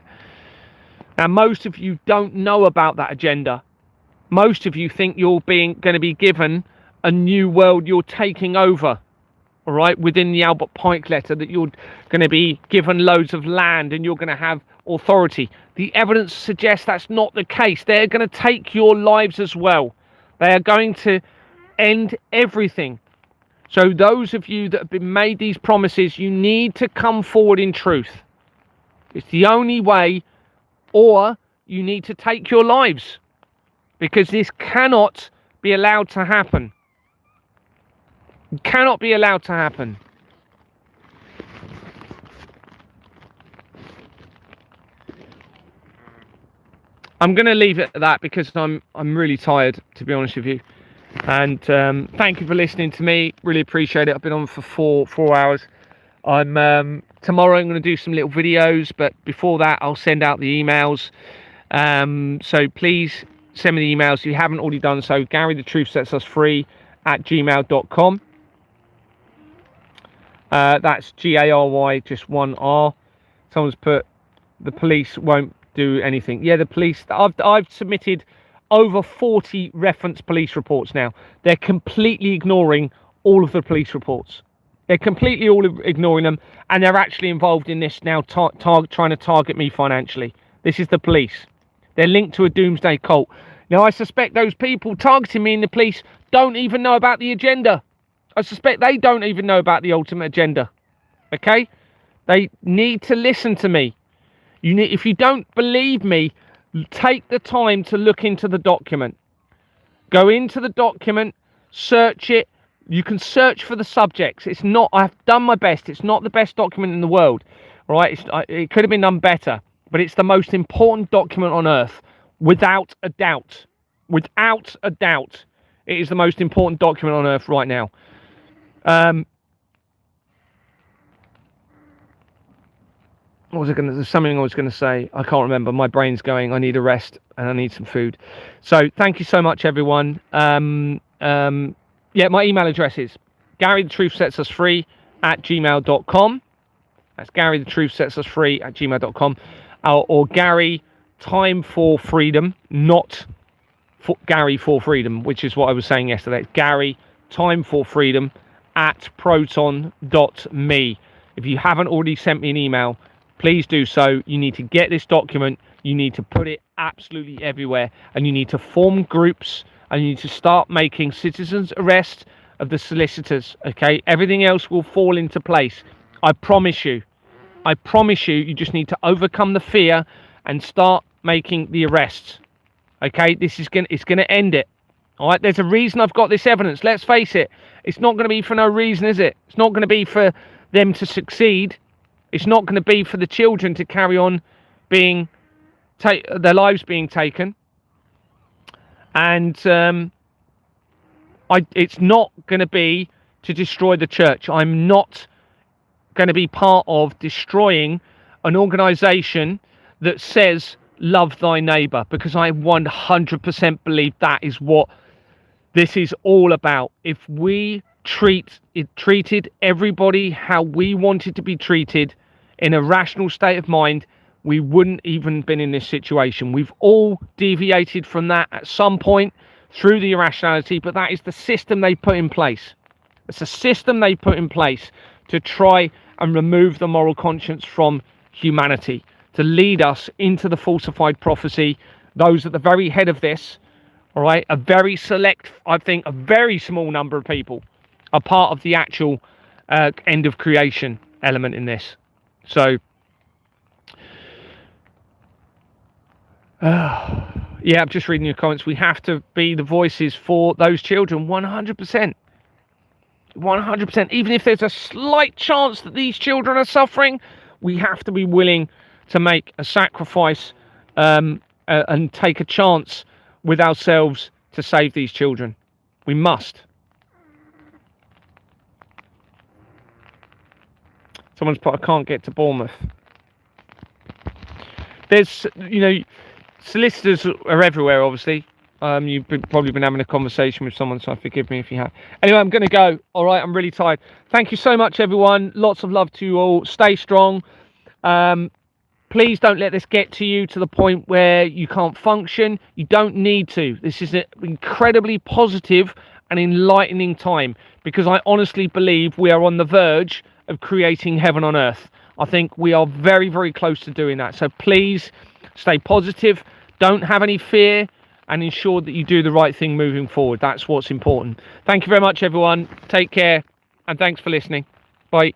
Now, most of you don't know about that agenda. Most of you think you're going to be given a new world, you're taking over, all right, within the Albert Pike letter, that you're going to be given loads of land and you're going to have authority. The evidence suggests that's not the case. They're going to take your lives as well. They are going to end everything. So those of you that have been made these promises, you need to come forward in truth. It's the only way, or you need to take your lives, because this cannot be allowed to happen. It cannot be allowed to happen. I'm going to leave it at that because I'm really tired, to be honest with you. And thank you for listening to me. Really appreciate it. I've been on for four hours. Tomorrow I'm going to do some little videos, but before that I'll send out the emails. So please send me the emails if you haven't already done so. GaryTheTruthSetsUsFree@gmail.com. That's Gary, just one R. Someone's put the police won't do anything. Yeah, the police. I've submitted over 40 reference police reports now. They're completely ignoring all of the police reports. They're completely all ignoring them, and they're actually involved in this now, trying to target me financially. This is the police. They're linked to a doomsday cult. Now, I suspect those people targeting me in the police don't even know about the agenda. I suspect they don't even know about the ultimate agenda. Okay? They need to listen to me. If you don't believe me, take the time to look into the document. Go into the document, search it. You can search for the subjects. It's not, I've done my best. It's not the best document in the world. All right? It could have been done better, but it's the most important document on earth, without a doubt. Without a doubt. It is the most important document on earth right now. There's something I was going to say. I can't remember. My brain's going. I need a rest and I need some food. So thank you so much, everyone. Yeah, my email address is GaryTheTruthSetsUsFree@gmail.com. That's GaryTheTruthSetsUsFree@gmail.com. Or Gary Time for Freedom, not for Gary for Freedom, which is what I was saying yesterday. It's Gary Time for Freedom @proton.me. If you haven't already sent me an email, please do so. You need to get this document. You need to put it absolutely everywhere, and you need to form groups, and you need to start making citizens arrest of the solicitors. Okay, everything else will fall into place. I promise you. I promise you. You just need to overcome the fear and start making the arrests. Okay, it's gonna end it. All right, there's a reason I've got this evidence. Let's face it. It's not going to be for no reason, is it? It's not going to be for them to succeed. It's not going to be for the children to carry on being their lives being taken. And it's not going to be to destroy the church. I'm not going to be part of destroying an organization that says love thy neighbor, because I 100% believe that is what this is all about. If we treated everybody how we wanted to be treated in a rational state of mind, we wouldn't even been in this situation. We've all deviated from that at some point through the irrationality, but that is the system they put in place. It's a system they put in place to try and remove the moral conscience from humanity, to lead us into the falsified prophecy. Those at the very head of this, all right, a very select, I think a very small number of people are part of the actual end of creation element in this. So yeah, I'm just reading your comments. We have to be the voices for those children. 100%. Even if there's a slight chance that these children are suffering, we have to be willing to make a sacrifice and take a chance with ourselves to save these children. We must. Someone's put, I can't get to Bournemouth. There's, solicitors are everywhere, obviously. You've probably been having a conversation with someone, so forgive me if you have. Anyway, I'm going to go. All right, I'm really tired. Thank you so much, everyone. Lots of love to you all. Stay strong. Please don't let this get to you to the point where you can't function. You don't need to. This is an incredibly positive and enlightening time, because I honestly believe we are on the verge of creating heaven on earth. I think we are very, very close to doing that. So please stay positive. Don't have any fear, and ensure that you do the right thing moving forward. That's what's important. Thank you very much, everyone. Take care, and thanks for listening. Bye.